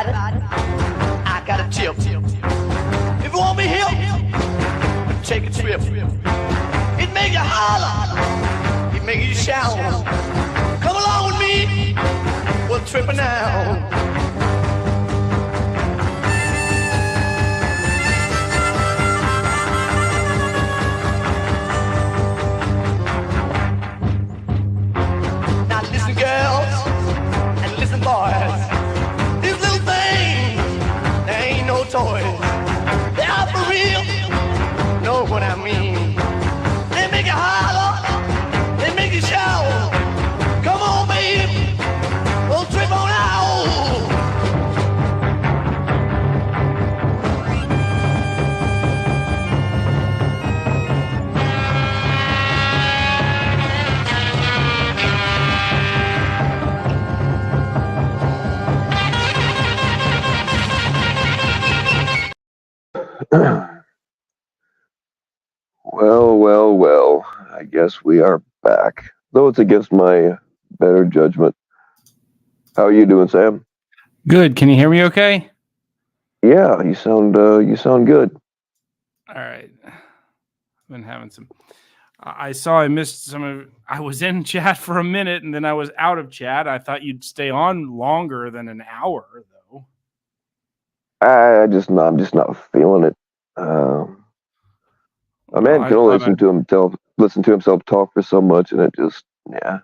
everybody, I got a tip. If you want me here, take a trip. It make you holler, it make you shout. Come along with me, we're tripping now. Now listen, girls, and listen, boys. These little things, they ain't no toys. They are for real, know what I mean. They make you holler, they make you shout. Come on, baby, we'll trip on out. Well, I guess we are back. Though it's against my better judgment. How are you doing, Sam? Good. Can you hear me okay? Yeah, you sound good. All right. I've been having some. I saw I missed some of. I was in chat for a minute and then I was out of chat. I thought you'd stay on longer than an hour, though. I'm just not feeling it. A man can only listen to himself talk for so much, and it just, yeah.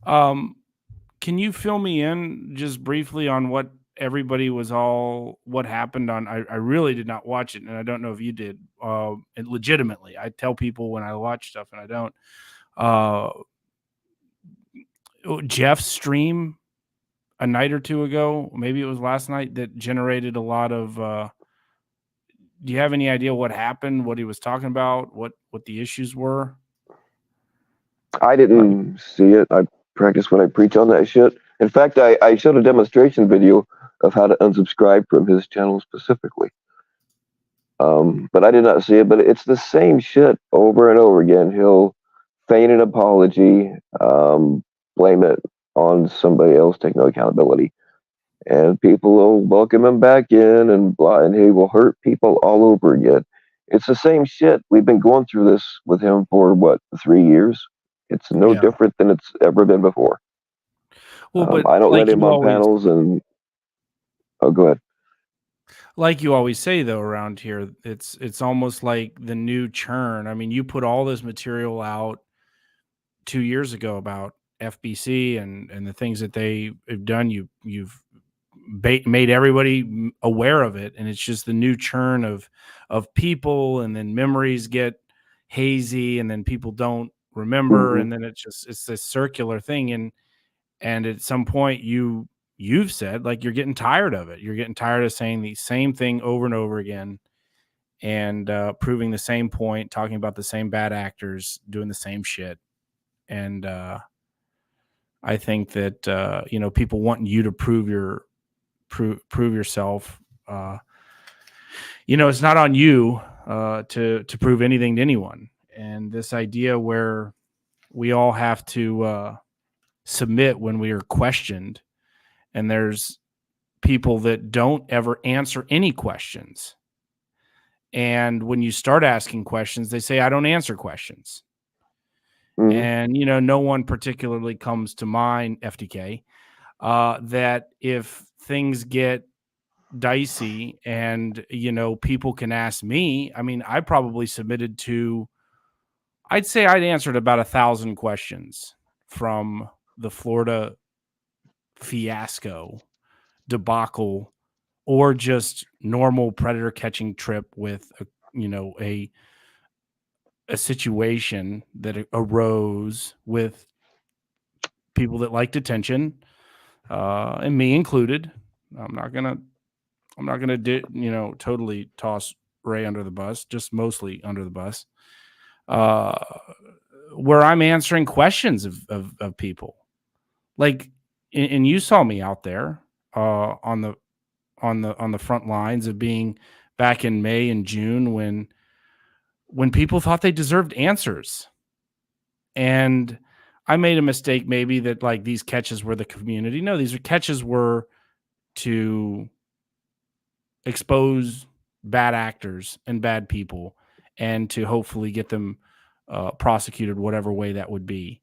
Can you fill me in just briefly on what everybody what happened on? I really did not watch it, and I don't know if you did. And legitimately, I tell people when I watch stuff, and I don't. Jeff's stream a night or two ago, maybe it was last night, that generated a lot of. Do you have any idea what happened? What he was talking about? What the issues were? I didn't see it. I practice when I preach on that shit. In fact, I showed a demonstration video of how to unsubscribe from his channel specifically. But I did not see it. But it's the same shit over and over again. He'll feign an apology, blame it on somebody else, take no accountability, and people will welcome him back in and blah, and he will hurt people all over again. It's the same shit. We've been going through this with him for 3 years. It's no different than it's ever been before. Well, but I don't let him on panels, and go ahead. Like you always say, though, around here, it's almost like the new churn. I mean, you put all this material out 2 years ago about FBC and the things that they have done. You've made everybody aware of it, and it's just the new churn of people, and then memories get hazy, and then people don't remember, and then it's this circular thing, and at some point you've said, like, you're getting tired of it. You're getting tired of saying the same thing over and over again, and proving the same point, talking about the same bad actors, doing the same shit. And I think that people want you to prove yourself. It's not on you to prove anything to anyone. And this idea where we all have to submit when we are questioned, and there's people that don't ever answer any questions. And when you start asking questions, they say, I don't answer questions. And, no one particularly comes to mind, FTK, that if things get dicey and, people can ask me, I mean, I probably submitted to, I'd say I'd answered about 1,000 questions from the Florida fiasco, debacle, or just normal predator catching trip with a situation that arose with people that liked attention, and me included. I'm not gonna totally toss Ray under the bus, just mostly under the bus, where I'm answering questions of people, like, and you saw me out there on the front lines of being back in May and June when people thought they deserved answers. And I made a mistake, maybe, that like these catches were the community. No, these catches were to expose bad actors and bad people and to hopefully get them prosecuted whatever way that would be,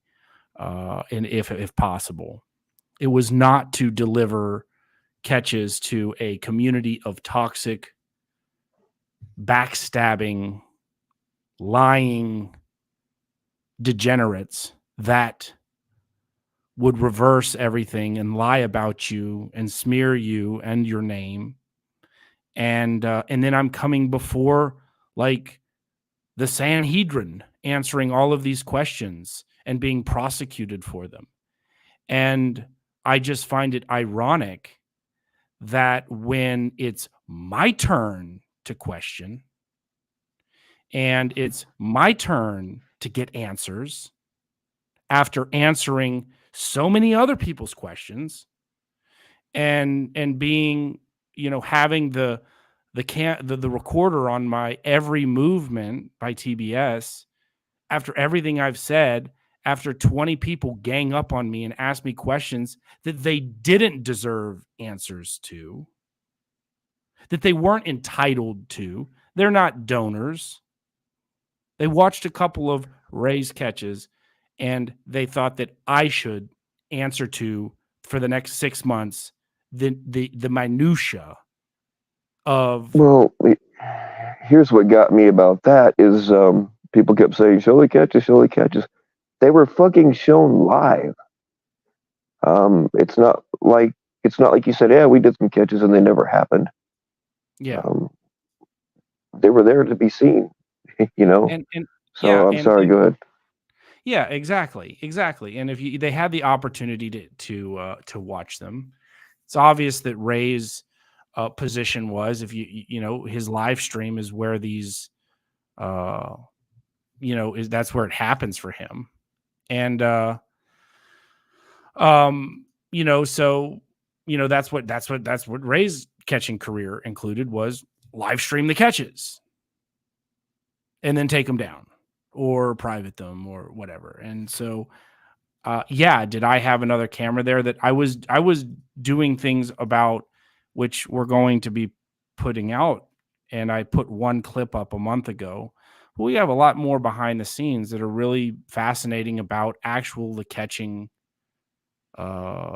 and if possible. It was not to deliver catches to a community of toxic, backstabbing, lying degenerates that would reverse everything and lie about you and smear you and your name. And then I'm coming before like the Sanhedrin, answering all of these questions and being prosecuted for them. And I just find it ironic that when it's my turn to question and it's my turn to get answers after answering so many other people's questions and being, having the recorder on my every movement by TBS, after everything I've said, after 20 people gang up on me and ask me questions that they didn't deserve answers to, that they weren't entitled to. They're not donors. They watched a couple of Ray's catches and they thought that I should answer to, for the next 6 months, the minutia of. Well, here's what got me about that is people kept saying, show the catches, show the catches. They were fucking shown live. It's not like you said, yeah, we did some catches and they never happened. Yeah. They were there to be seen, And So yeah, I'm sorry, go ahead. Yeah, exactly. And if they had the opportunity to watch them, it's obvious that Ray's position was, if his live stream is where these, that's where it happens for him, and that's what Ray's catching career included, was live stream the catches and then take them down or private them or whatever. And so, did I have another camera there that I was doing things about, which we're going to be putting out? And I put one clip up a month ago. But we have a lot more behind the scenes that are really fascinating about the catching, the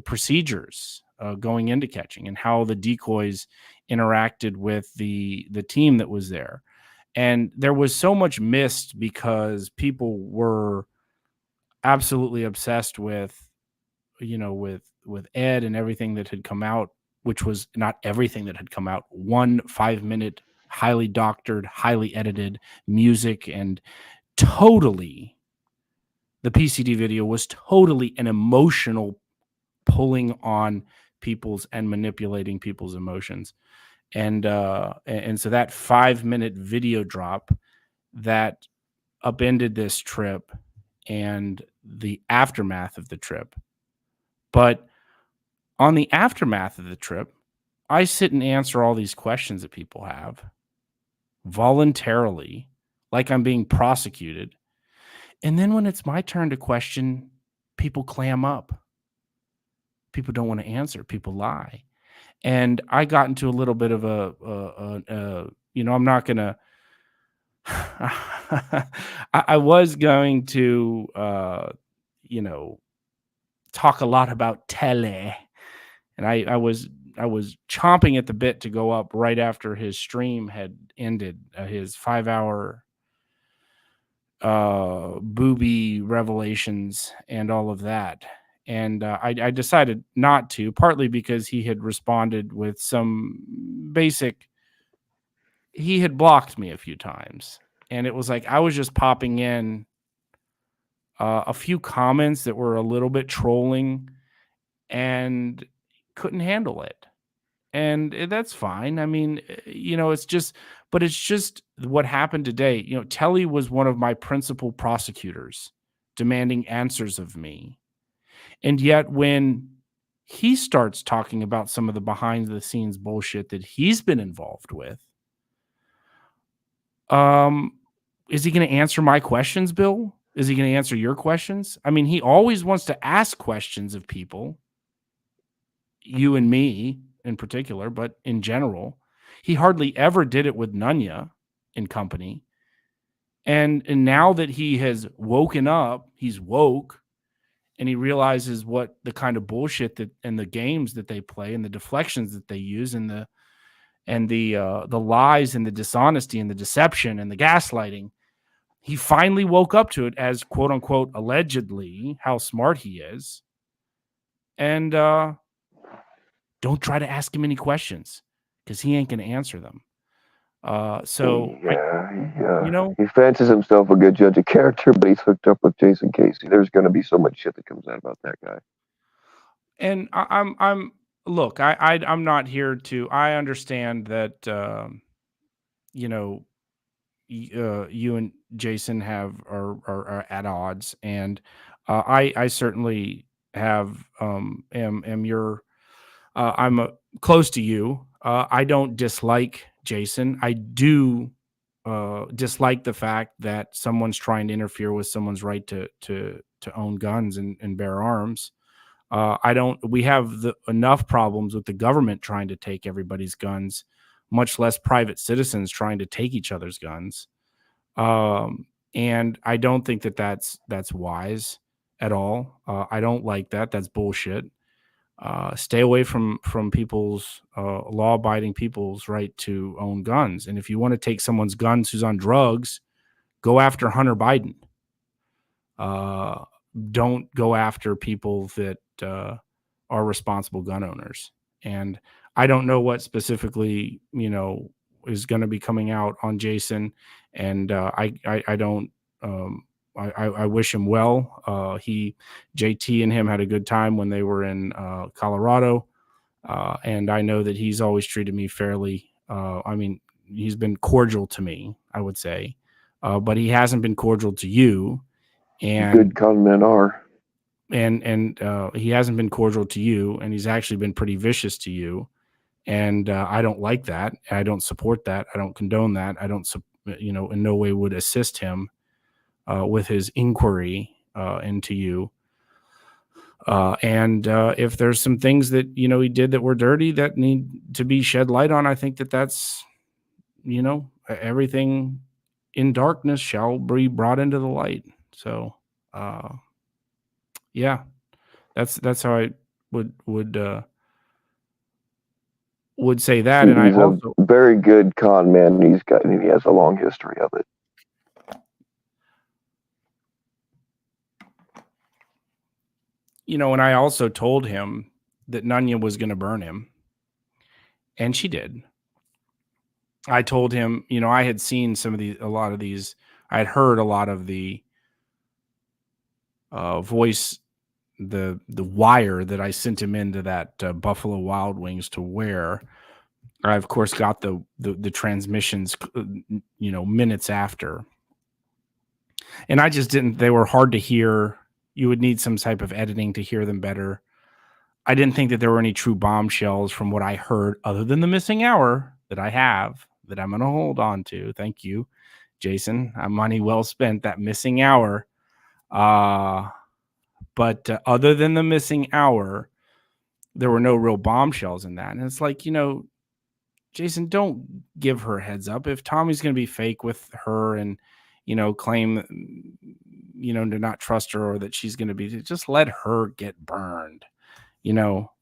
procedures going into catching, and how the decoys interacted with the team that was there. And there was so much missed because people were absolutely obsessed with Ed and everything that had come out, which was not everything that had come out. 1 5-minute, highly doctored, highly edited music, and totally, the PCD video was totally an emotional pulling on people's and manipulating people's emotions. And so that 5-minute video drop that upended this trip and the aftermath of the trip. But on the aftermath of the trip, I sit and answer all these questions that people have voluntarily, like I'm being prosecuted. And then when it's my turn to question, people clam up. People don't want to answer. People lie. And I got into a little bit of I'm not going to, I was going to, talk a lot about tele, and I was chomping at the bit to go up right after his stream had ended, his 5-hour booby revelations and all of that. And I decided not to, partly because he had responded with some basic, he had blocked me a few times. And it was like, I was just popping in a few comments that were a little bit trolling and couldn't handle it. And that's fine. I mean, it's just what happened today. Telly was one of my principal prosecutors demanding answers of me. And yet when he starts talking about some of the behind the scenes bullshit that he's been involved with, is he going to answer my questions, Bill? Is he going to answer your questions? I mean, he always wants to ask questions of people. you and me in particular, but in general. He hardly ever did it with Nunya and company. And now that he has woken up, he's woke, and he realizes what the kind of bullshit that and the games that they play and the deflections that they use and the lies and the dishonesty and the deception and the gaslighting. He finally woke up to it as quote unquote allegedly how smart he is. And don't try to ask him any questions because he ain't going to answer them. He fancies himself a good judge of character, but he's hooked up with Jason Casey. There's going to be so much shit that comes out about that guy. And I'm look, I'm not here to. I understand that you and Jason are at odds, and I certainly have am your I'm close to you. I don't dislike Jason. I do dislike the fact that someone's trying to interfere with someone's right to own guns and bear arms. We have enough problems with the government trying to take everybody's guns, much less private citizens trying to take each other's guns. And I don't think that that's wise at all. I don't like that. That's bullshit. Stay away from people's law-abiding people's right to own guns. And if you want to take someone's guns who's on drugs, go after Hunter Biden. Don't go after people that are responsible gun owners. And I don't know what specifically, is going to be coming out on Jason. And I don't. I wish him well. JT and him had a good time when they were in Colorado, and I know that he's always treated me fairly. He's been cordial to me, I would say, but he hasn't been cordial to you. And good con men are. And he hasn't been cordial to you, and he's actually been pretty vicious to you. And I don't like that. I don't support that. I don't condone that. I don't, in no way would assist him with his inquiry into you. And if there's some things that, he did that were dirty that need to be shed light on, I think that's, everything in darkness shall be brought into the light. So, yeah, that's how I would say that. And He's I also a very good con man. He has a long history of it. And I also told him that Nunya was going to burn him, and she did. I told him, I had seen I had heard a lot of the voice, the wire that I sent him into that Buffalo Wild Wings to wear. I, of course, got the transmissions, minutes after. And I just didn't, they were hard to hear. You would need some type of editing to hear them better. I didn't think that there were any true bombshells from what I heard, other than the missing hour that I have, that I'm going to hold on to. Thank you, Jason. Money well spent, that missing hour. But other than the missing hour, there were no real bombshells in that. And it's like, Jason, don't give her a heads up. If Tommy's going to be fake with her and, claim, to not trust her, or that she's going to be, just let her get burned,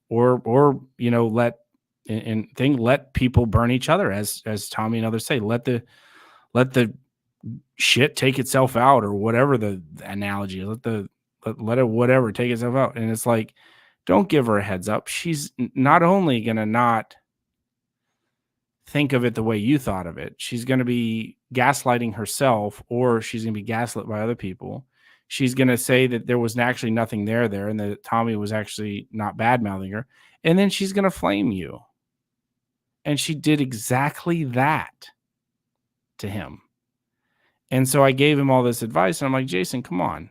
or let people burn each other, as Tommy and others say, let the shit take itself out, or whatever the analogy, let it whatever take itself out. And it's like, don't give her a heads up. She's not only going to not think of it the way you thought of it, she's going to be gaslighting herself, or she's going to be gaslit by other people. She's going to say that there was actually nothing there, and that Tommy was actually not bad-mouthing her. And then she's going to flame you. And she did exactly that to him. And so I gave him all this advice, and I'm like, Jason, come on.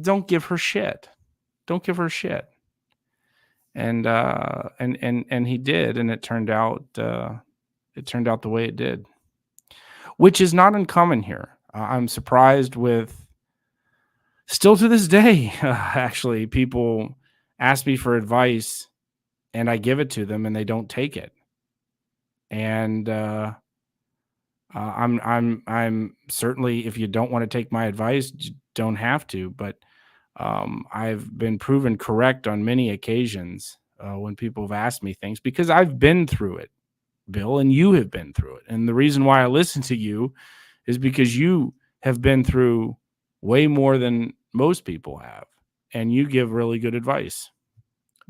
Don't give her shit. Don't give her shit. And he did, and it turned out the way it did, which is not uncommon here. I'm surprised with, still to this day, actually, people ask me for advice and I give it to them and they don't take it. And I'm certainly, if you don't want to take my advice, you don't have to. But I've been proven correct on many occasions when people have asked me things, because I've been through it, Bill, and you have been through it. And the reason why I listen to you is because you have been through way more than most people have, and you give really good advice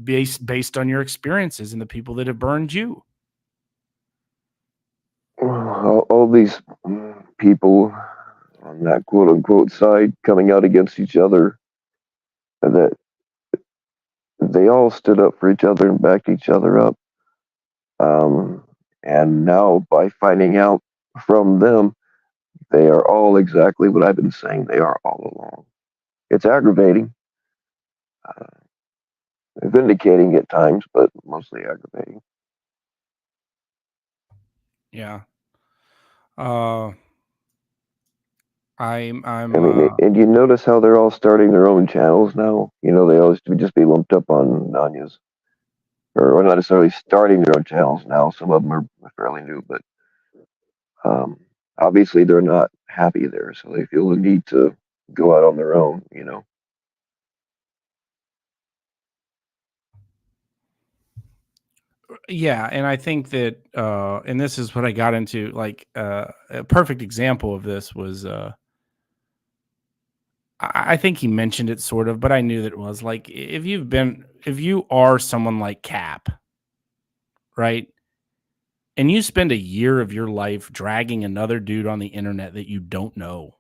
based on your experiences and the people that have burned you. All these people on that quote unquote side coming out against each other, that they all stood up for each other and backed each other up. And now, by finding out from them, they are all exactly what I've been saying they are all along. It's aggravating, uh, vindicating at times, but mostly aggravating. Yeah. I mean, and you notice how they're all starting their own channels now? You know, they always would just be lumped up on Nanya's, or not necessarily starting their own channels now. Some of them are fairly new, but obviously they're not happy there, so they feel the need to go out on their own, you know. Yeah, and I think that and this is what I got into, like a perfect example of this was I think he mentioned it sort of, but I knew that it was like, if you are someone like Cap, right? And you spend a year of your life dragging another dude on the internet that you don't know,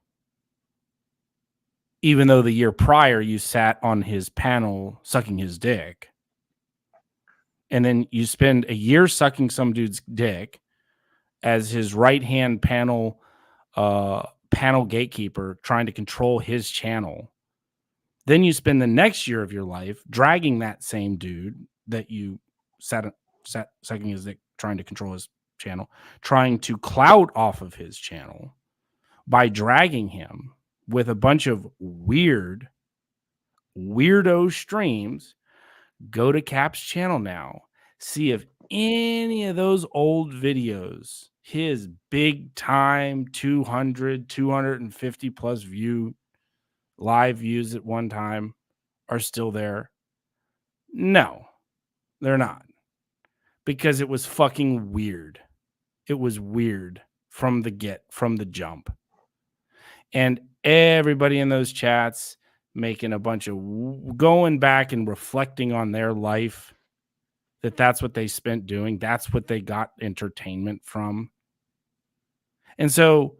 even though the year prior you sat on his panel sucking his dick. And then you spend a year sucking some dude's dick as his right-hand panel gatekeeper, trying to control his channel. Then you spend the next year of your life dragging that same dude that you sat sucking his dick, trying to control his channel, trying to clout off of his channel by dragging him with a bunch of weirdo streams. Go to Cap's channel now. See if any of those old videos, his big time 250 plus live views at one time, are still there. No, they're not. Because it was fucking weird. It was weird from the jump. And everybody in those chats making a bunch of going back and reflecting on their life, that's what they spent doing. That's what they got entertainment from. And so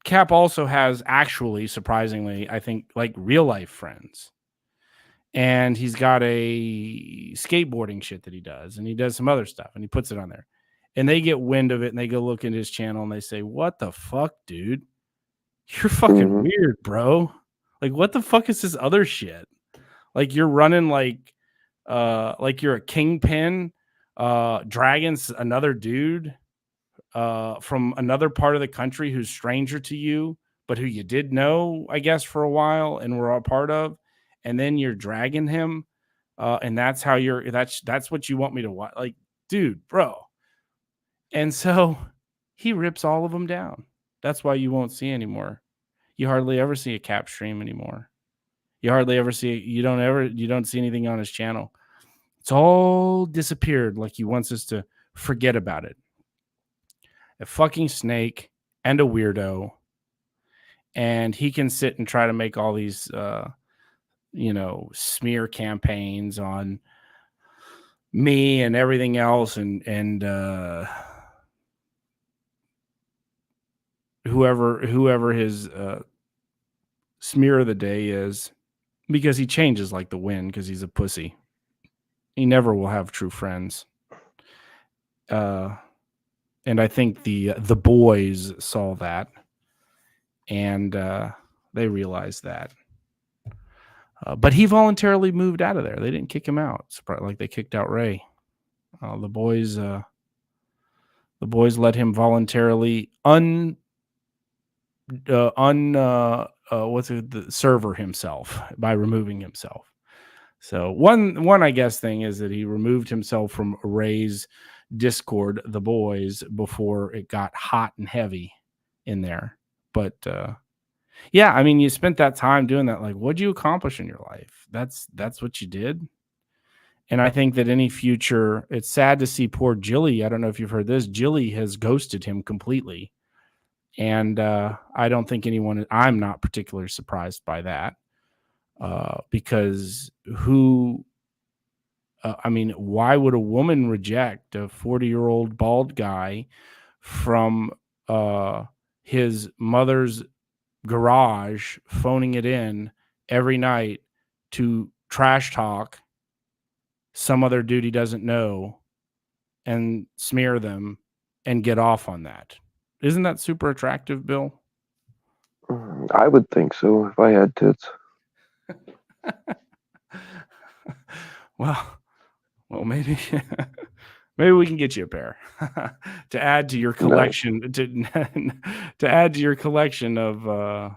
Cap also has, actually, surprisingly, I think, like, real life friends. And he's got a skateboarding shit that he does, and he does some other stuff, and he puts it on there. And they get wind of it, and they go look into his channel, and they say, "What the fuck, dude? You're fucking weird, bro. Like, what the fuck is this other shit? Like, you're running like you're a kingpin, dragging another dude from another part of the country who's stranger to you, but who you did know, I guess, for a while and were a part of, and then you're dragging him, and that's how that's what you want me to watch, like, dude, bro." And so he rips all of them down. That's why you won't see anymore. You hardly ever see a Cap stream anymore. You hardly ever see, you don't see anything on his channel. It's all disappeared, like he wants us to forget about it. A fucking snake and a weirdo. And he can sit and try to make all these, smear campaigns on me and everything else, and whoever his smear of the day is, because he changes like the wind, because he's a pussy. He never will have true friends. And I think the boys saw that, and they realized that. But he voluntarily moved out of there. They didn't kick him out, like they kicked out Ray. The boys let him voluntarily server himself by removing himself. So one I guess thing is that he removed himself from Ray's Discord, the boys, before it got hot and heavy in there. But yeah, I mean, you spent that time doing that. Like, what'd you accomplish in your life? That's what you did. And I think that any future, it's sad to see poor Jilly. I don't know if you've heard this. Jilly has ghosted him completely. And I don't think I'm not particularly surprised by that. Because why would a woman reject a 40-year-old bald guy from his mother's garage, phoning it in every night to trash talk some other dude he doesn't know and smear them and get off on that? Isn't that super attractive, Bill? I would think so if I had tits. Well, maybe maybe we can get you a pair to add to your collection. No. To add to your collection of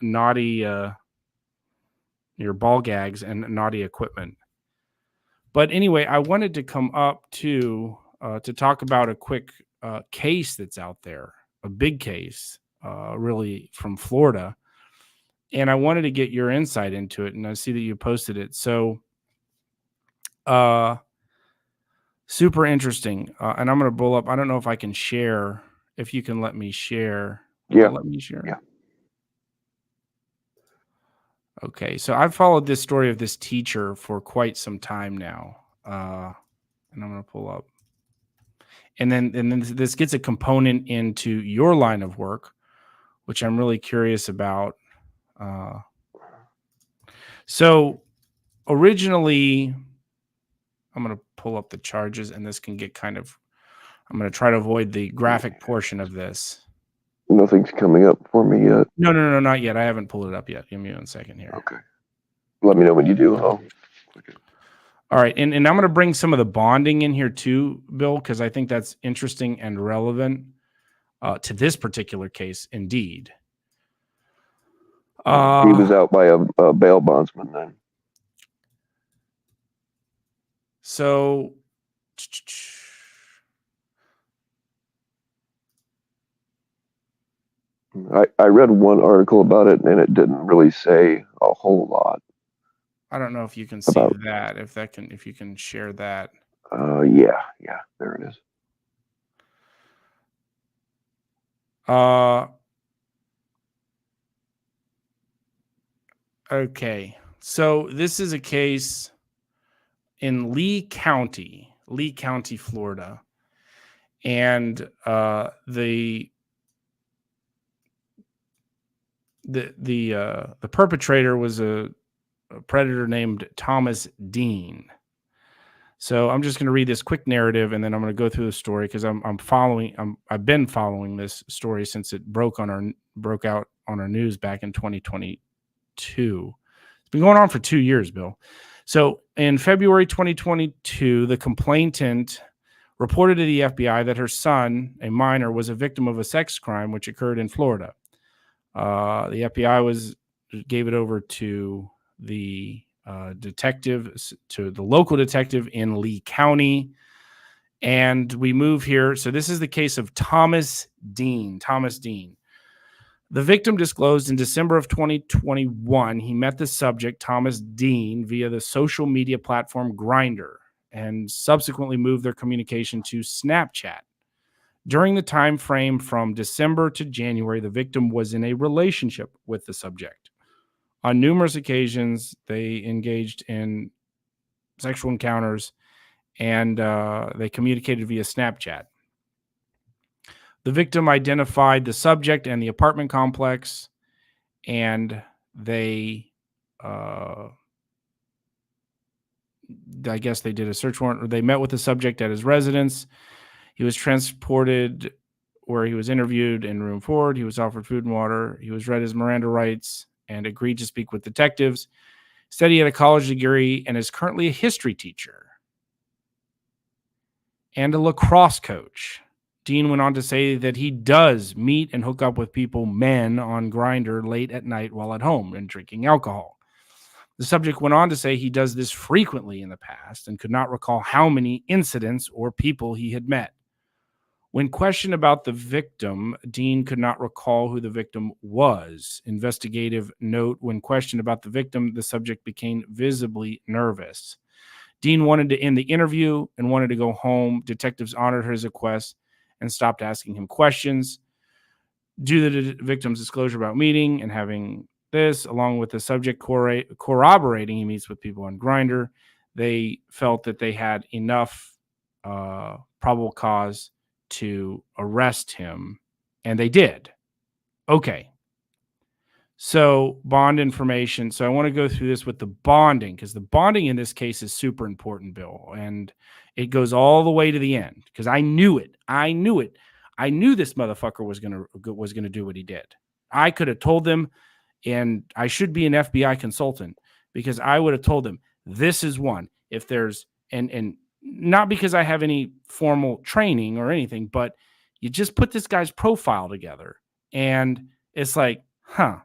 naughty your ball gags and naughty equipment. But anyway, I wanted to come up to talk about a quick case that's out there, a big case, really from Florida. And I wanted to get your insight into it. And I see that you posted it. So super interesting. And I'm going to pull up. I don't know if I can share, if you can let me share. Yeah. Let me share. Yeah. Okay. So I've followed this story of this teacher for quite some time now. And I'm going to pull up. And then this gets a component into your line of work, which I'm really curious about. So originally, I'm going to pull up the charges, and this can get I'm going to try to avoid the graphic portion of this. Nothing's coming up for me yet. No, not yet. I haven't pulled it up yet. Give me 1 second here. Okay. Let me know when you do. I'll click it. All right. And I'm going to bring some of the bonding in here too, Bill, because I think that's interesting and relevant to this particular case, indeed. He was out by a bail bondsman then. So I read one article about it, and it didn't really say a whole lot. I don't know if you can see that, if you can share that. Yeah, there it is. Okay. So this is a case in Lee County, Florida. And the perpetrator was a predator named Thomas Dean. So I'm just going to read this quick narrative, and then I'm going to go through the story because I've been following this story since it broke out on our news back in 2022. It's been going on for 2 years, Bill. So in February 2022, the complainant reported to the FBI that her son, a minor, was a victim of a sex crime which occurred in Florida. The FBI gave it over to the local detective in Lee County. And we move here. So this is the case of Thomas Dean. The victim disclosed in December of 2021, he met the subject, Thomas Dean, via the social media platform Grindr, and subsequently moved their communication to Snapchat. During the time frame from December to January, the victim was in a relationship with the subject. On numerous occasions, they engaged in sexual encounters, and they communicated via Snapchat. The victim identified the subject and the apartment complex, and they, I guess they did a search warrant, or they met with the subject at his residence. He was transported where he was interviewed in room 4. He was offered food and water. He was read his Miranda rights and agreed to speak with detectives. Said he had a college degree and is currently a history teacher and a lacrosse coach. Dean went on to say that he does meet and hook up with men on Grindr late at night while at home and drinking alcohol. The subject went on to say he does this frequently in the past and could not recall how many incidents or people he had met. When questioned about the victim, Dean could not recall who the victim was. Investigative note: when questioned about the victim, the subject became visibly nervous. Dean wanted to end the interview and wanted to go home. Detectives honored his request and stopped asking him questions. Due to the victim's disclosure about meeting and having this, along with the subject corroborating he meets with people on Grindr, they felt that they had enough probable cause to arrest him, and they did. Okay. So bond information. So I want to go through this with the bonding, because the bonding in this case is super important, Bill. And it goes all the way to the end, because I knew it. I knew this motherfucker was gonna do what he did. I could have told them, and I should be an FBI consultant, because I would have told them this is one. If there's and not because I have any formal training or anything, but you just put this guy's profile together, and it's like, huh.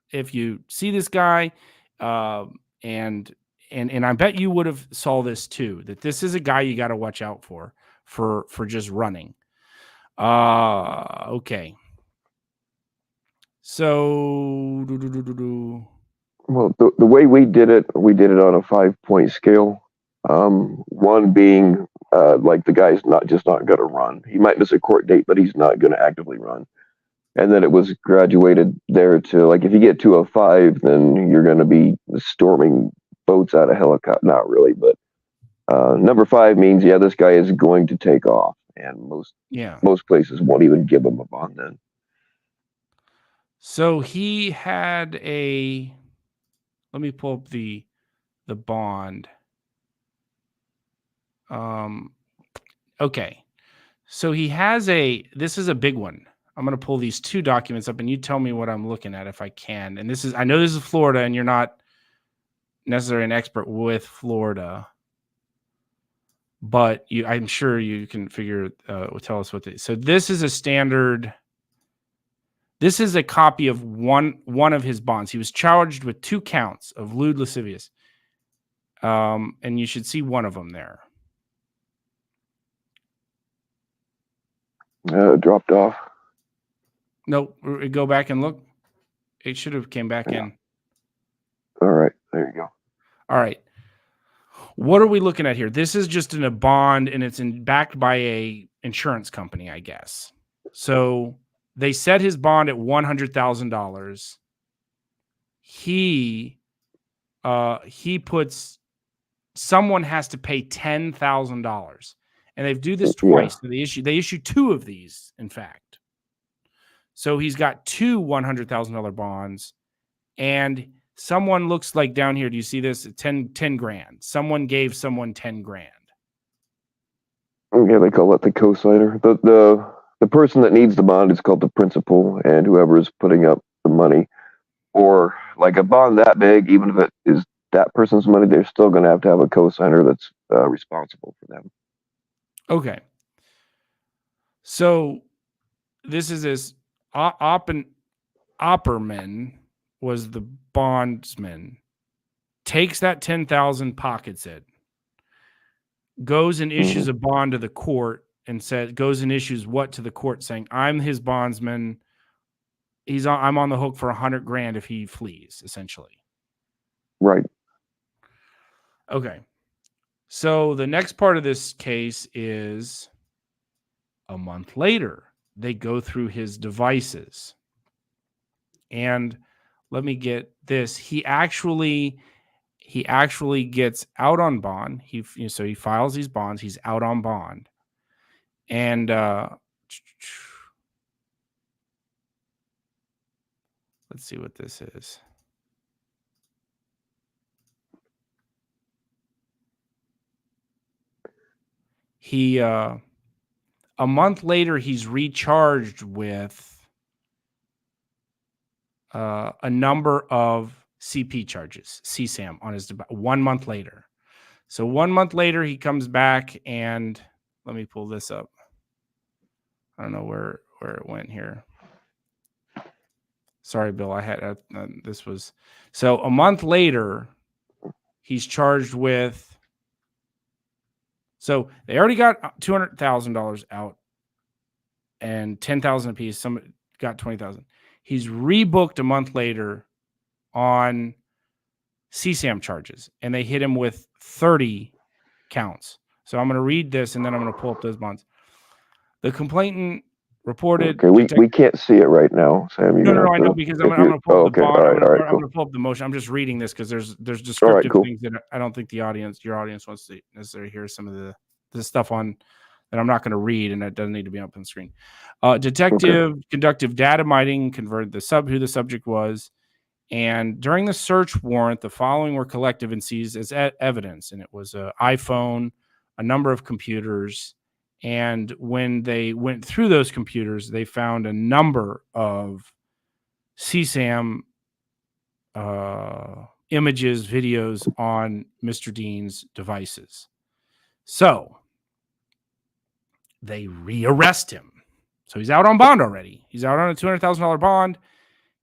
If you see this guy, and I bet you would have saw this too, that this is a guy you got to watch out for just running. Okay. So, Well, the way we did it on a 5-point scale. One being like the guy's not going to run. He might miss a court date, but he's not going to actively run. And then it was graduated there to, like, if you get to a 5, then you're going to be storming boats out of helicopter. Not really, but number 5 means, yeah, this guy is going to take off, and most places won't even give him a bond then. So he had a. Let me pull up the bond. Okay. So he has this is a big one. I'm going to pull these 2 documents up, and you tell me what I'm looking at if I can. And I know this is Florida, and you're not necessarily an expert with Florida, but I'm sure you can tell us what so this is a standard. This is a copy of one of his bonds. He was charged with 2 counts of lewd lascivious. And you should see one of them there. Dropped off. No, go back and look. It should have came back in. All right, there you go. All right. What are we looking at here? This is just in a bond, and it's backed by a insurance company, I guess. So they set his bond at $100,000. He puts, someone has to pay $10,000, and they do this twice. Yeah. So they issue 2 of these, in fact. So he's got 2 $100,000 bonds, and someone looks like down here. Do you see this? 10 grand. Someone gave someone 10 grand. Yeah, they call it the cosigner. The person that needs the bond is called the principal, and whoever is putting up the money, or like a bond that big, even if it is that person's money, they're still going to have a cosigner that's responsible for them. Okay. So this is this Opperman was the bondsman, takes that 10,000, pockets it, goes and issues a bond to the court, and goes and issues what to the court, saying, I'm his bondsman. I'm on the hook for $100 grand if he flees, essentially. Right. Okay. So the next part of this case is a month later. They go through his devices. And let me get this. He actually gets out on bond. So he files these bonds. He's out on bond. And let's see what this is. He a month later, he's recharged with a number of CP charges, CSAM, on his 1 month later. So 1 month later, he comes back, and let me pull this up. I don't know where it went here. Sorry, Bill. I had this was so a month later. He's charged with. So they already got $200,000 out and $10,000 apiece. Some got $20,000. He's rebooked a month later on CSAM charges, and they hit him with 30 counts. So I'm going to read this, and then I'm going to pull up those bonds. The complainant reported. Okay, we can't see it right now, Sam. No, I know, because I'm going to pull up the bond. All right, I'm cool. going to pull up the motion. I'm just reading this because there's descriptive things that I don't think your audience wants to necessarily hear some of the stuff on that I'm not going to read, and that doesn't need to be up on the screen. Detective conducted data mining, converted who the subject was, and during the search warrant, the following were collected and seized as evidence, and it was an iPhone, a number of computers, and when they went through those computers, they found a number of CSAM images, videos on Mr. Dean's devices. So they rearrest him. So he's out on bond already. He's out on a $200,000 bond.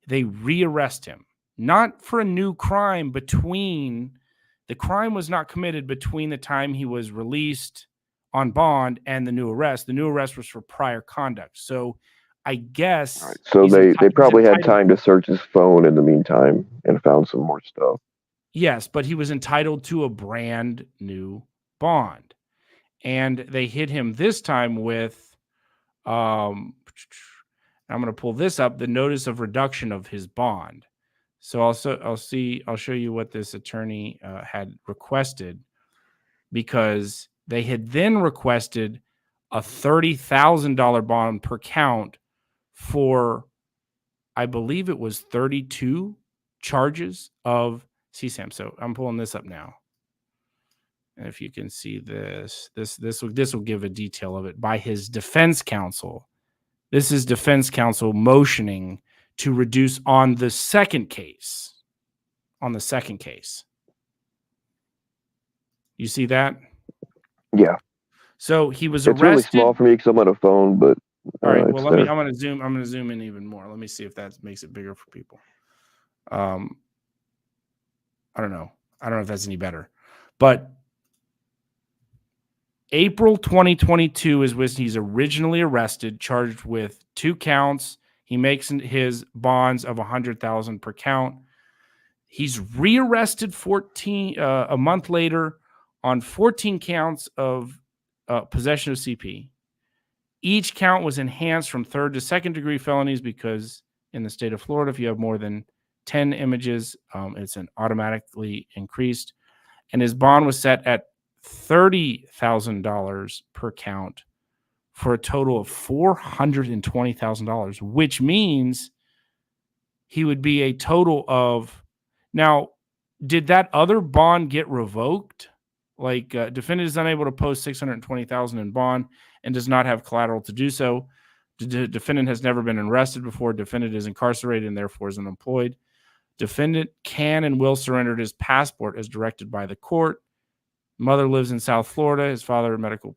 They rearrest him, not for a new crime. The crime was not committed between the time he was released on bond and the new arrest. The new arrest was for prior conduct. So I guess. Right. So they probably had time to search his phone in the meantime and found some more stuff. Yes, but he was entitled to a brand new bond. And they hit him this time with, I'm going to pull this up, the notice of reduction of his bond. So I'll show you what this attorney had requested, because they had then requested a $30,000 bond per count for, I believe it was 32 charges of CSAM. So I'm pulling this up now. And if you can see this will give a detail of it by his defense counsel. This is defense counsel motioning to reduce on the second case. You see that? Yeah. So he was arrested. It's really small for me because I'm on a phone, but all right. Well, I'm going to zoom in even more. Let me see if that makes it bigger for people. I don't know if that's any better, but April 2022 is when he's originally arrested, charged with 2 counts. He makes his bonds of $100,000 per count. He's rearrested a month later on 14 counts of possession of CP. Each count was enhanced from 3rd to 2nd degree felonies because in the state of Florida, if you have more than 10 images, it's an automatically increased. And his bond was set at $30,000 per count for a total of $420,000, which means he would be a total of. Now, did that other bond get revoked? Like, defendant is unable to post $620,000 in bond and does not have collateral to do so. The defendant has never been arrested before. Defendant is incarcerated and therefore is unemployed. Defendant can and will surrender his passport as directed by the court. Mother lives in South Florida. His father, a medical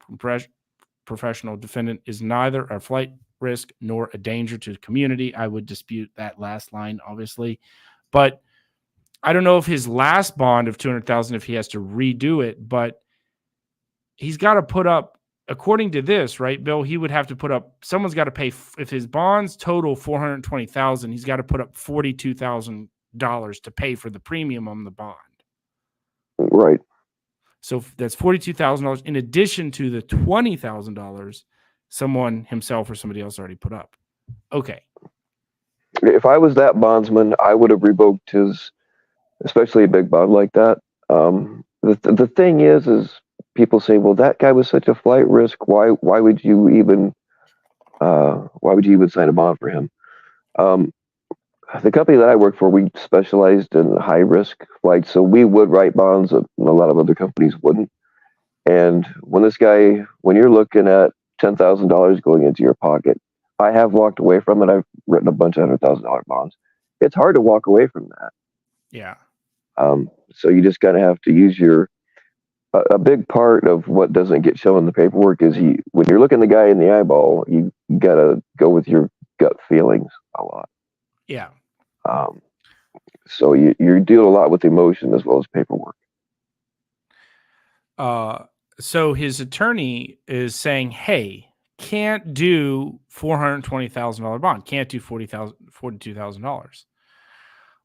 professional. Defendant is neither a flight risk nor a danger to the community. I would dispute that last line, obviously. But I don't know if his last bond of $200,000, if he has to redo it, but he's got to put up, according to this, right, Bill, he would have to put up, someone's got to pay, if his bonds total $420,000, he's got to put up $42,000 to pay for the premium on the bond. Right. So that's $42,000 in addition to the $20,000 someone himself or somebody else already put up. Okay. If I was that bondsman, I would have revoked his, especially a big bond like that. The thing is people say, well, that guy was such a flight risk. Why would you even sign a bond for him? The company that I work for, we specialized in high risk flights, so we would write bonds that a lot of other companies wouldn't. And when you're looking at $10,000 going into your pocket, I have walked away from it. I've written a bunch of $100,000 bonds. It's hard to walk away from that. Yeah. So you just gotta have to use a big part of what doesn't get shown in the paperwork is when you're looking the guy in the eyeball, you gotta go with your gut feelings a lot. Yeah. So you deal a lot with emotion as well as paperwork. So his attorney is saying, hey, can't do $420,000 bond, can't do $42,000.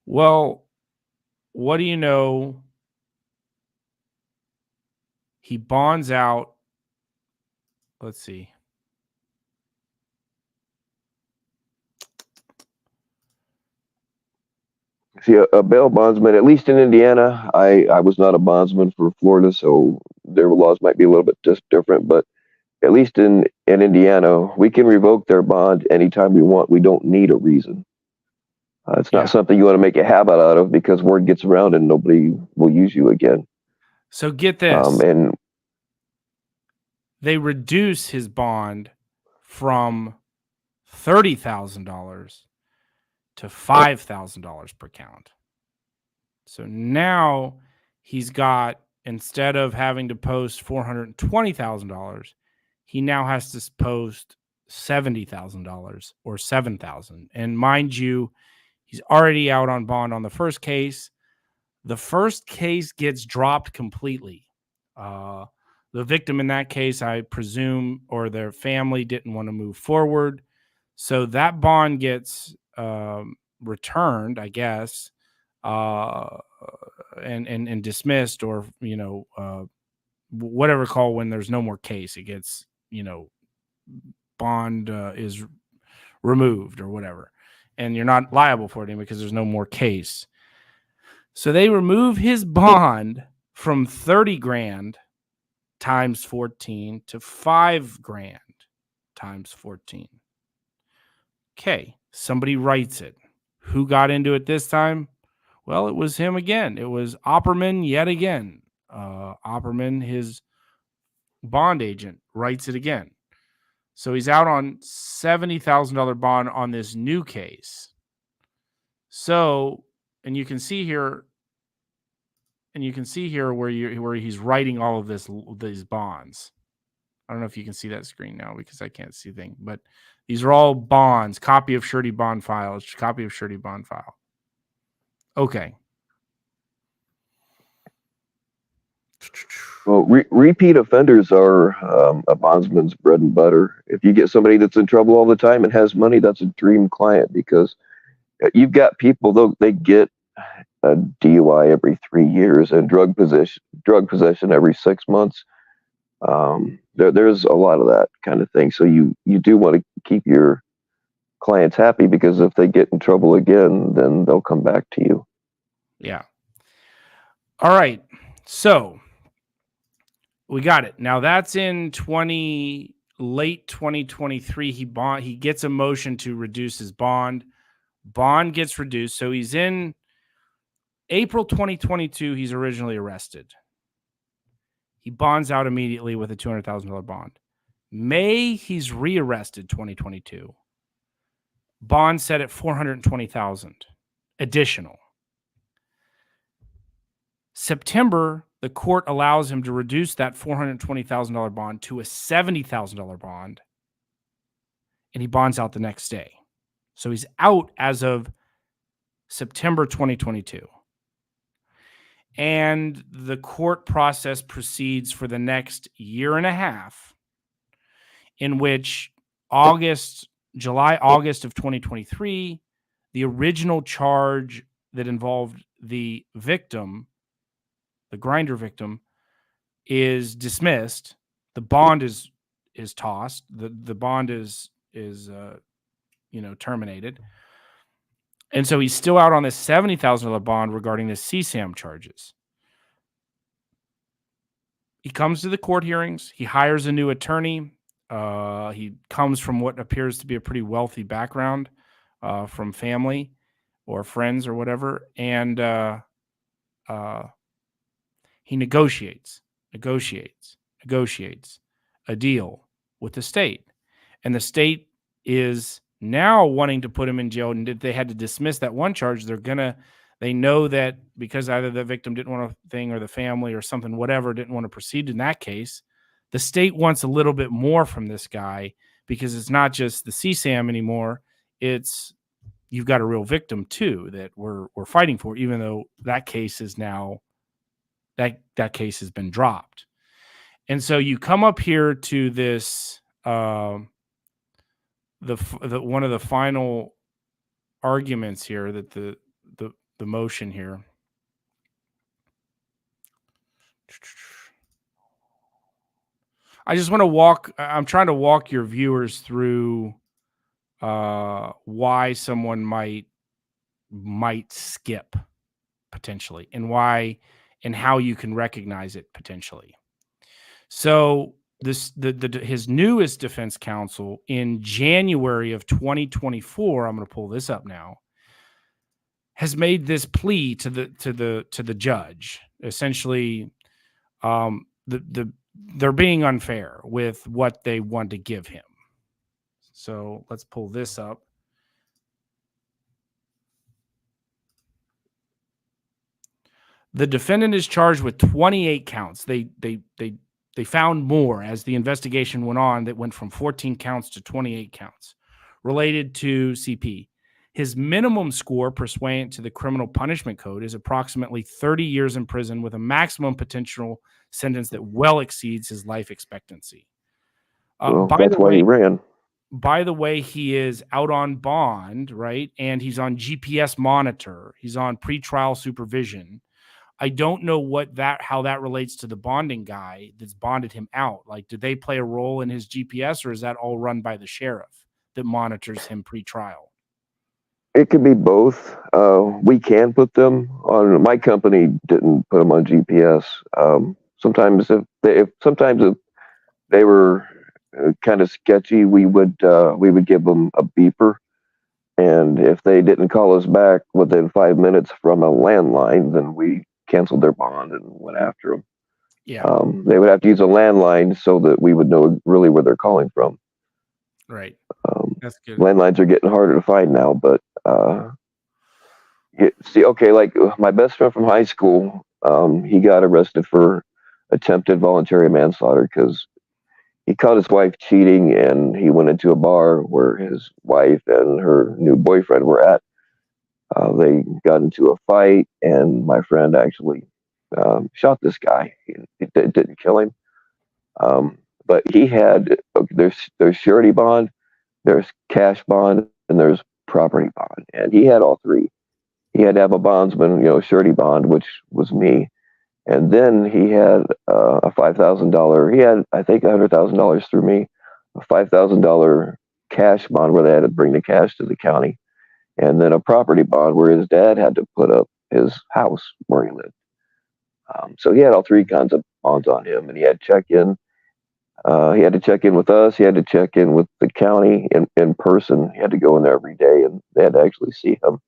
Well, what do you know? He bonds out. Let's see. See, a bail bondsman, at least in Indiana, I was not a bondsman for Florida, so their laws might be a little bit just different. But at least in Indiana, we can revoke their bond anytime we want. We don't need a reason. It's not something you want to make a habit out of because word gets around and nobody will use you again. So get this. And they reduce his bond from $30,000 to $5,000 per count. So now he's got, instead of having to post $420,000, he now has to post $70,000 or $7,000. And mind you, he's already out on bond on the first case. The first case gets dropped completely. The victim in that case, I presume, or their family didn't want to move forward. So that bond gets returned, I guess, and dismissed, or, whatever call when there's no more case. It gets, bond is removed or whatever. And you're not liable for it because there's no more case. So they remove his bond from 30 grand times 14 to 5 grand times 14. Okay, somebody writes it. Who got into it this time? Well, it was him again. It was Opperman yet again. Opperman, his bond agent, writes it again. So he's out on $70,000 bond on this new case. So, and you can see here where he's writing all of these bonds. I don't know if you can see that screen now because I can't see things, but these are all bonds, copy of surety bond file. Okay. Well, repeat offenders are a bondsman's bread and butter. If you get somebody that's in trouble all the time and has money, that's a dream client, because you've got people, though, they get a DUI every 3 years and drug possession every 6 months. There's a lot of that kind of thing. So you do want to keep your clients happy, because if they get in trouble again, then they'll come back to you. Yeah. All right. So we got it. Now that's in late 2023. He gets a motion to reduce his bond. Bond gets reduced. So he's in April 2022. He's originally arrested. He bonds out immediately with a $200,000 bond. May, he's rearrested 2022. Bond set at $420,000 additional. September, the court allows him to reduce that $420,000 bond to a $70,000 bond, and he bonds out the next day. So he's out as of September 2022. And the court process proceeds for the next year and a half, in which July, August of 2023, the original charge that involved the victim, the grinder victim, is dismissed. The bond is tossed. The bond is terminated. And so he's still out on this $70,000 bond regarding the CSAM charges. He comes to the court hearings. He hires a new attorney. He comes from what appears to be a pretty wealthy background, from family or friends or whatever. And he negotiates a deal with the state. And the state is now wanting to put him in jail. And if they had to dismiss that one charge, they know that because either the victim didn't want a thing or the family or something, whatever, didn't want to proceed in that case, the state wants a little bit more from this guy, because it's not just the CSAM anymore. It's, you've got a real victim too that we're fighting for, even though that case is now, that case has been dropped. And so you come up here to this, the one of the final arguments here that the motion here. I just want to I'm trying to walk your viewers through why someone might skip potentially, and why and how you can recognize it potentially. So his newest defense counsel in January of 2024, I'm going to pull this up now, has made this plea to the judge. Essentially, they're being unfair with what they want to give him. So let's pull this up. The defendant is charged with 28 counts. They found more as the investigation went on that went from 14 counts to 28 counts related to CP. His minimum score pursuant to the Criminal Punishment Code is approximately 30 years in prison with a maximum potential sentence that well exceeds his life expectancy. That's why he ran. By the way, he is out on bond, right? And he's on GPS monitor. He's on pretrial supervision. I don't know how that relates to the bonding guy that's bonded him out. Like, did they play a role in his GPS, or is that all run by the sheriff that monitors him pre-trial? It could be both. We can put them on. My company didn't put them on GPS. Sometimes if they were kind of sketchy, we would give them a beeper. And if they didn't call us back within 5 minutes from a landline, then we canceled their bond and went after them. Yeah. They would have to use a landline so that we would know really where they're calling from. Right. That's good. Landlines are getting harder to find now, but like my best friend from high school, he got arrested for attempted voluntary manslaughter because he caught his wife cheating, and he went into a bar where his wife and her new boyfriend were at. They got into a fight, and my friend actually shot this guy. It didn't kill him, but he had there's surety bond, there's cash bond, and there's property bond, and he had all three. He had to have a bondsman, surety bond, which was me. And then he had a $5,000. He had, I think, $100,000 through me, a $5,000 cash bond where they had to bring the cash to the county, and then a property bond where his dad had to put up his house where he lived. So he had all three kinds of bonds on him, and he had check-in. He had to check in with us. He had to check in with the county in person. He had to go in there every day, and they had to actually see him.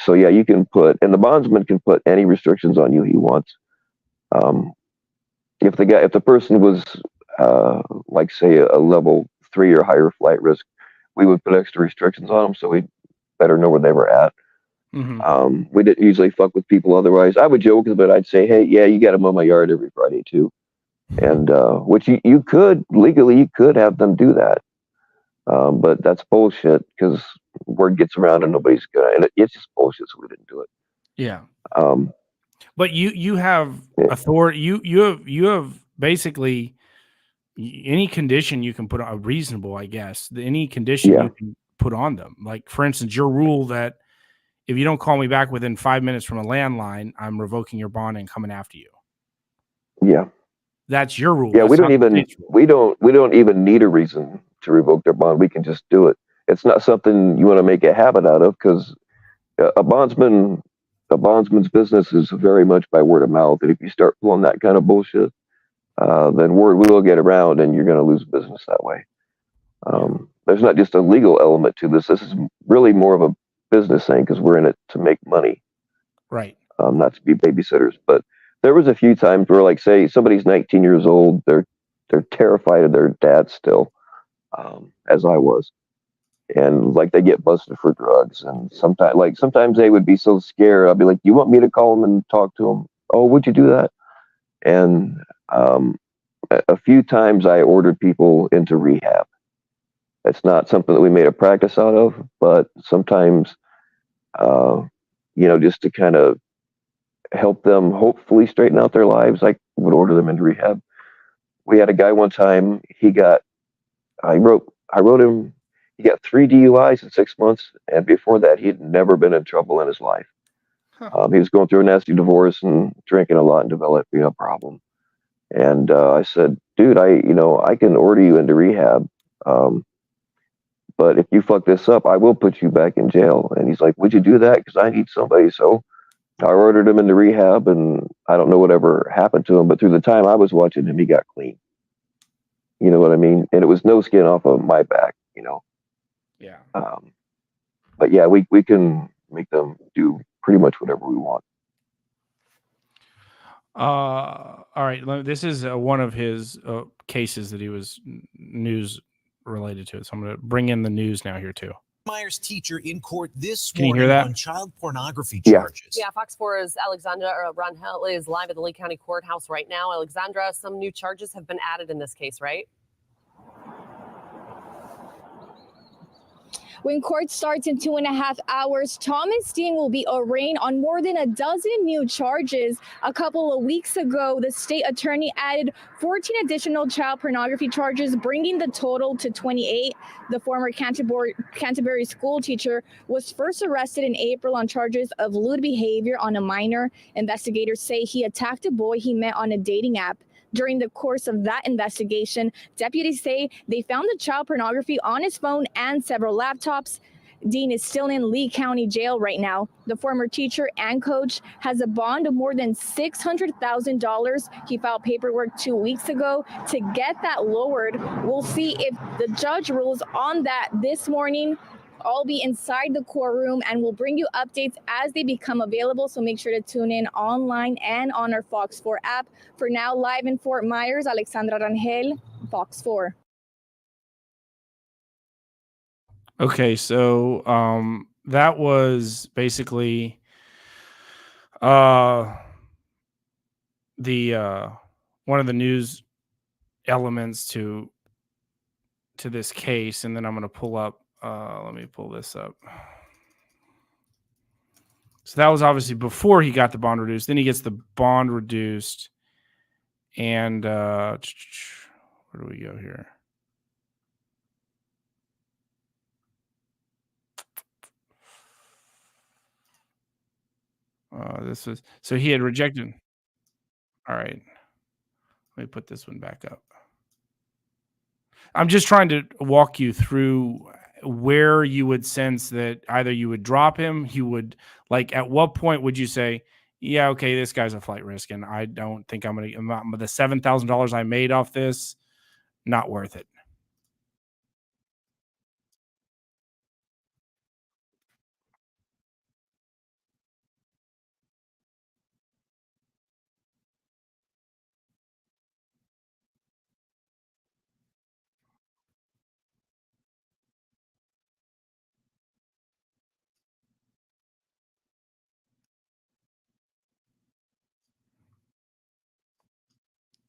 So yeah, you can and the bondsman can put any restrictions on you he wants. If the person was like say a level 3 or higher flight risk, we would put extra restrictions on them, so we better know where they were at. We didn't usually fuck with people otherwise. I would joke, but I'd say, hey, yeah, you got to mow my yard every Friday too, and which you could legally, you could have them do that. But that's bullshit because word gets around and nobody's gonna, and it's just bullshit. So we didn't do it. Yeah. But you have authority. You have basically any condition you can put on, reasonable, I guess. Any condition you can put on them. Like, for instance, your rule that if you don't call me back within 5 minutes from a landline, I'm revoking your bond and coming after you. Yeah. That's your rule. Yeah, we don't even need a reason to revoke their bond. We can just do it. It's not something you want to make a habit out of, because a bondsman's business is very much by word of mouth. And if you start pulling that kind of bullshit, then word will get around, and you're going to lose business that way. There's not just a legal element to this. This is really more of a business thing, because we're in it to make money, right? Not to be babysitters. But there was a few times where, like, say somebody's 19 years old, they're terrified of their dad still, as I was, and like they get busted for drugs, and sometimes they would be so scared. I'll be like, "You want me to call them and talk to them?" "Oh, would you do that?" And a few times I ordered people into rehab. It's not something that we made a practice out of, but sometimes, just to kind of help them hopefully straighten out their lives, I would order them into rehab. We had a guy one time. I wrote him. He got 3 DUIs in 6 months, and before that, he'd never been in trouble in his life. Huh. He was going through a nasty divorce and drinking a lot and developing a problem. And I said, dude, I can order you into rehab. Um, but if you fuck this up, I will put you back in jail. And he's like, would you do that? Because I need somebody. So I ordered him into rehab, and I don't know whatever happened to him, but through the time I was watching him, he got clean. You know what I mean? And it was no skin off of my back, Yeah. But yeah, we can make them do pretty much whatever we want. All right. This is one of his cases that he was news related to. So I'm going to bring in the news now here too. Myers teacher in court this Can you hear morning that? on child pornography Yeah. charges. Yeah, Fox 4's Alexandra Rangel is live at the Lee County Courthouse right now. Alexandra, some new charges have been added in this case, right? When court starts in 2.5 hours, Thomas Dean will be arraigned on more than a dozen new charges. A couple of weeks ago, the state attorney added 14 additional child pornography charges, bringing the total to 28. The former Canterbury school teacher was first arrested in April on charges of lewd behavior on a minor. Investigators say he attacked a boy he met on a dating app. During the course of that investigation, deputies say they found the child pornography on his phone and several laptops. Dean is still in Lee County Jail right now. The former teacher and coach has a bond of more than $600,000. He filed paperwork 2 weeks ago to get that lowered. We'll see if the judge rules on that this morning. I'll be inside the courtroom and we'll bring you updates as they become available. So make sure to tune in online and on our Fox 4 app. For now, live in Fort Myers, Alexandra Rangel, Fox 4. Okay, so that was basically the one of the news elements to this case, and then I'm going to pull up. Let me pull this up. So that was obviously before he got the bond reduced. Then he gets the bond reduced, and where do we go here? This was so he had rejected. All right, let me put this one back up. I'm just trying to walk you through where you would sense that either you would drop him, he would, like, at what point would you say, yeah, okay, this guy's a flight risk, and I don't think I'm going to, the $7,000 I made off this, not worth it.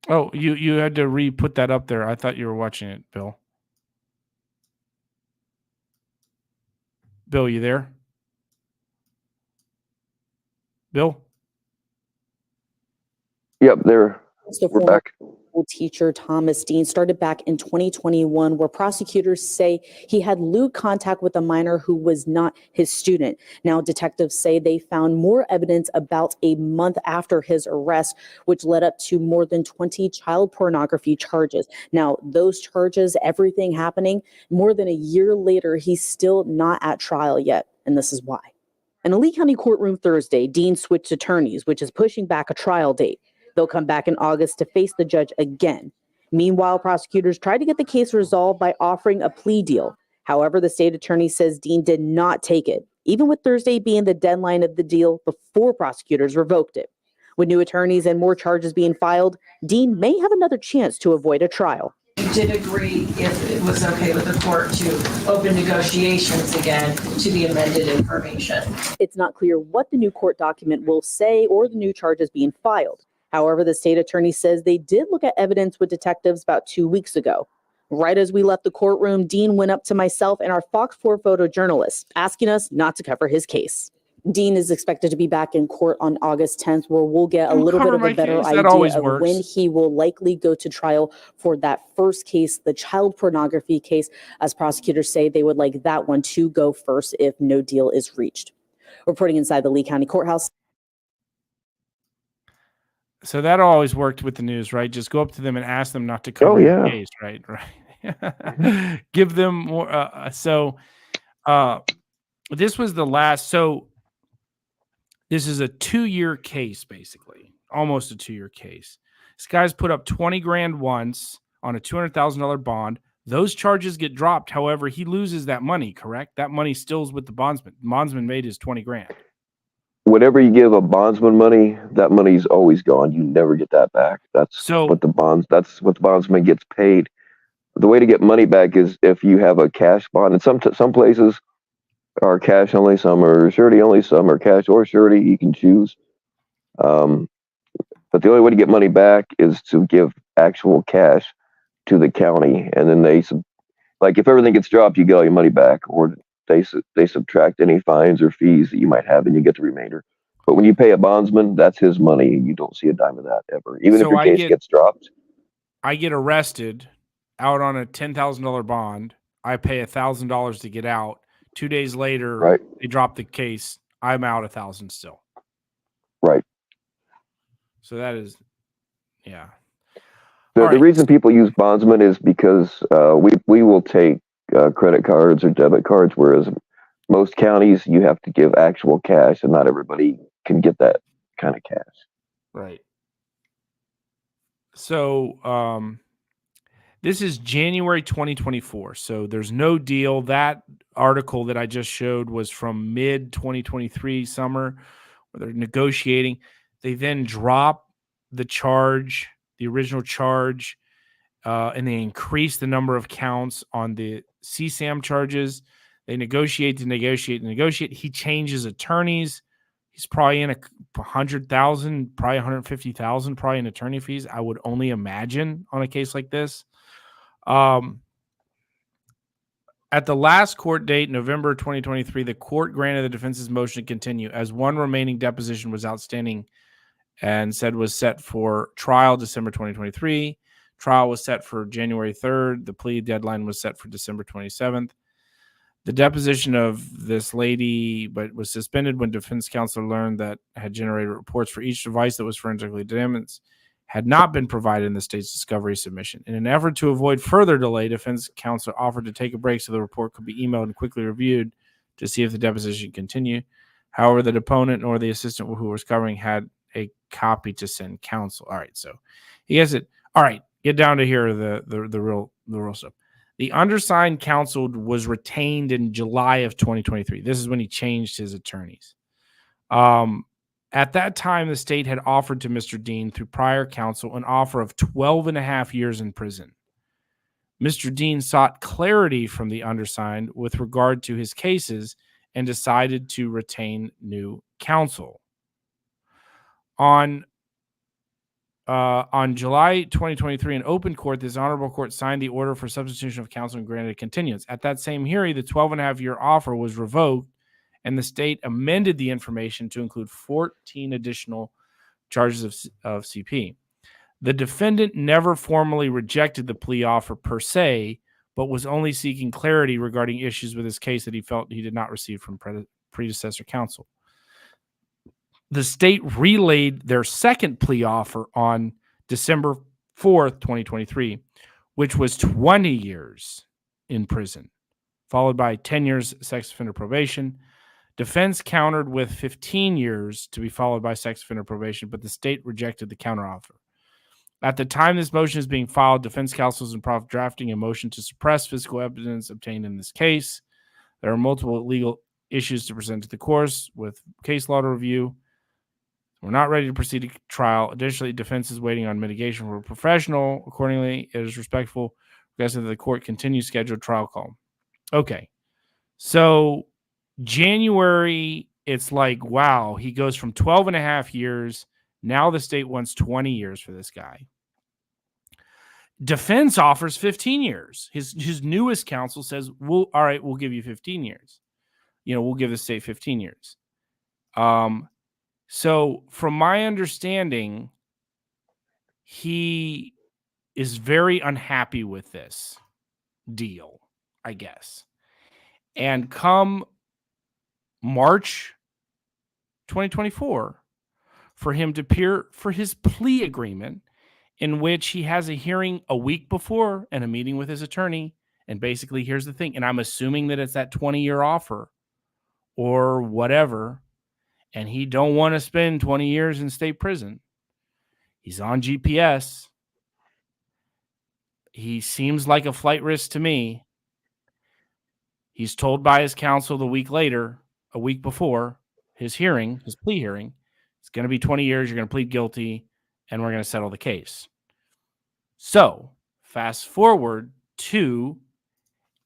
Oh, you had to re-put that up there. I thought you were watching it, Bill. Bill, you there? Bill? Yep, we're former back. school teacher Thomas Dean started back in 2021, where prosecutors say he had lewd contact with a minor who was not his student. Now, detectives say they found more evidence about a month after his arrest, which led up to more than 20 child pornography charges. Now, those charges, everything happening more than a year later, he's still not at trial yet, and this is why. In a Lee County courtroom Thursday, Dean switched attorneys, which is pushing back a trial date. They'll come back in August to face the judge again. Meanwhile, prosecutors tried to get the case resolved by offering a plea deal. However, the state attorney says Dean did not take it, even with Thursday being the deadline of the deal before prosecutors revoked it. With new attorneys and more charges being filed, Dean may have another chance to avoid a trial. You did agree, if it was okay with the court, to open negotiations again to the amended information. It's not clear what the new court document will say or the new charges being filed. However, the state attorney says they did look at evidence with detectives about 2 weeks ago. Right as we left the courtroom, Dean went up to myself and our Fox 4 photojournalist, asking us not to cover his case. Dean is expected to be back in court on August 10th, where we'll get a little bit cover of my a better case. That idea always of works. when he will likely go to trial for that first case, the child pornography case, as prosecutors say they would like that one to go first if no deal is reached. Reporting inside the Lee County Courthouse. So that always worked with the news, right? Just go up to them and ask them not to cover your case, right? Right. Give them more. This was the last. So this is a 2-year case, basically, almost a 2-year case. This guy's put up 20 grand once on a $200,000 bond. Those charges get dropped. However, he loses that money, correct? That money still's with the bondsman. Bondsman made his 20 grand. Whenever you give a bondsman money, that money's always gone. You never get that back. That's what the bondsman gets paid. The way to get money back is if you have a cash bond. And some places are cash only, some are surety only, some are cash or surety. You can choose. But the only way to get money back is to give actual cash to the county, and then like if everything gets dropped, you get all your money back, or they subtract any fines or fees that you might have, and you get the remainder. But when you pay a bondsman, that's his money. You don't see a dime of that ever, even if your case gets dropped. I get arrested out on a $10,000 bond. I pay $1,000 to get out. 2 days later, they drop the case. I'm out $1,000 still. Right. So that is, yeah. The reason people use bondsmen is because we will take credit cards or debit cards, whereas most counties you have to give actual cash, and not everybody can get that kind of cash. Right. So this is January 2024. So there's no deal. That article that I just showed was from mid 2023 summer, where they're negotiating. They then drop the charge, the original charge, and they increase the number of counts on the CSAM charges. They negotiate. He changes attorneys. He's probably in $100,000, probably $150,000, probably in attorney fees. I would only imagine on a case like this. At the last court date, November 2023, the court granted the defense's motion to continue as one remaining deposition was outstanding and said was set for trial December 2023. Trial was set for January 3rd. The plea deadline was set for December 27th. The deposition of this lady but was suspended when defense counsel learned that had generated reports for each device that was forensically damaged had not been provided in the state's discovery submission. In an effort to avoid further delay, defense counsel offered to take a break so the report could be emailed and quickly reviewed to see if the deposition continued. However, the deponent nor the assistant who was covering had a copy to send counsel. All right, so he has it. All right, get down to here the real stuff. The undersigned counsel was retained in July of 2023. This is when he changed his attorneys. At that time, the state had offered to Mr. Dean through prior counsel an offer of 12 and a half years in prison. Mr. Dean sought clarity from the undersigned with regard to his cases and decided to retain new counsel. On July 2023, in open court, this honorable court signed the order for substitution of counsel and granted continuance. At that same hearing, the 12-and-a-half-year offer was revoked, and the state amended the information to include 14 additional charges of CP. The defendant never formally rejected the plea offer per se, but was only seeking clarity regarding issues with his case that he felt he did not receive from predecessor counsel. The state relayed their second plea offer on December 4th, 2023, which was 20 years in prison, followed by 10 years sex offender probation. Defense countered with 15 years to be followed by sex offender probation, but the state rejected the counteroffer. At the time this motion is being filed, defense counsel is in process of drafting a motion to suppress physical evidence obtained in this case. There are multiple legal issues to present to the court with case law to review. We're not ready to proceed to trial. Additionally, defense is waiting on mitigation for a professional. Accordingly, it is respectful requesting that the court continue scheduled trial call. Okay. So January, it's like, wow, he goes from 12 and a half years. Now the state wants 20 years for this guy. Defense offers 15 years. His newest counsel says, all right, we'll give you 15 years. We'll give the state 15 years. So from my understanding, he is very unhappy with this deal, I guess. And come March 2024, for him to appear for his plea agreement, in which he has a hearing a week before and a meeting with his attorney. And basically, here's the thing. And I'm assuming that it's that 20-year offer or whatever. And he don't want to spend 20 years in state prison. He's on GPS. He seems like a flight risk to me. He's told by his counsel a week before his hearing, his plea hearing, it's going to be 20 years. You're going to plead guilty and we're going to settle the case. So fast forward to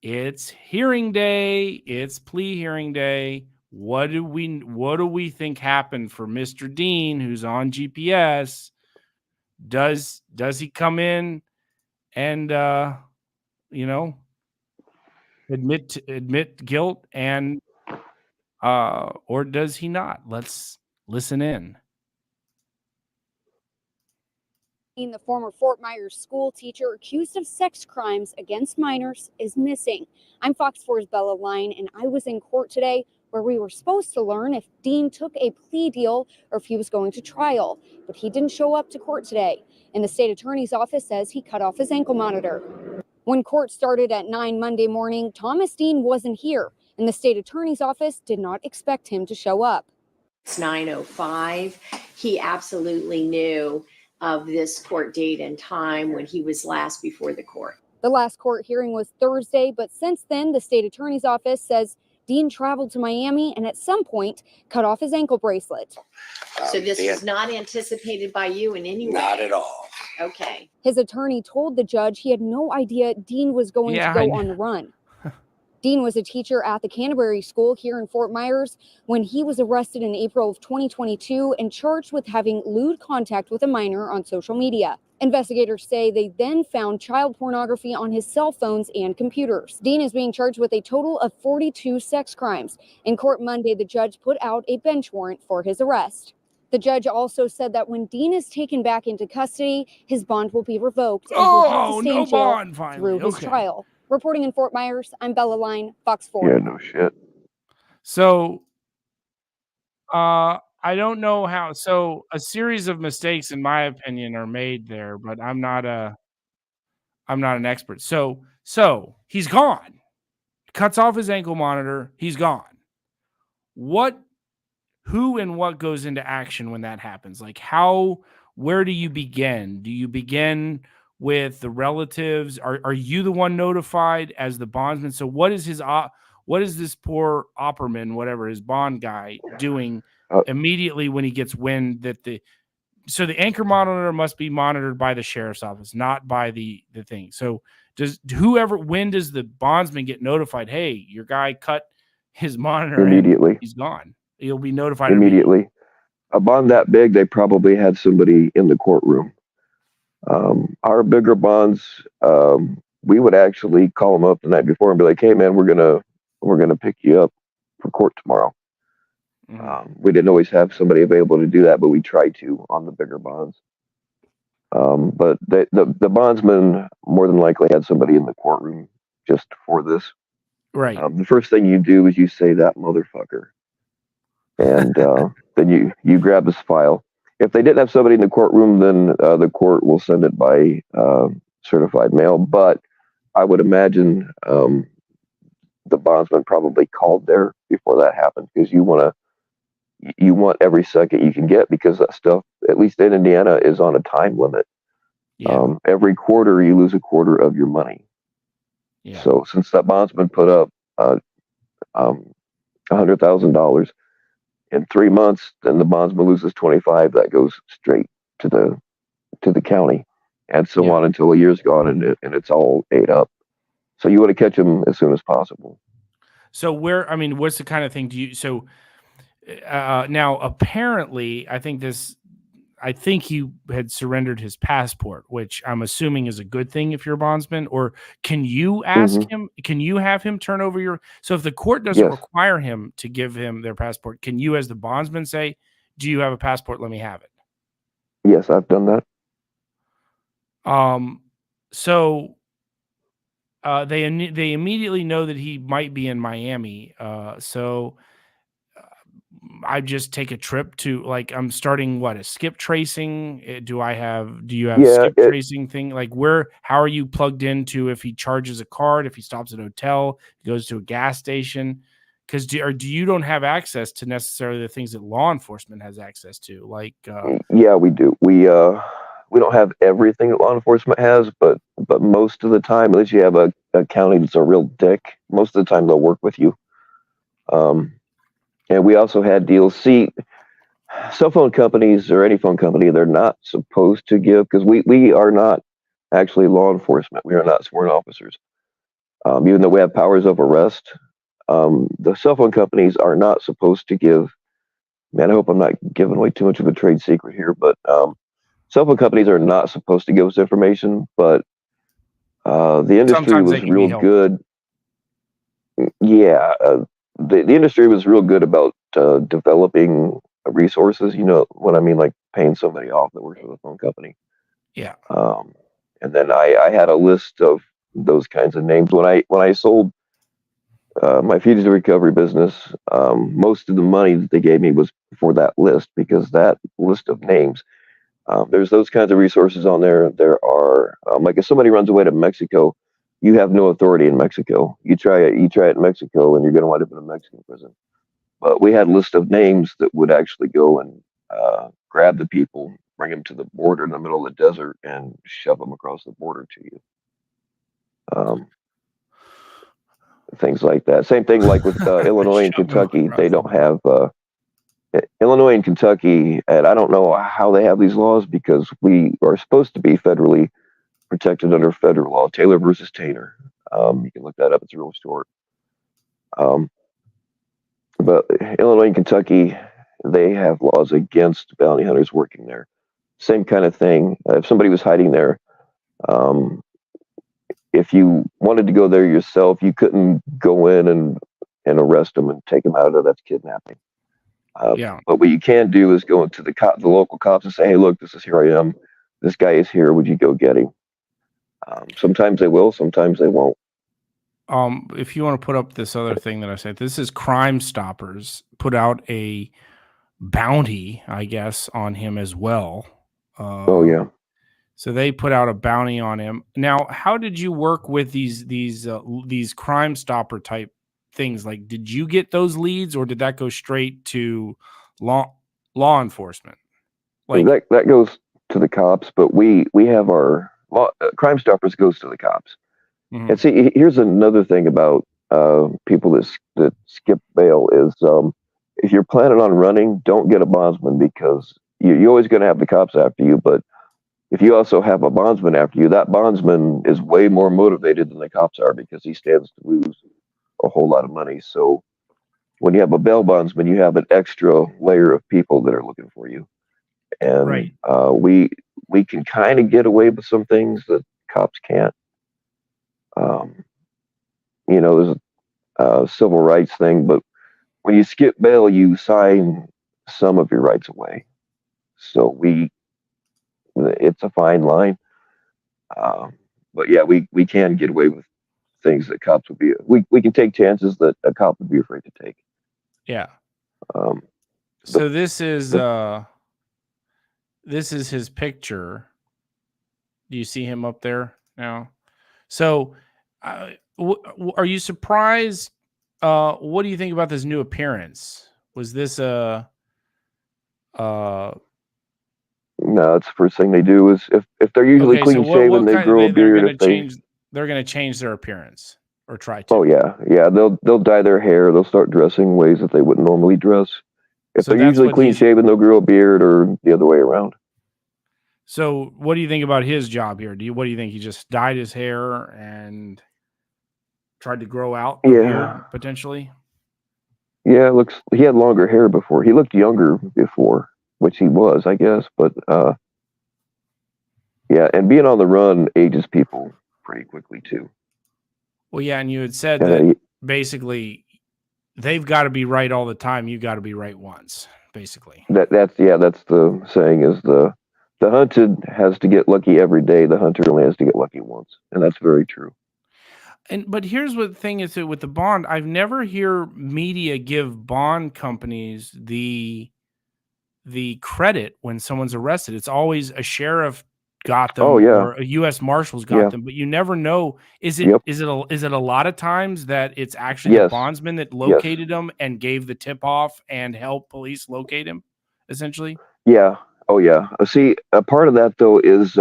it's hearing day. It's plea hearing day. What do we think happened for Mr. Dean, who's on GPS? Does he come in and admit guilt and or does he not? Let's listen in. The former Fort Myers school teacher accused of sex crimes against minors is missing. I'm Fox 4's Bella Line, and I was in court today where we were supposed to learn if Dean took a plea deal or if he was going to trial, but he didn't show up to court today. And the state attorney's office says he cut off his ankle monitor. When court started at 9 Monday morning, Thomas Dean wasn't here, and the state attorney's office did not expect him to show up. It's 9:05. He absolutely knew of this court date and time when he was last before the court. The last court hearing was Thursday, but since then, the state attorney's office says Dean traveled to Miami and at some point cut off his ankle bracelet. So this was not anticipated by you in any way? Not at all. Okay. His attorney told the judge he had no idea Dean was going to go on the run. Dean was a teacher at the Canterbury School here in Fort Myers when he was arrested in April of 2022 and charged with having lewd contact with a minor on social media. Investigators say they then found child pornography on his cell phones and computers. Dean is being charged with a total of 42 sex crimes. In court Monday, the judge put out a bench warrant for his arrest. The judge also said that when Dean is taken back into custody, his bond will be revoked and he'll have to stay in jail through his trial. Reporting in Fort Myers, I'm Bella Line, Fox 4. Yeah, no shit. So, I don't know how. So, a series of mistakes, in my opinion, are made there, but I'm not an expert. So he's gone. Cuts off his ankle monitor. He's gone. Who and what goes into action when that happens? Like where do you begin? Do you begin with the relatives? Are you the one notified as the bondsman? So what is this poor Opperman, whatever, his bond guy, doing immediately when he gets wind that the anchor monitor must be monitored by the sheriff's office, not by the thing. So when does the bondsman get notified? Hey, your guy cut his monitor immediately. He's gone. He'll be notified immediately. A bond that big, they probably had somebody in the courtroom. Our bigger bonds, we would actually call them up the night before and be like, "Hey, man, we're gonna pick you up for court tomorrow." We didn't always have somebody available to do that, but we tried to on the bigger bonds. But the bondsman more than likely had somebody in the courtroom just for this. Right. The first thing you do is you say that motherfucker, and then you grab his file. If they didn't have somebody in the courtroom, then the court will send it by certified mail. But I would imagine the bondsman probably called there before that happened, because you want every second you can get, because that stuff, at least in Indiana, is on a time limit. Yeah. Every quarter you lose a quarter of your money. Yeah. So since that bondsman put up $100,000 in 3 months, then the bondsman loses 25. That goes straight to the county, and so on until a year's gone, and it's all ate up. So you want to catch them as soon as possible. So what's the kind of thing do you? So now apparently, I think this. I think he had surrendered his passport, which I'm assuming is a good thing if you're a bondsman. Or can you ask him? Can you have him turn over your? So if the court doesn't require him to give him their passport, can you, as the bondsman, say, "Do you have a passport? Let me have it." Yes, I've done that. So they immediately know that he might be in Miami. So I just take a trip to, like, I'm starting a skip tracing. Do you have skip tracing thing? Like, how are you plugged into if he charges a card, if he stops at a hotel, goes to a gas station? Because you don't have access to necessarily the things that law enforcement has access to. Like, yeah, we do. We don't have everything that law enforcement has, but most of the time, unless you have a county that's a real dick, most of the time they'll work with you. And we also had deals. See, cell phone companies or any phone company, they're not supposed to give, because we are not actually law enforcement. We are not sworn officers. Even though we have powers of arrest, the cell phone companies are not supposed to give. Man, I hope I'm not giving away too much of a trade secret here, but cell phone companies are not supposed to give us information. But the industry was real good. Yeah, the industry was real good about developing resources. You know what I mean, like paying somebody off that works for the phone company. Yeah. And then I had a list of those kinds of names when I sold my fugitive recovery business. Most of the money that they gave me was for that list, because that list of names. There's those kinds of resources on there. There are like if somebody runs away to Mexico, you have no authority in Mexico. You try it in Mexico, and you're going to wind up in a Mexican prison. But we had a list of names that would actually go and grab the people, bring them to the border in the middle of the desert, and shove them across the border to you. Things like that. Same thing like with Illinois and Kentucky. They don't have Illinois and Kentucky, and I don't know how they have these laws, because we are supposed to be federally protected under federal law. Taylor versus Taylor. You can look that up. It's real short. But Illinois and Kentucky, they have laws against bounty hunters working there. Same kind of thing. If somebody was hiding there, if you wanted to go there yourself, you couldn't go in and arrest them and take them out of there. That's kidnapping. But what you can do is go into the local cops and say, "Hey, look, here I am. This guy is here. Would you go get him?" Sometimes they will. Sometimes they won't. If you want to put up this other thing that I said, this is Crime Stoppers put out a bounty, I guess, on him as well. Oh yeah. So they put out a bounty on him. Now, how did you work with these Crime Stopper type things? Like, did you get those leads, or did that go straight to law enforcement? Like that goes to the cops, but we have our Crime Stoppers goes to the cops. Mm-hmm. And see, here's another thing about people that skip bail is if you're planning on running, don't get a bondsman, because you're always going to have the cops after you. But if you also have a bondsman after you, that bondsman is way more motivated than the cops are, because he stands to lose a whole lot of money. So when you have a bail bondsman, you have an extra layer of people that are looking for you. And we can kind of get away with some things that cops can't. There's a civil rights thing, but when you skip bail, you sign some of your rights away. So it's a fine line. But yeah, we can get away with things that cops would be. We can take chances that a cop would be afraid to take. Yeah. So this is his picture. Do you see him up there now? So, are you surprised? What do you think about this new appearance? Was this a? No, it's the first thing they do is if they're usually clean shaven, they grow a beard. They're going to change their appearance, or try to. Oh yeah. They'll dye their hair. They'll start dressing ways that they wouldn't normally dress. If they're usually clean shaven, they'll grow a beard, or the other way around. So, what do you think about his job here? What do you think? He just dyed his hair and tried to grow out a beard, potentially? Yeah, he had longer hair before. He looked younger before. which he was, I guess. But yeah, and being on the run ages people pretty quickly too. Well, yeah, and you had said that basically they've got to be right all the time. You got to be right once, basically. That's the saying is the hunted has to get lucky every day. The hunter only has to get lucky once, and that's very true. But here's what the thing is that with the bond, I've never hear media give bond companies the credit when someone's arrested. It's always a sheriff got them or a U.S. Marshals got them, but you never know. Is it a lot of times that it's actually the bondsman that located them and gave the tip off and helped police locate him, essentially? Yeah. Oh yeah. See, a part of that though is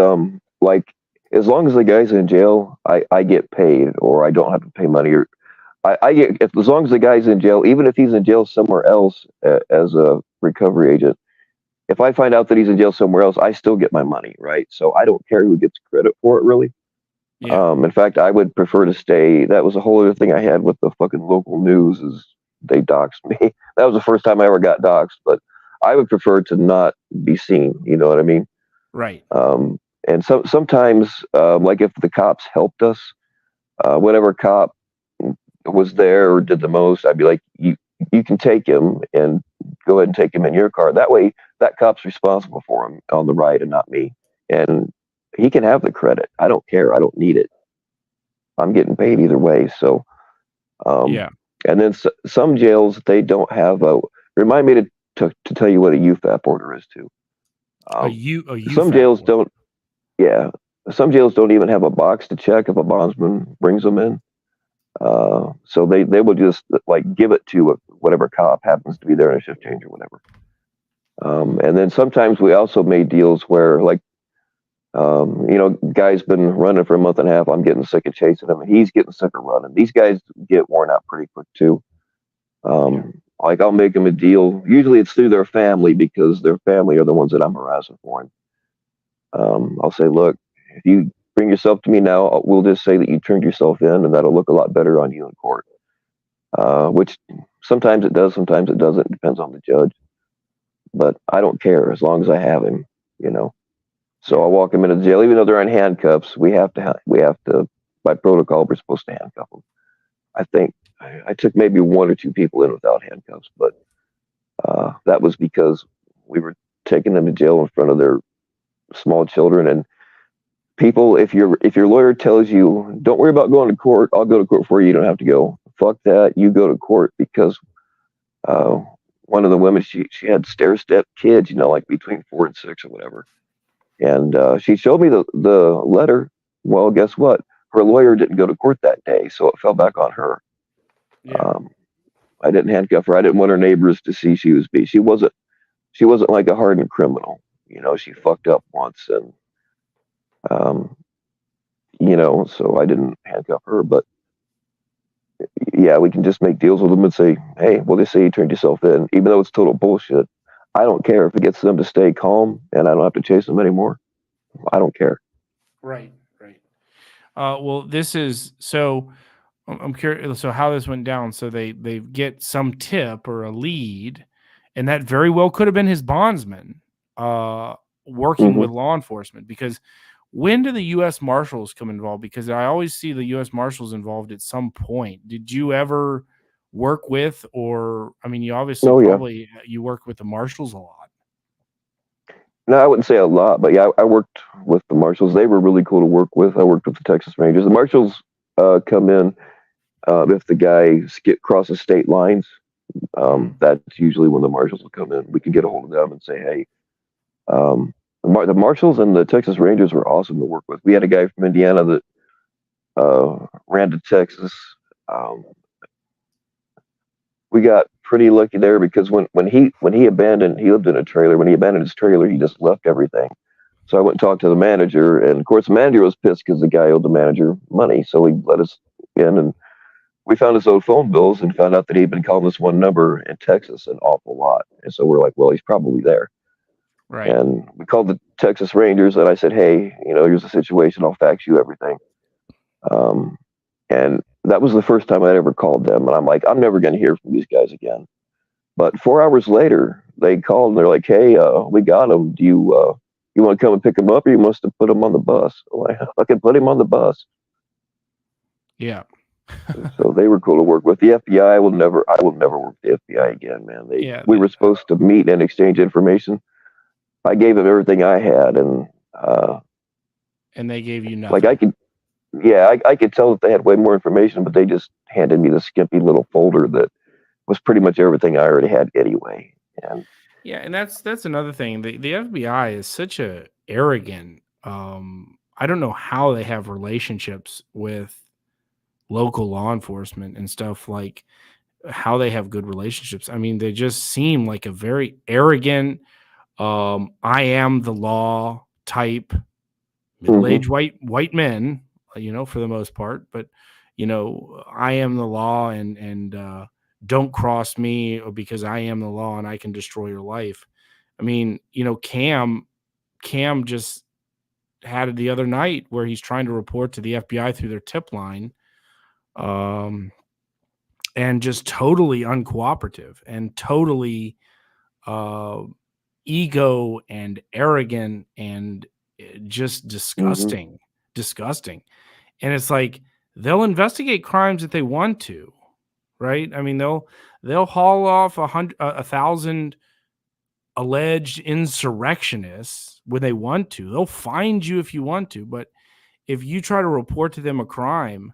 like as long as the guy's in jail, I get paid, or I don't have to pay money, or I get as long as the guy's in jail, even if he's in jail somewhere else as a recovery agent. If I find out that he's in jail somewhere else, I still get my money, right? So I don't care who gets credit for it, really. Yeah. In fact, I would prefer to stay. That was a whole other thing I had with the fucking local news is they doxed me. That was the first time I ever got doxed, but I would prefer to not be seen. You know what I mean? Right. And sometimes, like if the cops helped us, whatever cop was there or did the most, I'd be like, you can take him and go ahead and take him in your car. That way, that cop's responsible for him on the ride and not me. And he can have the credit. I don't care. I don't need it. I'm getting paid either way. So, yeah. And then some jails, they don't have a. Remind me to tell you what a UFAP order is too. Some jails don't. Yeah, some jails don't even have a box to check if a bondsman brings them in. So they will just like give it to whatever cop happens to be there in a shift change or whatever. And then sometimes we also made deals where like, guy's been running for a month and a half. I'm getting sick of chasing him, and he's getting sick of running. These guys get worn out pretty quick too. Like I'll make them a deal. Usually it's through their family because their family are the ones that I'm harassing for him. I'll say, look, if you bring yourself to me now, we'll just say that you turned yourself in, and that'll look a lot better on you in court. Which sometimes it does, sometimes it doesn't. It depends on the judge. But I don't care as long as I have him, So I'll walk him into jail, even though they're in handcuffs. We have to, by protocol, we're supposed to handcuff them. I think I took maybe one or two people in without handcuffs, but that was because we were taking them to jail in front of their small children. And people, if your lawyer tells you, don't worry about going to court, I'll go to court for you, you don't have to go. Fuck that, you go to court, because one of the women, she had stair-step kids, like between 4 and 6 or whatever. And she showed me the letter. Well, guess what? Her lawyer didn't go to court that day, so it fell back on her. Yeah. I didn't handcuff her. I didn't want her neighbors to see she was beat. She wasn't like a hardened criminal. She fucked up once, and so I didn't handcuff her. But yeah, we can just make deals with them and say, hey, well, they say you turned yourself in, even though it's total bullshit. I don't care if it gets them to stay calm and I don't have to chase them anymore. I don't care. Right. Well, this is so. I'm curious. So how this went down? So they get some tip or a lead, and that very well could have been his bondsman working with law enforcement. Because when do the U.S. Marshals come involved? Because I always see the U.S. Marshals involved at some point. Did you ever work with, or I mean, you obviously probably you work with the Marshals a lot. No, I wouldn't say a lot, but yeah, I worked with the Marshals. They were really cool to work with. I worked with the Texas Rangers. The Marshals come in if the guy crosses state lines. That's usually when the Marshals will come in. We can get a hold of them and say, hey, the Marshals and the Texas Rangers were awesome to work with. We had a guy from Indiana that ran to Texas. We got pretty lucky there because when he abandoned, he lived in a trailer. When he abandoned his trailer, he just left everything. So I went and talked to the manager, and of course the manager was pissed because the guy owed the manager money. So he let us in, and we found his old phone bills and found out that he'd been calling this one number in Texas an awful lot. And so we're like, well, he's probably there. Right. And we called the Texas Rangers, and I said, hey, here's the situation. I'll fax you everything. And that was the first time I'd ever called them. And I'm like, I'm never going to hear from these guys again. But 4 hours later, they called and they're like, "Hey, we got him. Do you want to come and pick him up, or you want us to put him on the bus?" I'm like, I can put him on the bus. Yeah. So they were cool to work with. The FBI, I will never work with the FBI again, man. We were supposed to meet and exchange information. I gave them everything I had, and they gave you nothing. like I could tell that they had way more information, but they just handed me the skimpy little folder that was pretty much everything I already had anyway. And yeah, and that's another thing. The FBI is such a arrogant. I don't know how they have relationships with local law enforcement and stuff, like how they have good relationships. I mean, they just seem like a very arrogant, I am the law type, middle-aged white men, for the most part. But I am the law, and don't cross me, because I am the law and I can destroy your life. I mean, Cam just had it the other night where he's trying to report to the FBI through their tip line, and just totally uncooperative and totally ego and arrogant and just disgusting. And it's like, they'll investigate crimes that they want to, right? I mean, they'll haul off 1,000 alleged insurrectionists when they want to. They'll find you if you want to, but if you try to report to them a crime,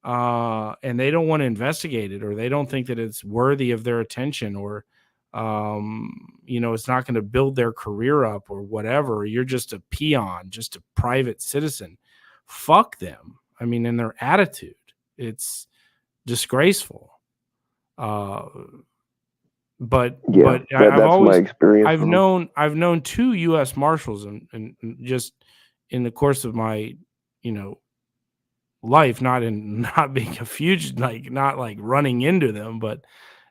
and they don't want to investigate it, or they don't think that it's worthy of their attention, or it's not going to build their career up or whatever, you're just a peon, just a private citizen, fuck them. I mean, in their attitude, it's disgraceful. But I've always, my experience. I've known 2 U.S. Marshals, and just in the course of my, life, not being a fugitive, like not like running into them, but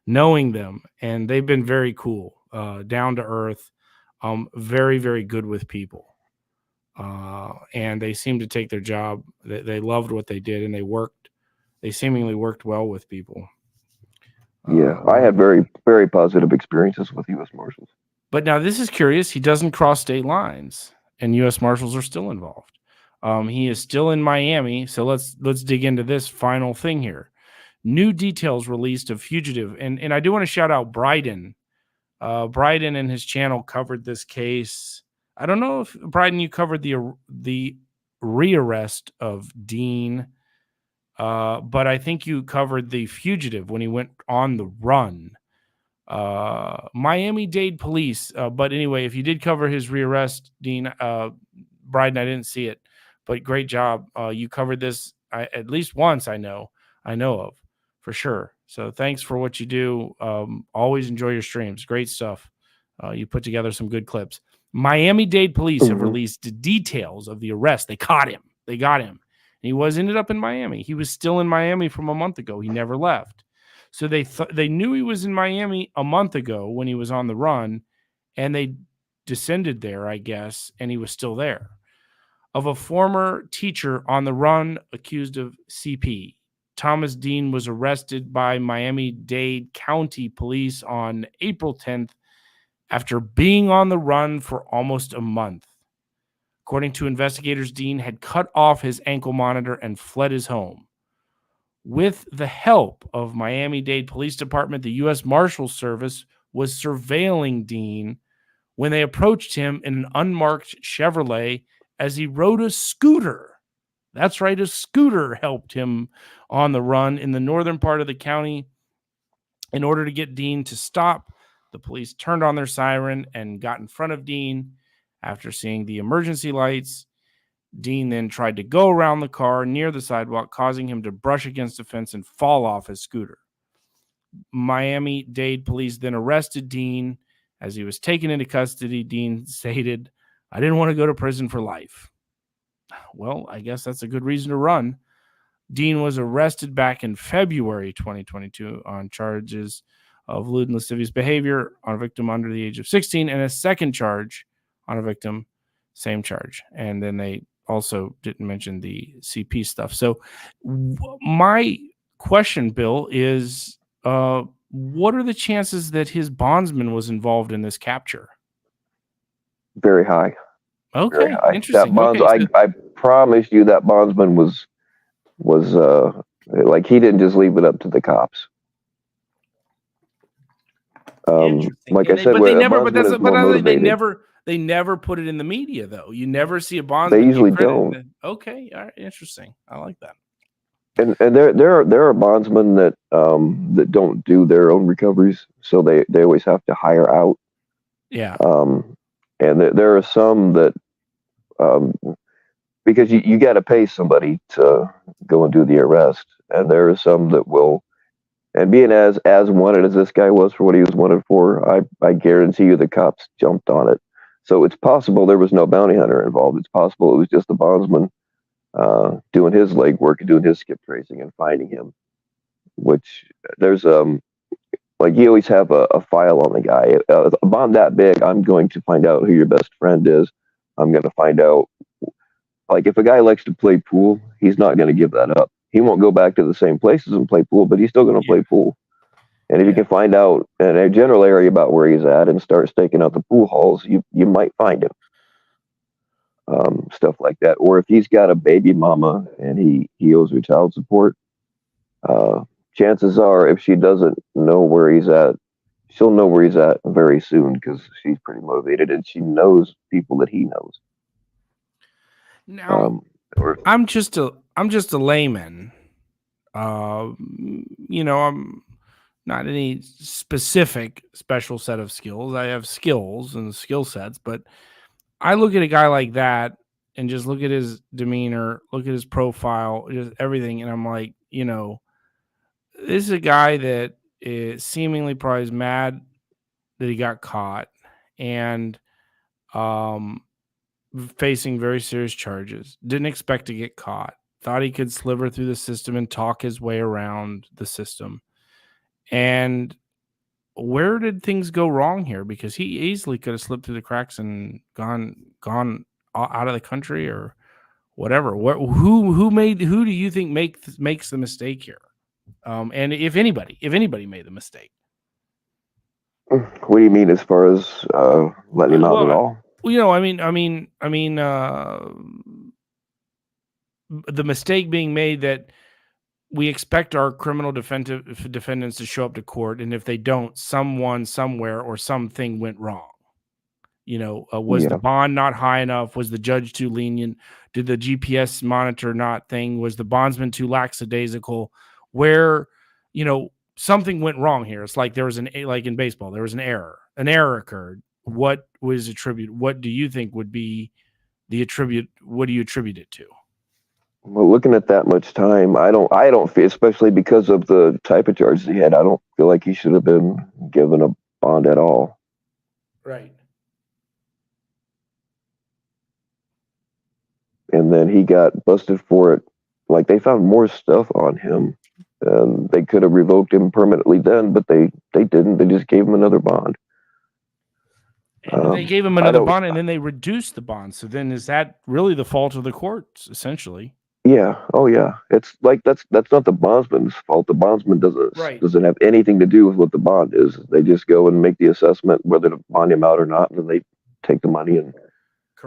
knowing them, and they've been very cool, down to earth, very, very good with people, and they seem to take their job. They loved what they did, and they seemingly worked well with people. Yeah, I had very, very positive experiences with U.S. Marshals. But now this is curious. He doesn't cross state lines, and U.S. Marshals are still involved. He is still in Miami. So let's dig into this final thing here. New details released of fugitive. And I do want to shout out Bryden. Bryden and his channel covered this case. I don't know if, Bryden, you covered the rearrest of Dean, but I think you covered the fugitive when he went on the run. Miami-Dade police. But anyway, if you did cover his rearrest, Dean, Bryden, I didn't see it, but great job. You covered this at least once, I know of, for sure. So thanks for what you do. Always enjoy your streams. Great stuff. You put together some good clips. Miami-Dade police have released details of the arrest. They caught him. They got him. And he ended up in Miami. He was still in Miami from a month ago. He never left. So they knew he was in Miami a month ago when he was on the run, and they descended there, I guess, and he was still there. Of a former teacher on the run accused of CP, Thomas Dean was arrested by Miami-Dade County Police on April 10th after being on the run for almost a month. According to investigators, Dean had cut off his ankle monitor and fled his home. With the help of Miami-Dade Police Department, the U.S. Marshals Service was surveilling Dean when they approached him in an unmarked Chevrolet as he rode a scooter. That's right, a scooter helped him on the run in the northern part of the county. In order to get Dean to stop, the police turned on their siren and got in front of Dean. After seeing the emergency lights, Dean then tried to go around the car near the sidewalk, causing him to brush against a fence and fall off his scooter. Miami-Dade police then arrested Dean. As he was taken into custody, Dean stated, "I didn't want to go to prison for life." Well, I guess that's a good reason to run. Dean was arrested back in February 2022 on charges of lewd and lascivious behavior on a victim under the age of 16, and a second charge on a victim, same charge. And then they also didn't mention the CP stuff. So my question, Bill, is what are the chances that his bondsman was involved in this capture? Very high. Okay, Very high. interesting. That bonds, Okay, so I promise you that bondsman was like, he didn't just leave it up to the cops. interesting. Like And I said, but where they a never. But bondsman that's is more but motivated. they never put it in the media though. You never see a They bondsman. usually get credit. don't. Okay, all right, interesting. I like that. And there are bondsmen that that don't do their own recoveries, so they always have to hire out. Yeah. And there are some that because you got to pay somebody to go and do the arrest, and there are some that will. And being as wanted as this guy was for what he was wanted for, I guarantee you the cops jumped on it. So it's possible there was no bounty hunter involved. It's possible it was just the bondsman doing his legwork and doing his skip tracing and finding him. Which there's like, you always have a file on the guy. A bond that big, I'm going to find out who your best friend is. I'm going to find out, like, if a guy likes to play pool, he's not going to give that up. He won't go back to the same places and play pool, but he's still going to play pool. And if you can find out in a general area about where he's at and start staking out the pool halls, you might find him. Stuff like that. Or if he's got a baby mama and he owes her child support, chances are, if she doesn't know where he's at, she'll know where he's at very soon, because she's pretty motivated and she knows people that he knows. Now, I'm just a layman. I'm not any specific special set of skills. I have skills and skill sets, but I look at a guy like that and just look at his demeanor, look at his profile, just everything, and I'm like, this is a guy that is seemingly probably is mad that he got caught and facing very serious charges. Didn't expect to get caught. Thought he could sliver through the system and talk his way around the system. And where did things go wrong here? Because he easily could have slipped through the cracks and gone out of the country or whatever. Who do you think makes the mistake here? And if anybody made the mistake. What do you mean as far as letting him out at all? The mistake being made that we expect our criminal defendants to show up to court, and if they don't, someone somewhere or something went wrong. Was the bond not high enough? Was the judge too lenient? Did the GPS monitor not thing? Was the bondsman too lackadaisical? Where, something went wrong here. It's like there was like in baseball, there was an error. An error occurred. What was attributed? What do you think would be the attribute? What do you attribute it to? Well, looking at that much time, I don't feel, especially because of the type of charges he had, I don't feel like he should have been given a bond at all. Right. And then he got busted for it. Like, they found more stuff on him, and they could have revoked him permanently then, but they didn't. They just gave him another bond. They gave him another bond, and then they reduced the bond. So then, is that really the fault of the courts, essentially? Yeah. Oh, yeah. It's like that's not the bondsman's fault. The bondsman doesn't have anything to do with what the bond is. They just go and make the assessment whether to bond him out or not, and then they take the money and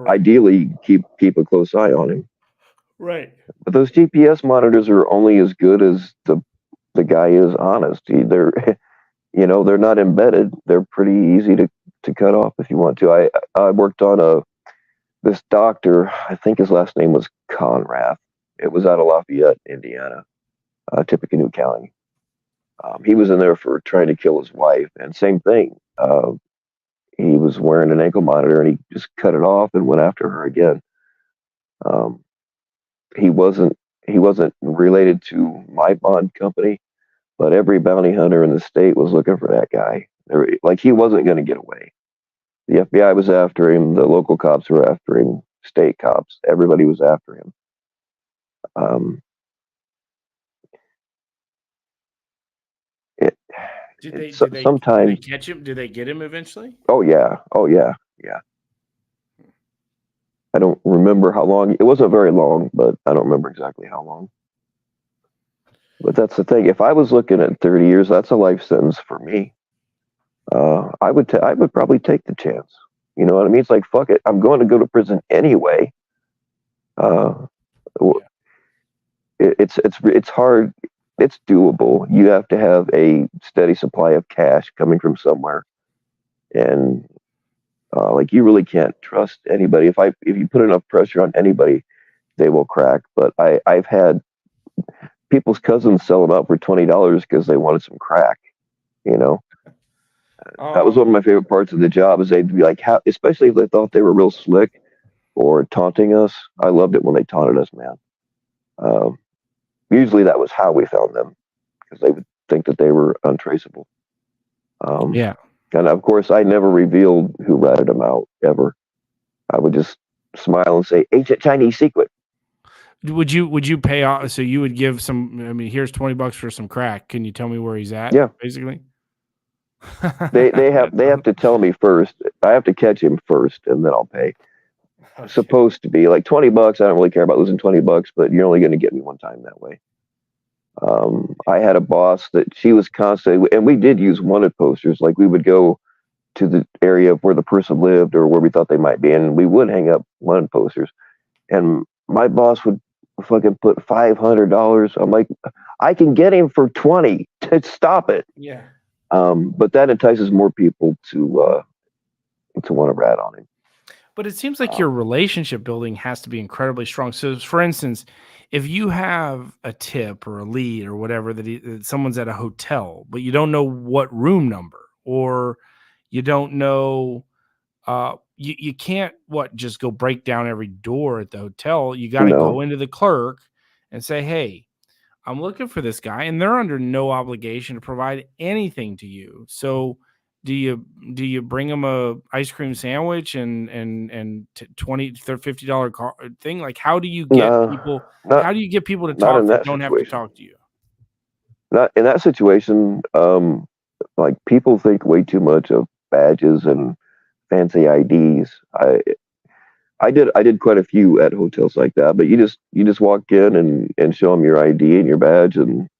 ideally keep a close eye on him. Right. But those GPS monitors are only as good as the guy is honest. They're not embedded. They're pretty easy to cut off if you want to. I worked on this doctor. I think his last name was Conrath. It was out of Lafayette, Indiana, Tippecanoe County. He was in there for trying to kill his wife, and same thing. He was wearing an ankle monitor, and he just cut it off and went after her again. He wasn't related to my bond company, but every bounty hunter in the state was looking for that guy. Like, he wasn't going to get away. The FBI was after him. The local cops were after him. State cops. Everybody was after him. Did they catch him? Did they get him eventually? Oh yeah. I don't remember how long. It wasn't very long, but I don't remember exactly how long. But that's the thing. If I was looking at 30 years, that's a life sentence for me. I would probably take the chance. You know what I mean? It's like, fuck it. I'm going to go to prison anyway. It's hard. It's doable. You have to have a steady supply of cash coming from somewhere, and like you really can't trust anybody. If you put enough pressure on anybody, they will crack. But I've had people's cousins sell them out for $20 because they wanted some crack. You know, that was one of my favorite parts of the job. Is they'd be like, how, especially if they thought they were real slick or taunting us. I loved it when they taunted us, man. Usually that was how we found them, because they would think that they were untraceable. Yeah. And of course, I never revealed who ratted them out ever. I would just smile and say, "Ancient Chinese secret." Would you pay off? So you would give some? I mean, here's $20 for some crack. Can you tell me where he's at? Yeah, basically. they have to tell me first. I have to catch him first, and then I'll pay. Okay. Supposed to be like $20. I don't really care about losing $20, but you're only going to get me one time that way. I had a boss that she was constantly, and we did use wanted posters. Like we would go to the area where the person lived or where we thought they might be, and we would hang up wanted posters. And my boss would fucking put $500. I'm like, I can get him for 20. Stop it. Yeah. But that entices more people to want to rat on him. But it seems like your relationship building has to be incredibly strong. So, for instance, if you have a tip or a lead or whatever that someone's at a hotel, but you don't know what room number, or you don't know, you can't just go break down every door at the hotel. You got to go into the clerk and say, "Hey, I'm looking for this guy," and they're under no obligation to provide anything to you. So do you bring them a ice cream sandwich and $20 $50 thing? Like, how do you get people? How do you get people to talk that don't have to talk to you? Not in that situation. Like, people think way too much of badges and fancy IDs. I did quite a few at hotels like that, but you just walk in and show them your ID and your badge, and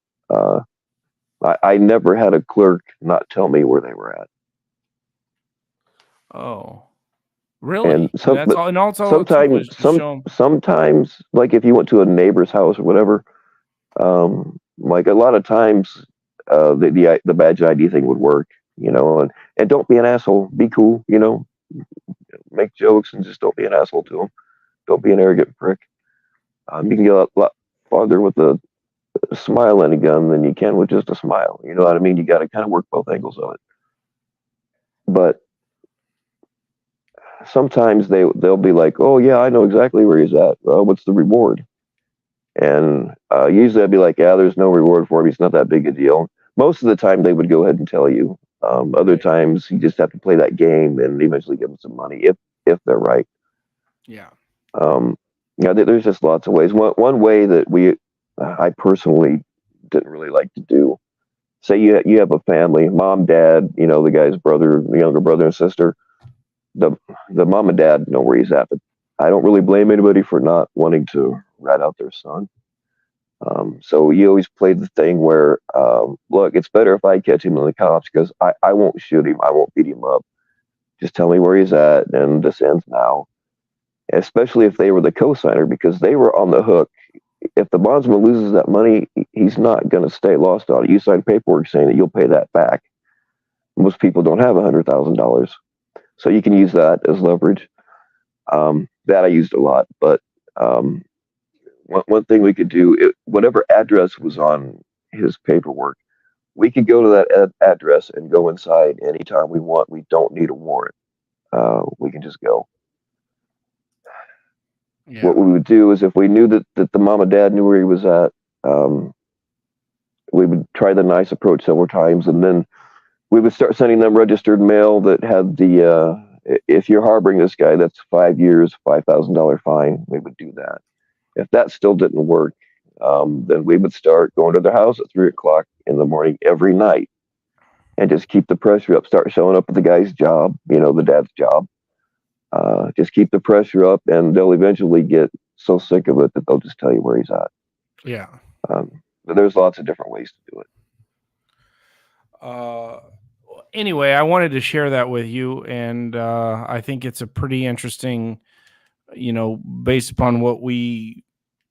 I never had a clerk not tell me where they were at. Oh, really? And sometimes, sometimes, like if you went to a neighbor's house or whatever, like a lot of times, the badge ID thing would work, you know, and don't be an asshole, be cool, you know, make jokes and just don't be an asshole to them. Don't be an arrogant prick. You can get a lot farther with a smile and a gun than you can with just a smile. You know what I mean? You got to kind of work both angles of it. But sometimes they'll be like, "Oh yeah, I know exactly where he's at. What's the reward?" And usually I'd be like, "Yeah, there's no reward for him. He's not that big a deal." Most of the time they would go ahead and tell you. Other times you just have to play that game and eventually give them some money if they're right. Yeah. Yeah, there's just lots of ways. One way that I personally didn't really like to do. Say you have a family, mom, dad, you know, the guy's brother, the younger brother and sister. The mom and dad know where he's at, but I don't really blame anybody for not wanting to rat out their son. So you always play the thing where, look, it's better if I catch him than the cops, because I won't shoot him, I won't beat him up. Just tell me where he's at, and this ends now. Especially if they were the co-signer, because they were on the hook. If the bondsman loses that money, he's not going to stay lost on it. You sign paperwork saying that you'll pay that back. Most people don't have $100,000, so you can use that as leverage. That I used a lot, but one thing we could do, whatever address was on his paperwork, we could go to that address and go inside anytime we want. We don't need a warrant. We can just go. Yeah. What we would do is, if we knew that the mom and dad knew where he was at, we would try the nice approach several times, and then we would start sending them registered mail that had the, if you're harboring this guy, that's 5 years, $5,000 fine. We would do that. If that still didn't work, then we would start going to their house at 3 o'clock in the morning every night, and just keep the pressure up. Start showing up at the guy's job, you know, the dad's job. Just keep the pressure up, and they'll eventually get so sick of it that they'll just tell you where he's at. Yeah. there's lots of different ways to do it. Anyway, I wanted to share that with you, and I think it's a pretty interesting, based upon what we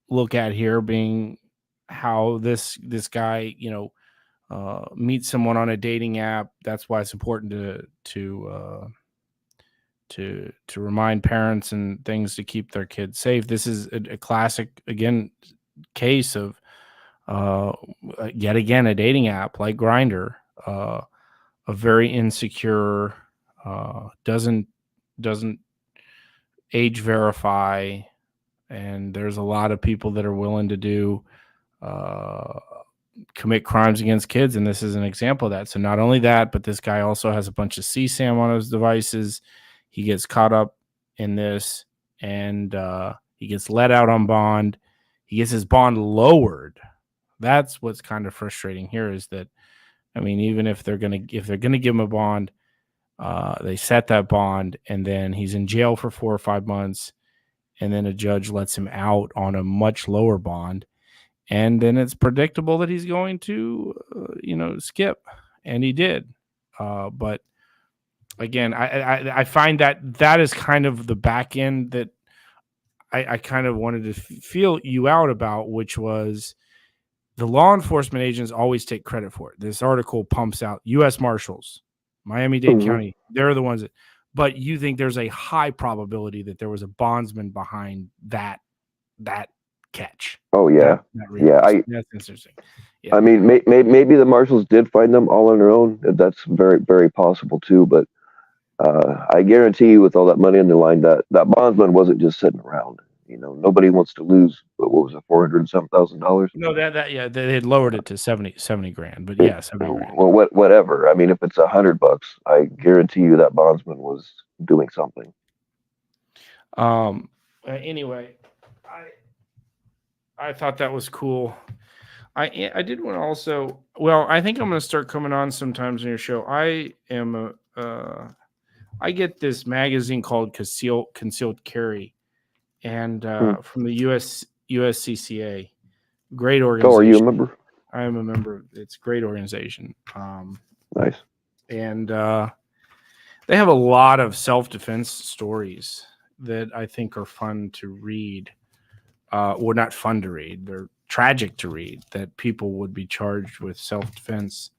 look at here, being how this guy, meets someone on a dating app. That's why it's important to remind parents and things to keep their kids safe. This is a classic, again, case of yet again a dating app like Grindr, a very insecure, doesn't age verify, and there's a lot of people that are willing to do commit crimes against kids, and this is an example of that. So not only that, but this guy also has a bunch of CSAM on his devices. He gets caught up in this, and he gets let out on bond. He gets his bond lowered. That's what's kind of frustrating here, is that, I mean, even if they're gonna give him a bond, they set that bond, and then he's in jail for 4 or 5 months, and then a judge lets him out on a much lower bond, and then it's predictable that he's going to, skip, and he did. But again, I find that is kind of the back end that I kind of wanted to feel you out about, which was the law enforcement agents always take credit for it. This article pumps out U.S. Marshals, Miami-Dade County. They're the ones that, but you think there's a high probability that there was a bondsman behind that catch. Oh yeah, that's interesting. Yeah. I mean, maybe the marshals did find them all on their own. That's very, very possible too. But I guarantee you, with all that money on the line, that bondsman wasn't just sitting around. Nobody wants to lose. What was it, $400,000? No, they had lowered it to 70 grand. But yeah, 70 grand. Well, whatever. I mean, if it's $100, I guarantee you that bondsman was doing something. Anyway, I thought that was cool. I did want to also. Well, I think I'm going to start coming on sometimes on your show. I get this magazine called Concealed Carry, and from the USCCA, great organization. Oh, are you a member? I am a member. It's a great organization. Nice. And they have a lot of self-defense stories that I think are fun to read. Well, not fun to read. They're tragic to read, that people would be charged with self-defense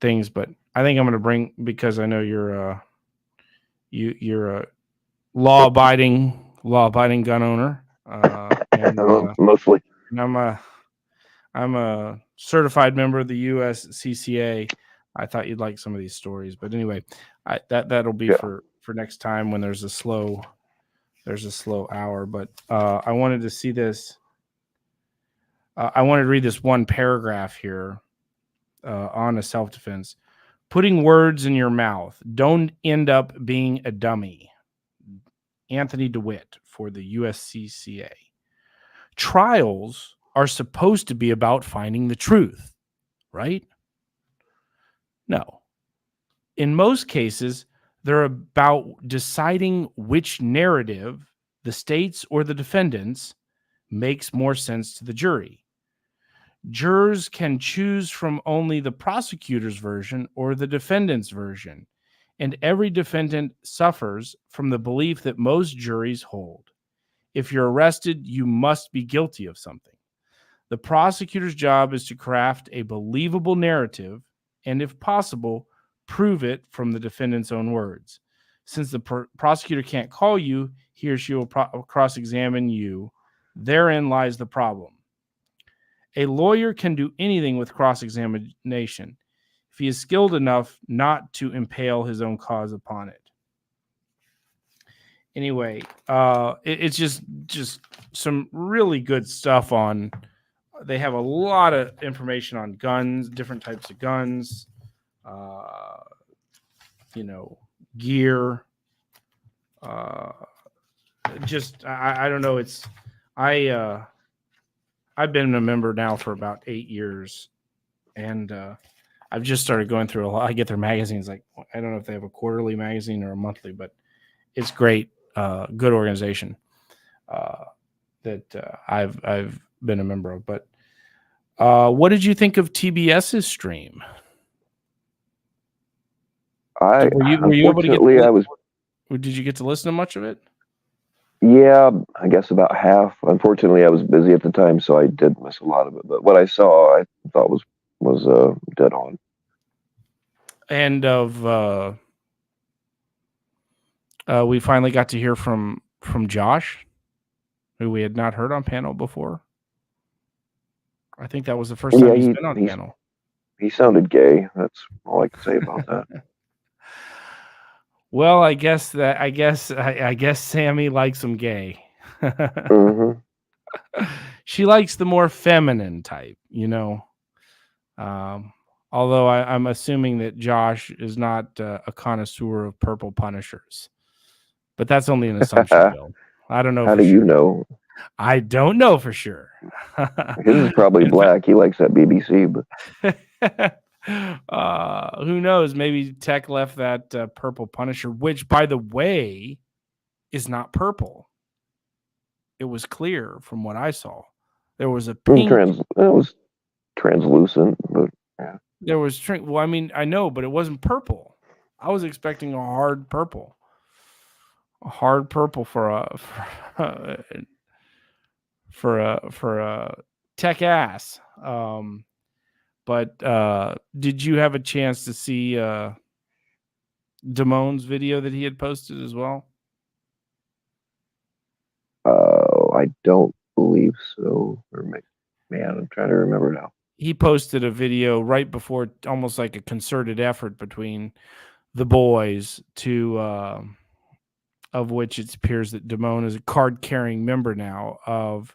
things. But I think I'm going to bring, because I know you're a law-abiding gun owner. Mostly. And I'm a certified member of the USCCA. I thought you'd like some of these stories, but anyway, that'll be for next time when there's a slow hour. But I wanted to see this. I wanted to read this one paragraph here on a self-defense. Putting words in your mouth. Don't end up being a dummy. Anthony DeWitt for the USCCA. Trials are supposed to be about finding the truth, right? No. In most cases, they're about deciding which narrative, the state's or the defendant's, makes more sense to the jury. Jurors can choose from only the prosecutor's version or the defendant's version, and every defendant suffers from the belief that most juries hold. If you're arrested, you must be guilty of something. The prosecutor's job is to craft a believable narrative and, if possible, prove it from the defendant's own words. Since the prosecutor can't call you, he or she will cross-examine you. Therein lies the problem. A lawyer can do anything with cross-examination if he is skilled enough not to impale his own cause upon it. Anyway, it's just some really good stuff on. They have a lot of information on guns, different types of guns, gear. I don't know. I've been a member now for about 8 years, and I've just started going through a lot. I get their magazines. Like, I don't know if they have a quarterly magazine or a monthly, but it's great. Good organization that I've been a member of. But what did you think of TBS's stream? Were you able to get? Did you get to listen to much of it? Yeah, I guess about half. Unfortunately, I was busy at the time, so I did miss a lot of it. But what I saw, I thought was dead on. And we finally got to hear from Josh, who we had not heard on panel before. I think that was the first time he's been on panel. He sounded gay. That's all I can say about that. Well, I guess Sammy likes him gay. Mm-hmm. She likes the more feminine type, you know. Although I'm assuming that Josh is not a connoisseur of purple Punishers, but that's only an assumption, Bill. I don't know. How do you know? I don't know for sure. His is probably black. He likes that BBC, but who knows? Maybe Tech left that purple Punisher, which, by the way, is not purple. It was clear from what I saw. There was a pink. It was translucent, but yeah. There was well, I mean, I know, but it wasn't purple. I was expecting a hard purple. A hard purple for a Tech ass. But did you have a chance to see Damone's video that he had posted as well? I don't believe so. Man, I'm trying to remember now. He posted a video right before, almost like a concerted effort between the boys to, of which it appears that Damone is a card-carrying member now of.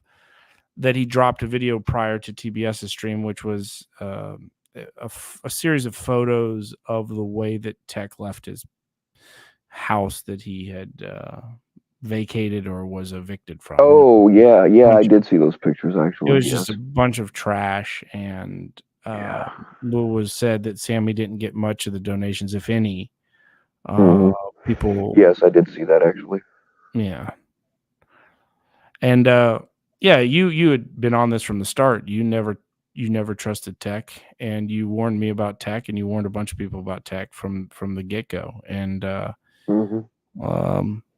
That he dropped a video prior to TBS's stream, which was a series of photos of the way that Tech left his house that he had vacated or was evicted from. Oh, yeah, I did see those pictures, actually. It was just a bunch of trash, and it was said that Sammy didn't get much of the donations, if any. People. Yes, I did see that, actually. Yeah. And yeah, you had been on this from the start. You never trusted Tech, and you warned me about Tech, and you warned a bunch of people about Tech from the get-go. And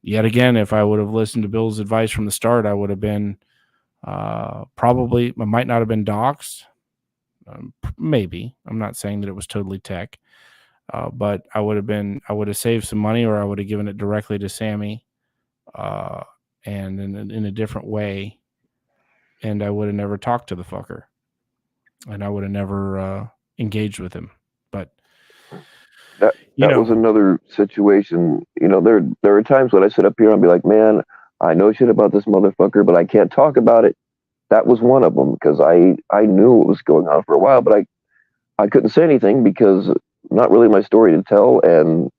yet again, if I would have listened to Bill's advice from the start, I would have been probably, I might not have been doxxed. Maybe. I'm not saying that it was totally Tech, but I would have saved some money, or I would have given it directly to Sammy, and in a different way. And I would have never talked to the fucker, and I would have never engaged with him. But that was another situation. You know, there are times when I sit up here and be like, man, I know shit about this motherfucker, but I can't talk about it. That was one of them, because I knew what was going on for a while, but I couldn't say anything because not really my story to tell, and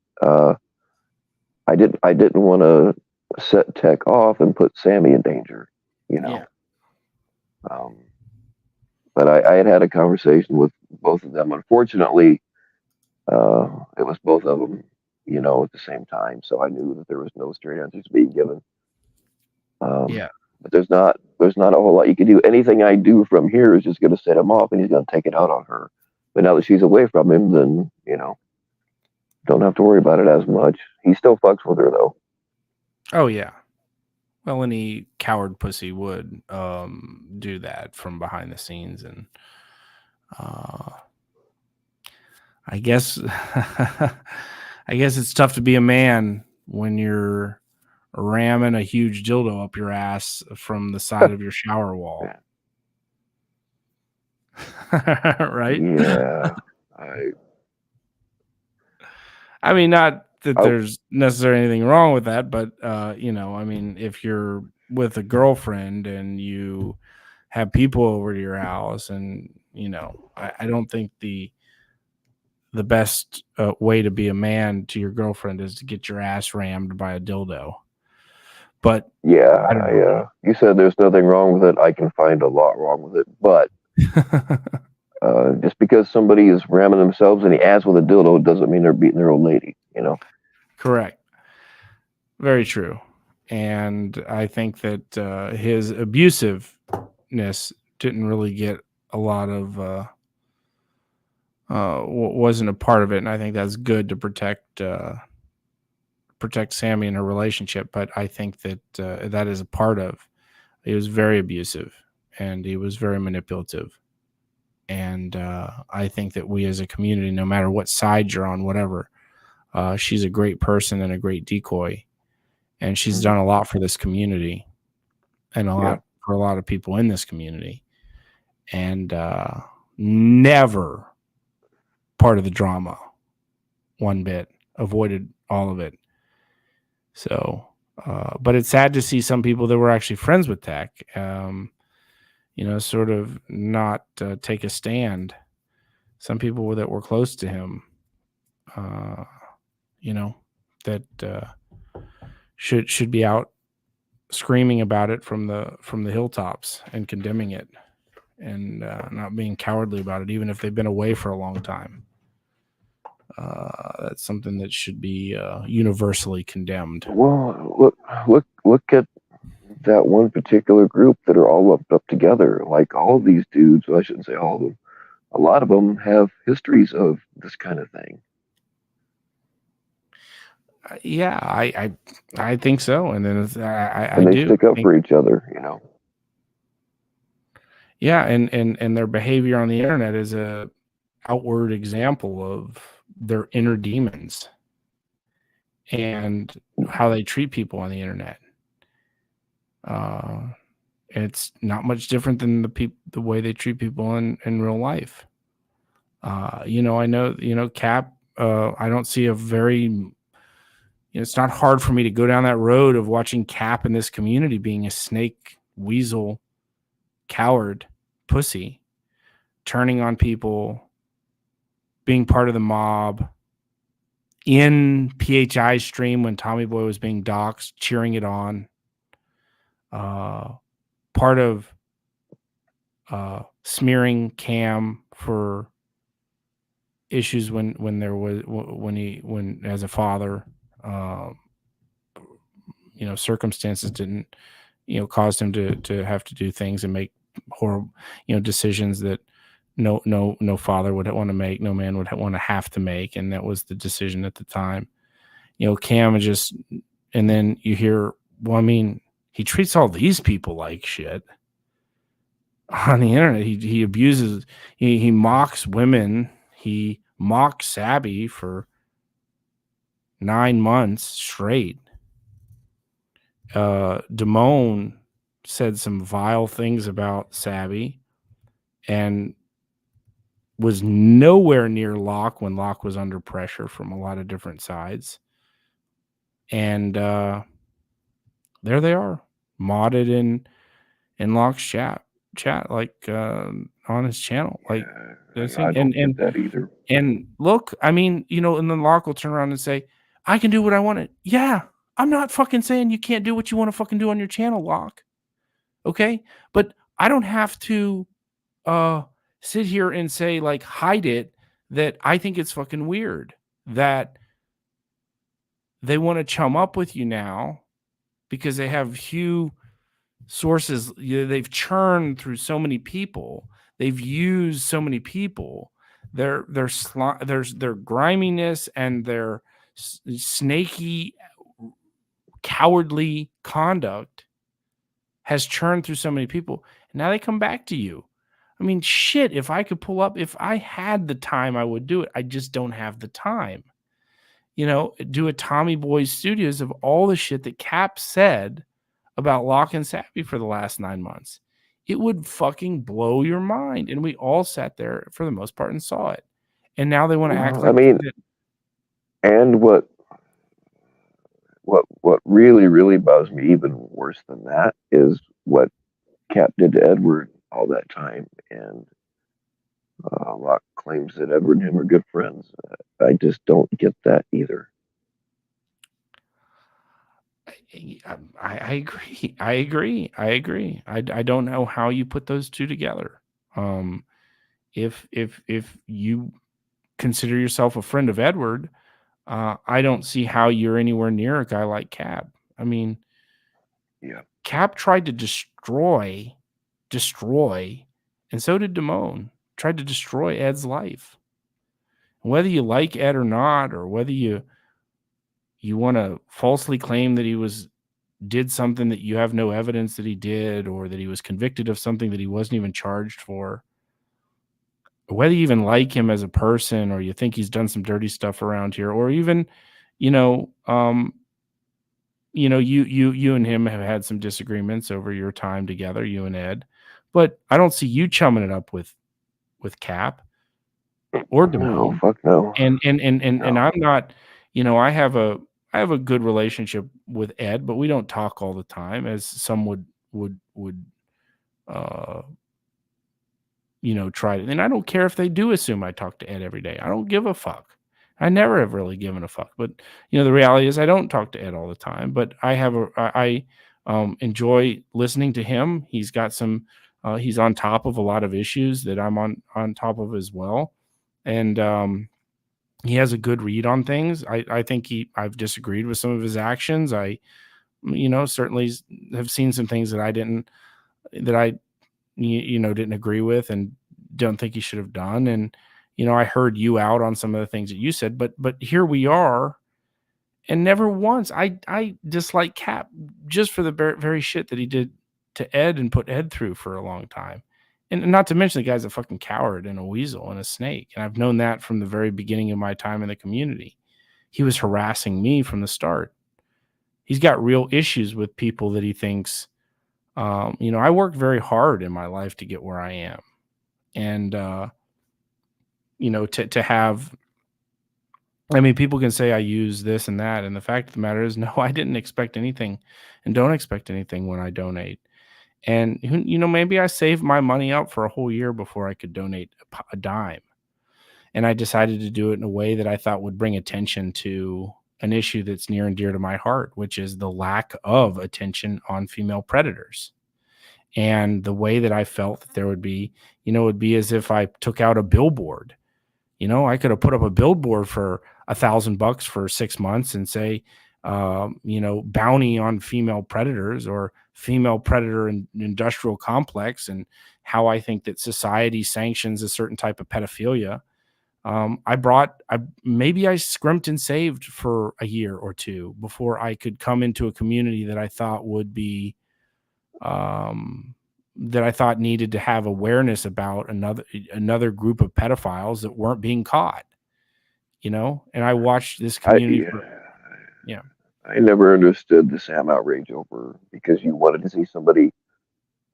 I didn't want to set Tech off and put Sammy in danger. You know. Yeah. But I had a conversation with both of them. Unfortunately, it was both of them, you know, at the same time. So I knew that there was no straight answers being given. But there's not a whole lot you can do. Anything I do from here is just going to set him off, and he's going to take it out on her. But now that she's away from him, then, you know, don't have to worry about it as much. He still fucks with her, though. Oh, yeah. Well, any coward pussy would do that from behind the scenes. And I guess it's tough to be a man when you're ramming a huge dildo up your ass from the side of your shower wall. Right? Yeah. I mean, not that there's necessarily anything wrong with that, but you know, I mean, if you're with a girlfriend and you have people over to your house, and you know, I don't think the best way to be a man to your girlfriend is to get your ass rammed by a dildo. But yeah, you said there's nothing wrong with it. I can find a lot wrong with it, but just because somebody is ramming themselves in the ass with a dildo doesn't mean they're beating their old lady, you know? Correct. Very true. And I think that his abusiveness didn't really get a lot of wasn't a part of it, and I think that's good to protect Sammy and her relationship. But I think that that is a part of. He was very abusive, and he was very manipulative. And I think that we as a community, no matter what side you're on, whatever, she's a great person and a great decoy, and she's done a lot for this community and a lot for a lot of people in this community, and never part of the drama one bit, avoided all of it. So, but it's sad to see some people that were actually friends with Tech, sort of not take a stand. Some people that were close to him, that should be out screaming about it from the hilltops and condemning it, and not being cowardly about it, even if they've been away for a long time. That's something that should be universally condemned. Well, look at that one particular group that are all lumped up together. Like all of these dudes, well, I shouldn't say all of them. A lot of them have histories of this kind of thing. Yeah, I think so, and then and they stick up for each other, Yeah, and their behavior on the internet is a outward example of their inner demons and how they treat people on the internet. It's not much different than the way they treat people in real life. I know, Cap, I don't see a very, it's not hard for me to go down that road of watching Cap in this community being a snake, weasel, coward, pussy, turning on people, being part of the mob, in PHI's stream when Tommy Boy was being doxxed, cheering it on. Part of smearing Cam for issues when as a father, circumstances didn't, caused him to have to do things and make horrible, decisions that no father would want to make, no man would want to have to make, and that was the decision at the time. Cam just, and then you hear, well, I mean, he treats all these people like shit on the internet. He abuses, he mocks women, he mocked Sabby for 9 months straight. Damone said some vile things about Sabby and was nowhere near Locke when Locke was under pressure from a lot of different sides. And there they are, modded in Locke's chat like on his channel. Like I don't get that either. And look, I mean, and then Locke will turn around and say, I can do what I want. Yeah, I'm not fucking saying you can't do what you want to fucking do on your channel, Locke. Okay? But I don't have to sit here and say, like, hide it, that I think it's fucking weird that they want to chum up with you now because they have few sources. They've churned through so many people. They've used so many people. Their griminess and their snaky, cowardly conduct has churned through so many people. And now they come back to you. I mean, shit, if I could pull up, if I had the time, I would do it. I just don't have the time. Do a Tommy Boy Studios of all the shit that Cap said about Locke and Sabby for the last 9 months. It would fucking blow your mind. And we all sat there for the most part and saw it. And now they want to act like, I mean, and what really, really bugs me even worse than that is what Cap did to Edward all that time. And Locke claims that Edward and him are good friends. I just don't get that either. I agree. I don't know how you put those two together. If you consider yourself a friend of Edward, I don't see how you're anywhere near a guy like Cap. I mean, yeah, Cap tried to destroy And so did Damone. Tried to destroy Ed's life. Whether you like Ed or not, or whether you want to falsely claim that he did something that you have no evidence that he did, or that he was convicted of something that he wasn't even charged for, or whether you even like him as a person, or you think he's done some dirty stuff around here, or even, you and him have had some disagreements over your time together, you and Ed, but I don't see you chumming it up with Cap or Damone. No, fuck no. And I'm not, I have a good relationship with Ed, but we don't talk all the time, as some would try to. And I don't care if they do assume I talk to Ed every day. I don't give a fuck. I never have really given a fuck. But the reality is I don't talk to Ed all the time. But I enjoy listening to him. He's got some. He's on top of a lot of issues that I'm on top of as well, and he has a good read on things. I think I've disagreed with some of his actions. I certainly have seen some things that I didn't agree with and don't think he should have done. And, I heard you out on some of the things that you said, but here we are. And never once I dislike Cap just for the very shit that he did to Ed and put Ed through for a long time. And not to mention the guy's a fucking coward and a weasel and a snake. And I've known that from the very beginning of my time in the community. He was harassing me from the start. He's got real issues with people that he thinks, I worked very hard in my life to get where I am. And, to have, people can say I use this and that. And the fact of the matter is, no, I didn't expect anything and don't expect anything when I donate. And, maybe I saved my money up for a whole year before I could donate a dime. And I decided to do it in a way that I thought would bring attention to an issue that's near and dear to my heart, which is the lack of attention on female predators. And the way that I felt that there would be, it would be as if I took out a billboard. I could have put up a billboard for $1,000 for 6 months and say, bounty on female predators, or female predator and industrial complex, and how I think that society sanctions a certain type of pedophilia. Maybe I scrimped and saved for a year or two before I could come into a community that I thought would be, that I thought needed to have awareness about another group of pedophiles that weren't being caught, and I watched this community. I never understood the Sam outrage over, because you wanted to see somebody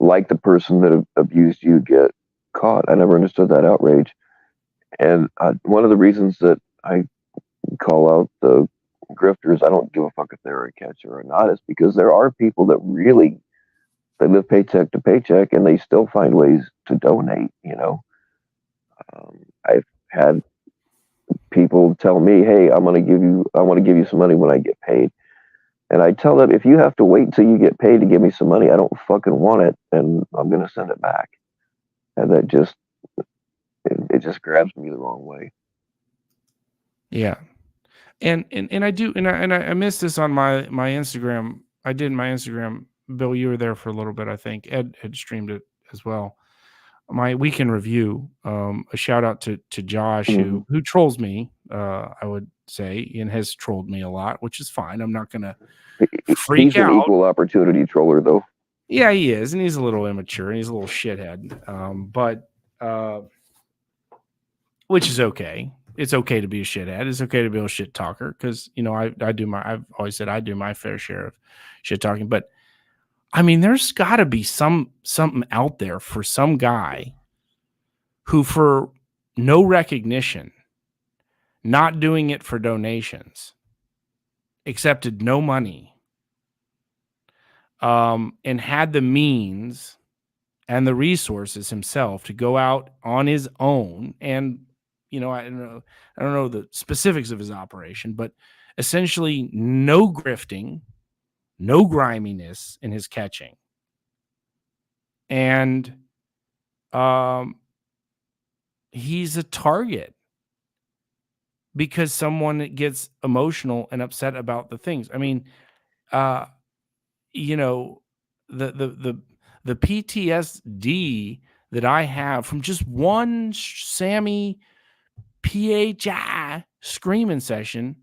like the person that abused you get caught. I never understood that outrage. And one of the reasons that I call out the grifters, I don't give a fuck if they're a catcher or not, is because there are people that really, they live paycheck to paycheck and they still find ways to donate. I've had people tell me, "Hey, I want to give you some money when I get paid." And I tell them, if you have to wait until you get paid to give me some money, I don't fucking want it, and I'm going to send it back. And that just, it just grabs me the wrong way. Yeah. And I do, and I missed this on my Instagram. I did my Instagram. Bill, you were there for a little bit, I think. Ed had streamed it as well. My weekend review, a shout out to Josh, who trolls me, I would say, and has trolled me a lot, which is fine. I'm not going to freak He's out. An equal opportunity troller, though. Yeah, he is, and he's a little immature, and he's a little shithead, but which is okay. It's okay to be a shithead. It's okay to be a shit talker, because I've always said I do my fair share of shit talking, but there's got to be something out there for some guy who, for no recognition, not doing it for donations, accepted no money, and had the means and the resources himself to go out on his own. And, I don't know the specifics of his operation, but essentially no grifting, no griminess in his catching. And he's a target because someone gets emotional and upset about the things. The PTSD that I have from just one Sammy PHI screaming session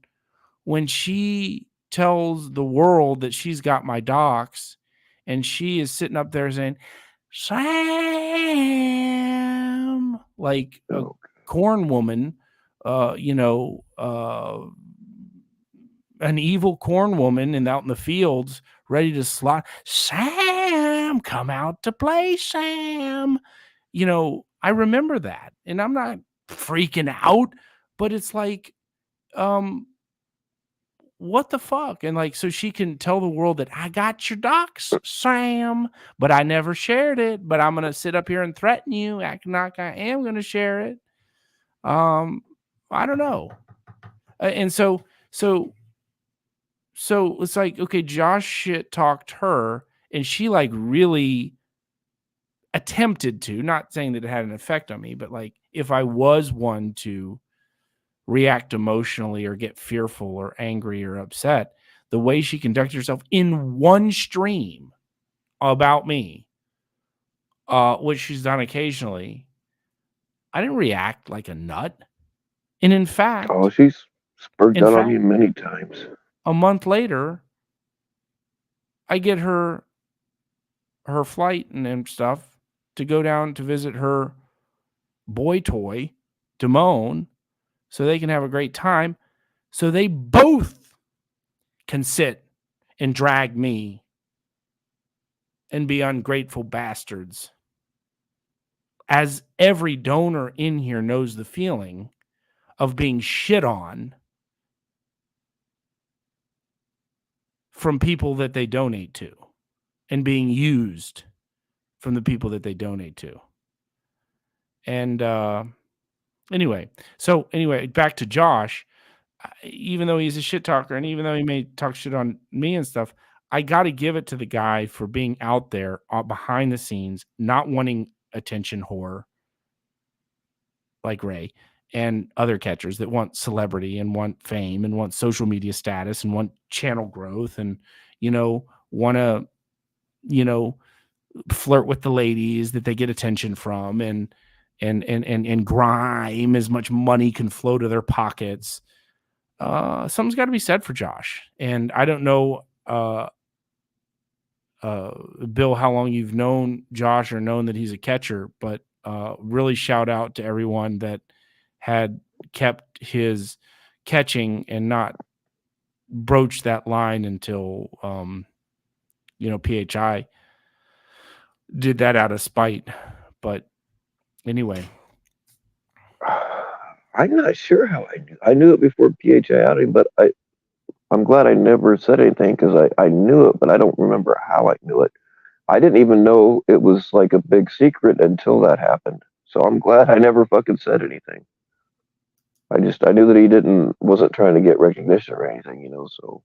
when she tells the world that she's got my docs, and she is sitting up there saying, Sam, like a corn woman, an evil corn woman and out in the fields ready to slaughter. Sam, come out to play, Sam. I remember that, and I'm not freaking out, but it's like, what the fuck? And like, so she can tell the world that I got your docs, Sam, but I never shared it, but I'm going to sit up here and threaten you, acting like I am going to share it. I don't know. And so it's like, okay, Josh shit talked her, and she like really attempted to, not saying that it had an effect on me, but like if I was one to react emotionally or get fearful or angry or upset, the way she conducted herself in one stream about me, which she's done occasionally, I didn't react like a nut. And in fact, she's spurred that on you many times. A month later, I get her flight and stuff to go down to visit her boy toy, Damone, so they can have a great time. So they both can sit and drag me and be ungrateful bastards. As every donor in here knows the feeling of being shit on from people that they donate to and being used from the people that they donate to. And anyway, back to Josh. Even though he's a shit talker and even though he may talk shit on me and stuff, I got to give it to the guy for being out there behind the scenes, not wanting attention whore like Ray and other catchers that want celebrity and want fame and want social media status and want channel growth and, want to, flirt with the ladies that they get attention from and grime as much money can flow to their pockets. Something's got to be said for Josh. And I don't know, Bill, how long you've known Josh or known that he's a catcher, but really shout out to everyone that had kept his catching and not broached that line until, PHI did that out of spite. But anyway. I'm not sure how I knew. I knew it before PHI outing, but I'm glad I never said anything because I knew it, but I don't remember how I knew it. I didn't even know it was like a big secret until that happened. So I'm glad I never fucking said anything. I knew that he wasn't trying to get recognition or anything, so.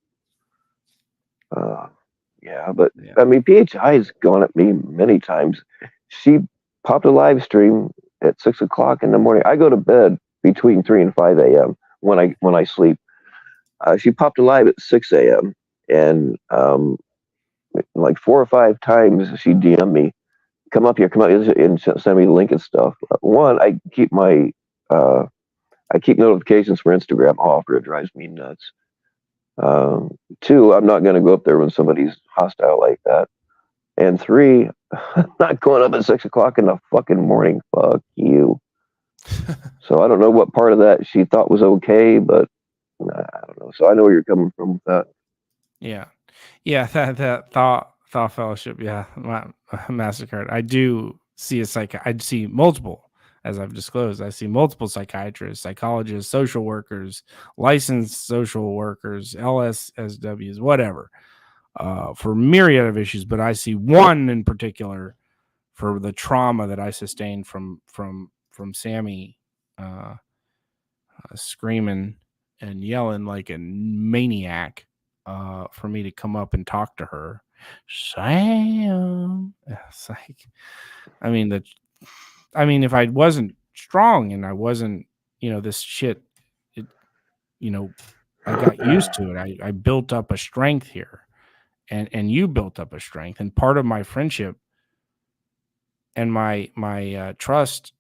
Yeah, but I mean, PHI has gone at me many times. She popped a live stream at 6:00 in the morning. I go to bed between 3 and 5 a.m. when I sleep. She popped a live at 6 a.m. and like 4 or 5 times she DM'd me, come up here, and send me the link and stuff. One, I keep notifications for Instagram off, or it drives me nuts. 2, I'm not going to go up there when somebody's hostile like that. And 3, I'm not going up at 6:00 in the fucking morning. Fuck you. So I don't know what part of that she thought was okay, but I don't know. So I know where you're coming from with that. Yeah. That thought fellowship. Yeah, massacred. I do see I see multiple, as I've disclosed. I see multiple psychiatrists, psychologists, social workers, licensed social workers, LSSWs, whatever, for myriad of issues. But I see one in particular for the trauma that I sustained from Sammy screaming and yelling like a maniac for me to come up and talk to her. Sam. It's like, if I wasn't strong and I wasn't, this shit, I got used to it. I built up a strength here and you built up a strength. And part of my friendship And my trust,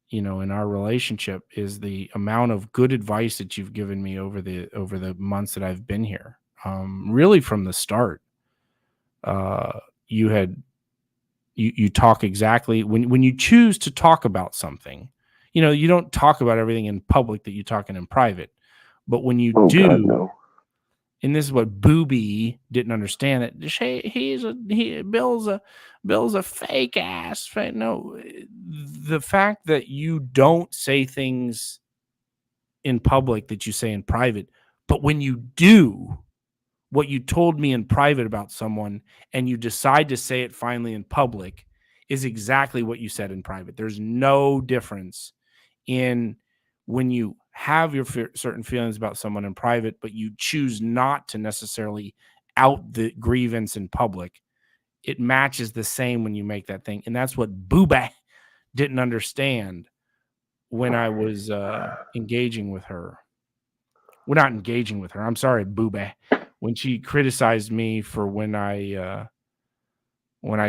in our relationship is the amount of good advice that you've given me over the months that I've been here. Really from the start, you had you talk exactly when you choose to talk about something. You don't talk about everything in public that you talk in private, but when you Oh do, God, no. and this is what Booby didn't understand, that Bill's a fake ass. No, the fact that you don't say things in public that you say in private, but when you do what you told me in private about someone and you decide to say it finally in public is exactly what you said in private. There's no difference in when you have your certain feelings about someone in private, but you choose not to necessarily out the grievance in public. It matches the same when you make that thing. And that's what Booba didn't understand when I was engaging with her. We're not engaging with her. I'm sorry, Booba. When she criticized me for when I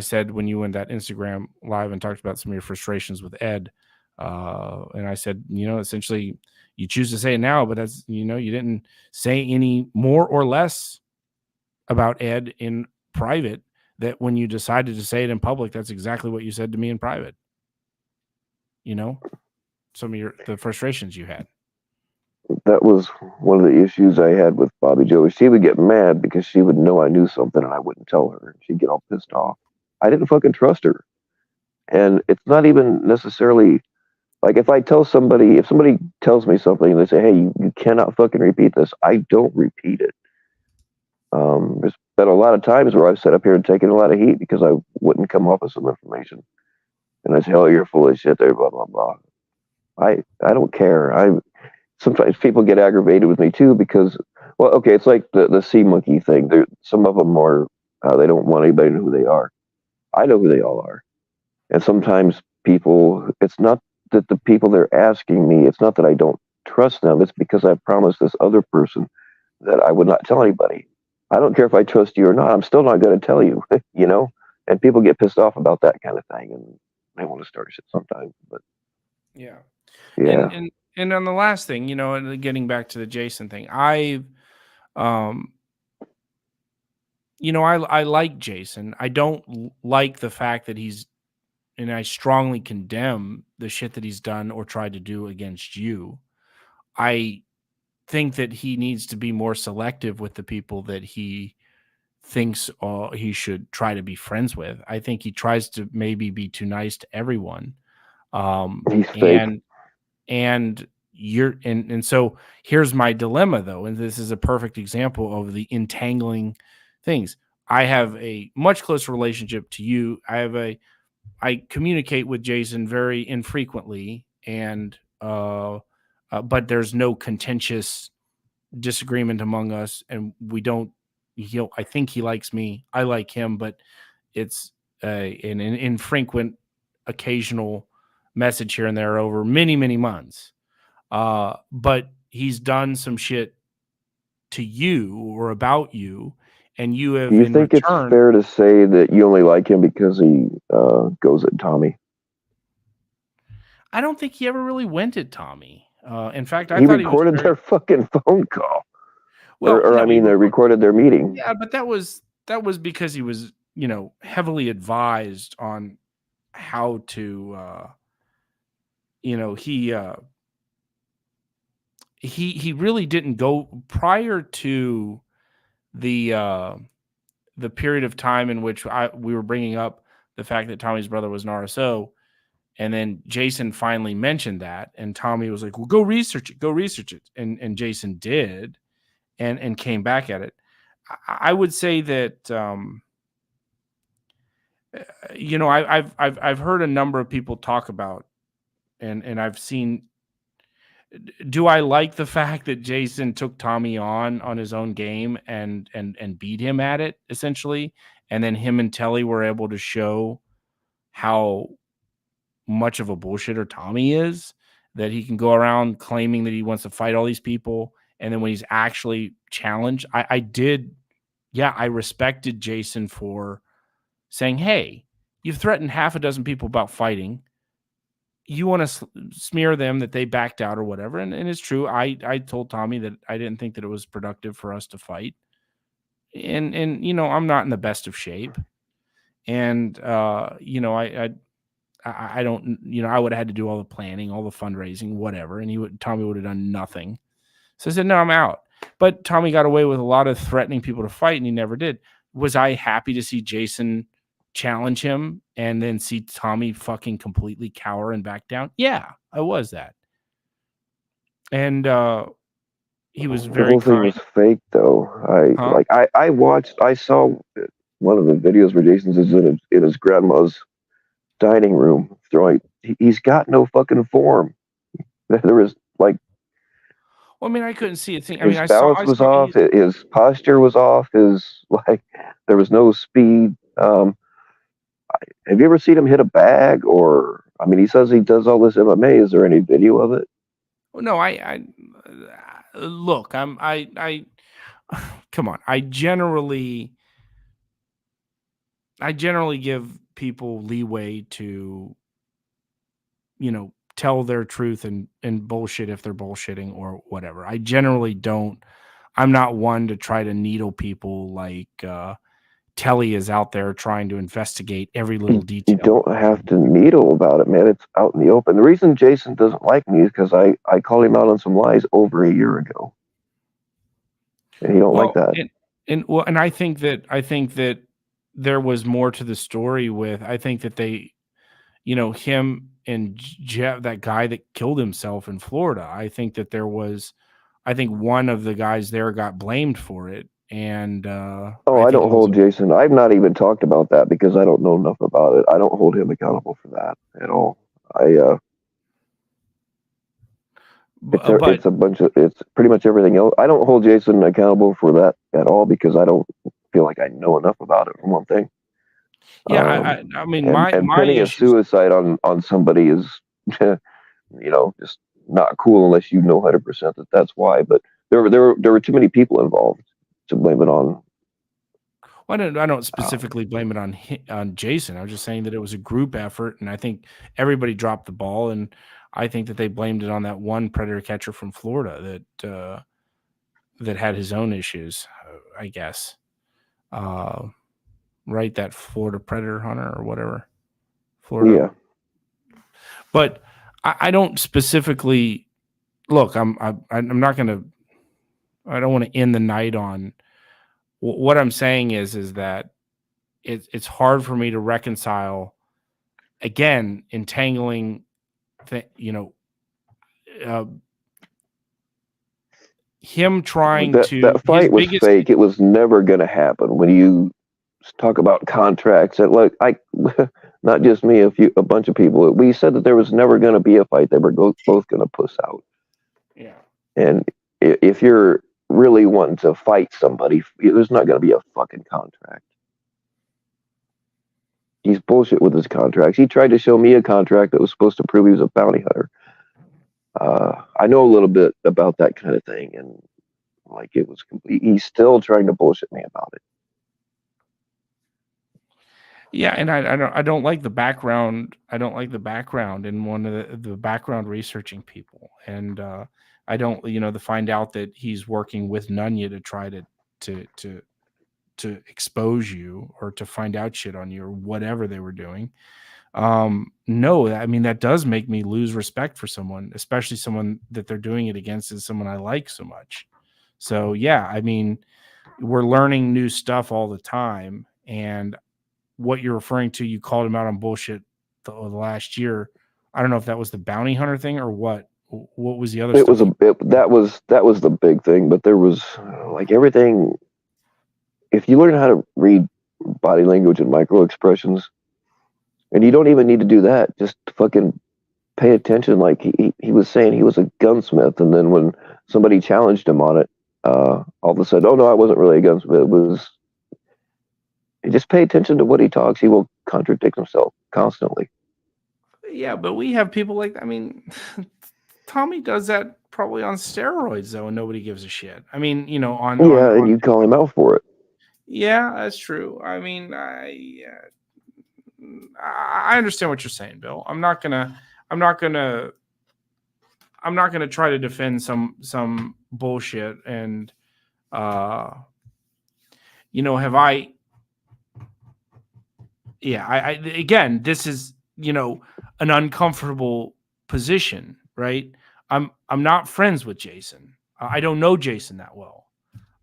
said, when you went that Instagram live and talked about some of your frustrations with Ed, and I said, essentially you choose to say it now, but that's, you didn't say any more or less about Ed in private, that when you decided to say it in public, that's exactly what you said to me in private. Some of the frustrations you had. That was one of the issues I had with Bobby Joe. She would get mad because she would know I knew something and I wouldn't tell her. She'd get all pissed off. I didn't fucking trust her. And it's not even necessarily like if somebody tells me something and they say, hey, you cannot fucking repeat this, I don't repeat it. There's been a lot of times where I've sat up here and taken a lot of heat because I wouldn't come up with some information. And I say, oh, you're full of shit there, blah, blah, blah. I don't care. Sometimes people get aggravated with me too because, well, okay, it's like the sea monkey thing. Some of them are, they don't want anybody to know who they are. I know who they all are. And sometimes people, it's not that the people they're asking me, it's not that I don't trust them. It's because I promised this other person that I would not tell anybody. I don't care if I trust you or not. I'm still not going to tell you, And people get pissed off about that kind of thing, and they want to start shit sometimes. But yeah. Yeah. And on the last thing, and getting back to the Jason thing, I like Jason. I don't like the fact that and I strongly condemn the shit that he's done or tried to do against you. I think that he needs to be more selective with the people that he thinks he should try to be friends with. I think he tries to maybe be too nice to everyone. He's fake. And so here's my dilemma though, and this is a perfect example of the entangling things. I have a much closer relationship to you. I communicate with Jason very infrequently, and but there's no contentious disagreement among us, and we don't. I think he likes me. I like him, but it's an infrequent, occasional message here and there over many, many months. But he's done some shit to you or about you, and you have Do you in think it's return. fair to say that you only like him because he goes at Tommy? I don't think he ever really went at Tommy. In fact, I He thought he was recorded their fucking phone call. Well, or no, I mean, they recorded their meeting. Yeah, but that was because he was, heavily advised on how to, he really didn't go prior to the period of time in which we were bringing up the fact that Tommy's brother was an RSO. And then Jason finally mentioned that, and Tommy was like, well, go research it. And Jason did, and came back at it. I would say that, I've heard a number of people talk about, and I've seen. Do I like the fact that Jason took Tommy on his own game and beat him at it essentially, and then him and Telly were able to show how much of a bullshitter Tommy is, that he can go around claiming that he wants to fight all these people, and then when he's actually challenged, I respected Jason for saying, hey, you've threatened half a dozen people about fighting. You want to smear them that they backed out or whatever. And it's true. I told Tommy that I didn't think that it was productive for us to fight. And I'm not in the best of shape. And, I don't, I would have had to do all the planning, all the fundraising, whatever. And Tommy would have done nothing. So I said, no, I'm out. But Tommy got away with a lot of threatening people to fight, and he never did. Was I happy to see Jason challenge him and then see Tommy fucking completely cower and back down? Yeah, I was that. And he was very The whole thing kind. was fake, though. I saw one of the videos where Jason's in his grandma's dining room throwing. He's got no fucking form. There is like. Well, I mean, I couldn't see a thing. I His mean, balance was off. His posture was off. There was no speed. Have you ever seen him hit a bag? Or, I mean, he says he does all this MMA. Is there any video of it? No, I look. I come on. I generally give people leeway to, tell their truth and bullshit if they're bullshitting or whatever. I generally don't. I'm not one to try to needle people like Telly is out there trying to investigate every little detail. You don't have to needle about it, man. It's out in the open. The reason Jason doesn't like me is because I called him out on some lies over a year ago. And he don't like that. And I think that there was more to the story with, I think that they, him and Jeff, that guy that killed himself in Florida. I think one of the guys there got blamed for it. And I don't hold Jason. I've not even talked about that because I don't know enough about it. I don't hold him accountable for that at all. It's pretty much everything else. I don't hold Jason accountable for that at all because I don't feel like I know enough about it, for one thing. Yeah, I mean, my penning a suicide on somebody is, just not cool unless you know 100% that that's why. But there were too many people involved to blame it on. Well, I don't specifically blame it on Jason. I was just saying that it was a group effort, and I think everybody dropped the ball. And I think that they blamed it on that one predator catcher from Florida that had his own issues, I guess. Right, that Florida predator hunter or whatever. Florida. Yeah. But I don't specifically look. I'm not going to. I don't want to end the night on. What I'm saying is that it's hard for me to reconcile. Again, entangling, him trying that fight was fake. It was never going to happen. When you talk about contracts, and not just me, a bunch of people, we said that there was never going to be a fight. They were both going to puss out. Yeah. And if you're really wanting to fight somebody, there's not going to be a fucking contract. He's bullshit with his contracts. He tried to show me a contract that was supposed to prove he was a bounty hunter. I know a little bit about that kind of thing, and it was complete. He's still trying to bullshit me about it. Yeah, and I don't like the background. I don't like the background in one of the background researching people, and I don't, to find out that he's working with Nunya to try to expose you or to find out shit on you or whatever they were doing. No, I mean, that does make me lose respect for someone, especially someone that they're doing it against is someone I like so much. So yeah, I mean, we're learning new stuff all the time, and what you're referring to, you called him out on bullshit the last year. I don't know if that was the bounty hunter thing or what. What was the other stuff? That was the big thing, but there was everything. If you learn how to read body language and micro expressions, and you don't even need to do that, just fucking pay attention. Like he was saying he was a gunsmith, and then when somebody challenged him on it, all of a sudden, oh no, I wasn't really a gunsmith. It was. Just pay attention to what he talks. He will contradict himself constantly. Yeah, but we have people I mean, Tommy does that probably on steroids, though, and nobody gives a shit. I mean, and you call him out for it. Yeah, that's true. I mean, I understand what you're saying, Bill. I'm not gonna try to defend some bullshit. And have I? Yeah, I again, this is an uncomfortable position, right? I'm not friends with Jason. I don't know Jason that well.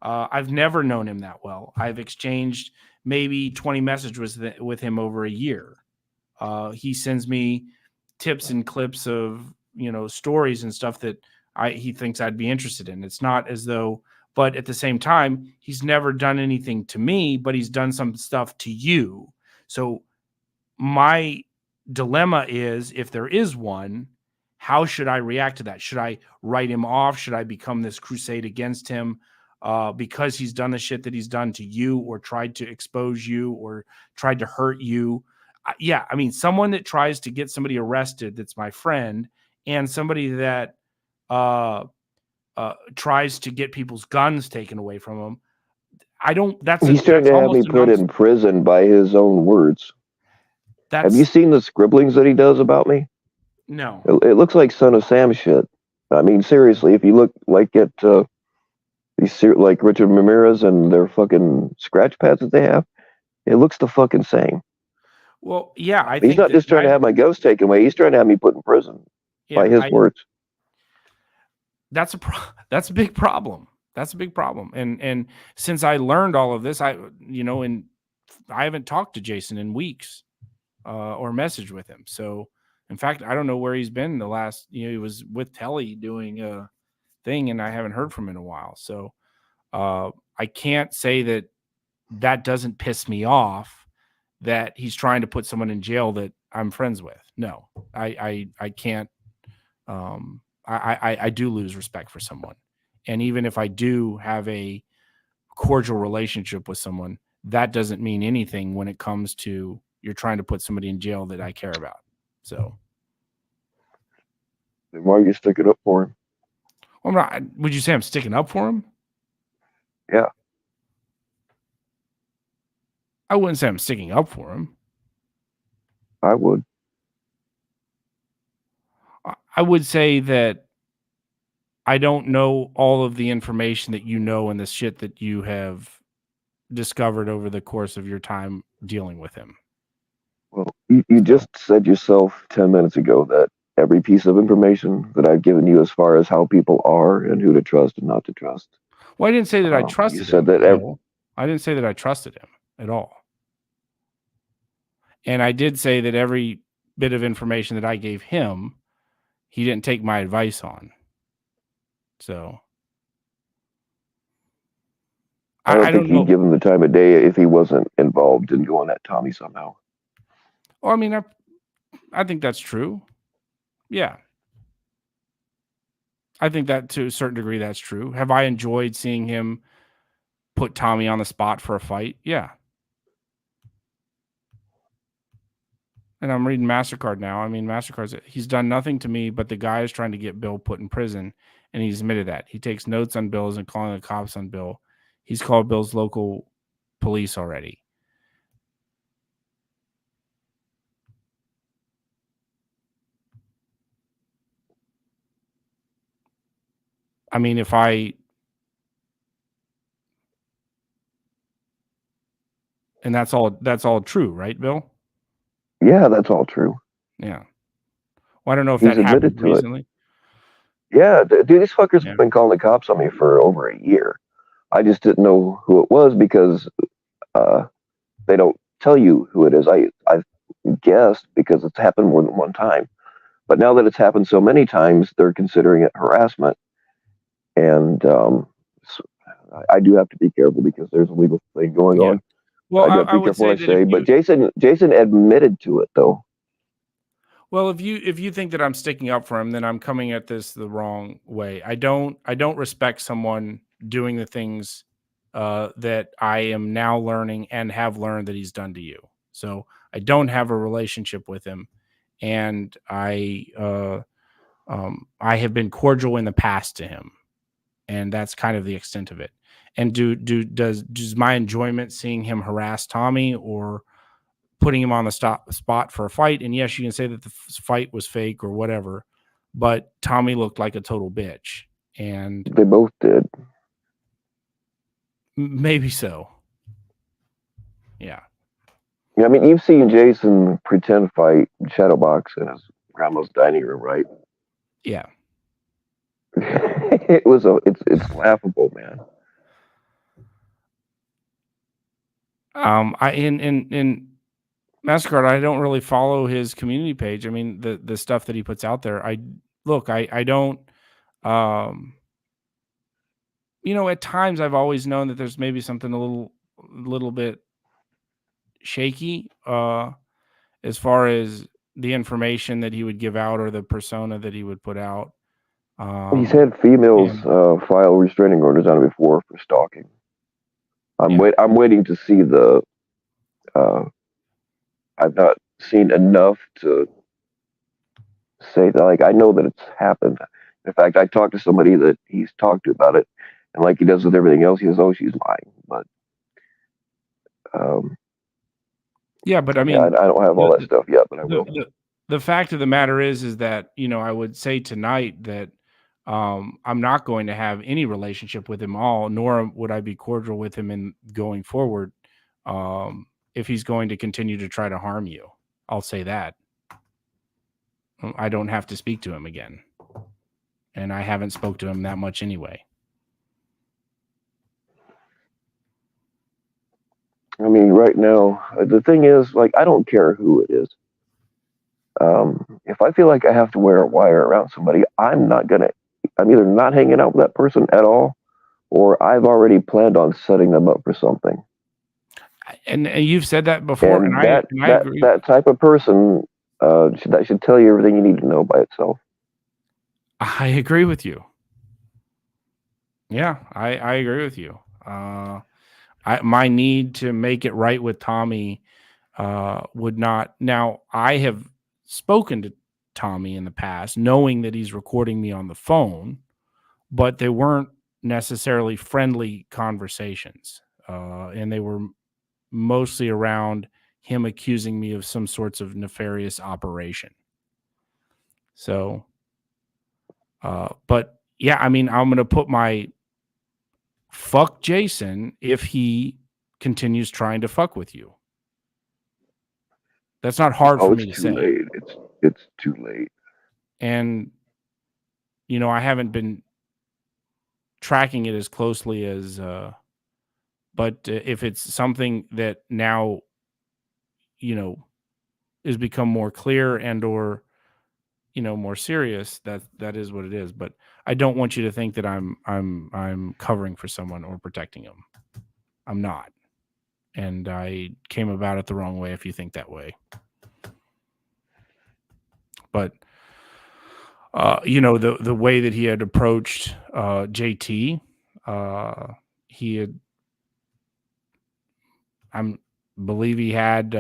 I've never known him that well. I've exchanged maybe 20 messages with him over a year. He sends me tips and clips of stories and stuff that he thinks I'd be interested in. It's not as though, but at the same time, he's never done anything to me, but he's done some stuff to you. So my dilemma is, if there is one, how should I react to that? Should I write him off? Should I become this crusade against him because he's done the shit that he's done to you, or tried to expose you, or tried to hurt you? Yeah, I mean, someone that tries to get somebody arrested that's my friend, and somebody that tries to get people's guns taken away from them. He's trying to have me put in prison by his own words. Have you seen the scribblings that he does about me? No. It looks like Son of Sam shit. I mean, seriously, if you look like at like Richard Ramirez and their fucking scratch pads that they have, it looks the fucking same. Well, yeah, he's not just trying to have my ghost taken away. He's trying to have me put in prison by his words. That's a big problem. That's a big problem. And since I learned all of this, I haven't talked to Jason in weeks or messaged with him. So, in fact, I don't know where he's been the last. He was with Telly doing a thing, and I haven't heard from him in a while. So, I can't say that doesn't piss me off, that he's trying to put someone in jail that I'm friends with. No, I can't. I do lose respect for someone. And even if I do have a cordial relationship with someone, that doesn't mean anything when it comes to you're trying to put somebody in jail that I care about. So. Then why are you sticking up for him? Well, I'm not. Would you say I'm sticking up for him? Yeah. I wouldn't say I'm sticking up for him. I would. I would say that I don't know all of the information that you know and the shit that you have discovered over the course of your time dealing with him. Well, you just said yourself 10 minutes ago that every piece of information that I've given you as far as how people are and who to trust and not to trust. Well, I didn't say that I trusted you said him. That I didn't say that I trusted him at all. And I did say that every bit of information that I gave him, he didn't take my advice on. So I don't think he'd give him the time of day if he wasn't involved in going at Tommy somehow. Well, I mean, I think that's true. Yeah. I think that to a certain degree that's true. Have I enjoyed seeing him put Tommy on the spot for a fight? Yeah. And I'm reading MasterCard now. I mean, he's done nothing to me, but the guy is trying to get Bill put in prison, and he's admitted that. He takes notes on Bill's and calling the cops on Bill. He's called Bill's local police already. I mean, and that's all true, right, Bill? Yeah, that's all true. Yeah. Well, I don't know if that happened recently. Yeah, dude, these fuckers have been calling the cops on me for over a year. I just didn't know who it was because they don't tell you who it is. I guessed because it's happened more than one time. But now that it's happened so many times, they're considering it harassment. And so I do have to be careful because there's a legal thing going on. Well, I have to be careful what I say. But Jason admitted to it, though. Well, if you think that I'm sticking up for him, then I'm coming at this the wrong way. I don't respect someone doing the things that I am now learning and have learned that he's done to you. So I don't have a relationship with him, and I have been cordial in the past to him, and that's kind of the extent of it. And does my enjoyment seeing him harass Tommy or putting him on the spot for a fight. And yes, you can say that the fight was fake or whatever, but Tommy looked like a total bitch. And they both did. Maybe so. Yeah. Yeah, I mean, you've seen Jason pretend fight shadowbox in his grandma's dining room, right? Yeah. It's laughable, man. In MasterCard, I don't really follow his community page. I mean, the stuff that he puts out there. I don't. At times I've always known that there's maybe something a little bit shaky as far as the information that he would give out or the persona that he would put out. He's had females file restraining orders on him before for stalking. I'm waiting to see the. I've not seen enough to say that. Like, I know that it's happened. In fact, I talked to somebody that he's talked to about it, and like he does with everything else, he says, "Oh, she's lying." But but I mean, I don't have all that stuff yet, but I will. The fact of the matter is that I would say tonight that I'm not going to have any relationship with him all, nor would I be cordial with him in going forward. If he's going to continue to try to harm you, I'll say that. I don't have to speak to him again. And I haven't spoke to him that much anyway. I mean, right now, the thing is, like, I don't care who it is. If I feel like I have to wear a wire around somebody, I'm either not hanging out with that person at all, or I've already planned on setting them up for something. And you've said that before, and I agree. That type of person should tell you everything you need to know by itself. I agree with you. Yeah, I agree with you. My need to make it right with Tommy would not. Now, I have spoken to Tommy in the past, knowing that he's recording me on the phone, but they weren't necessarily friendly conversations, and they were mostly around him accusing me of some sorts of nefarious operation. So, but yeah, I mean, I'm going to put my fuck Jason if he continues trying to fuck with you. That's not hard for me to say. Late. It's too late. And I haven't been tracking it as closely as but if it's something that now is become more clear and or more serious, that is what it is. But I don't want you to think that I'm covering for someone or protecting them. I'm not. And I came about it the wrong way if you think that way. But the way that he had approached JT, he had believe he had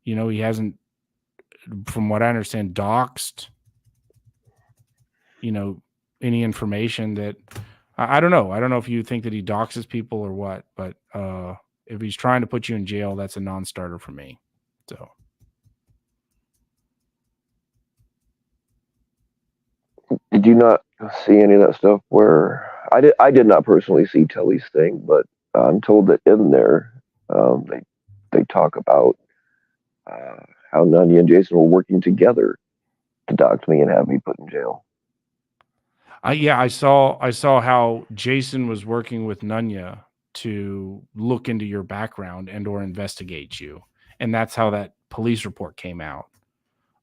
he hasn't, from what I understand, doxed any information that I don't know. I don't know if you think that he doxes people or what, but if he's trying to put you in jail, that's a non-starter for me. So did you not see any of that stuff where I did not personally see Telly's thing, but I'm told that in there they talk about how Nunya and Jason were working together to dox me and have me put in jail. I saw how Jason was working with Nunya to look into your background and or investigate you, and that's how that police report came out.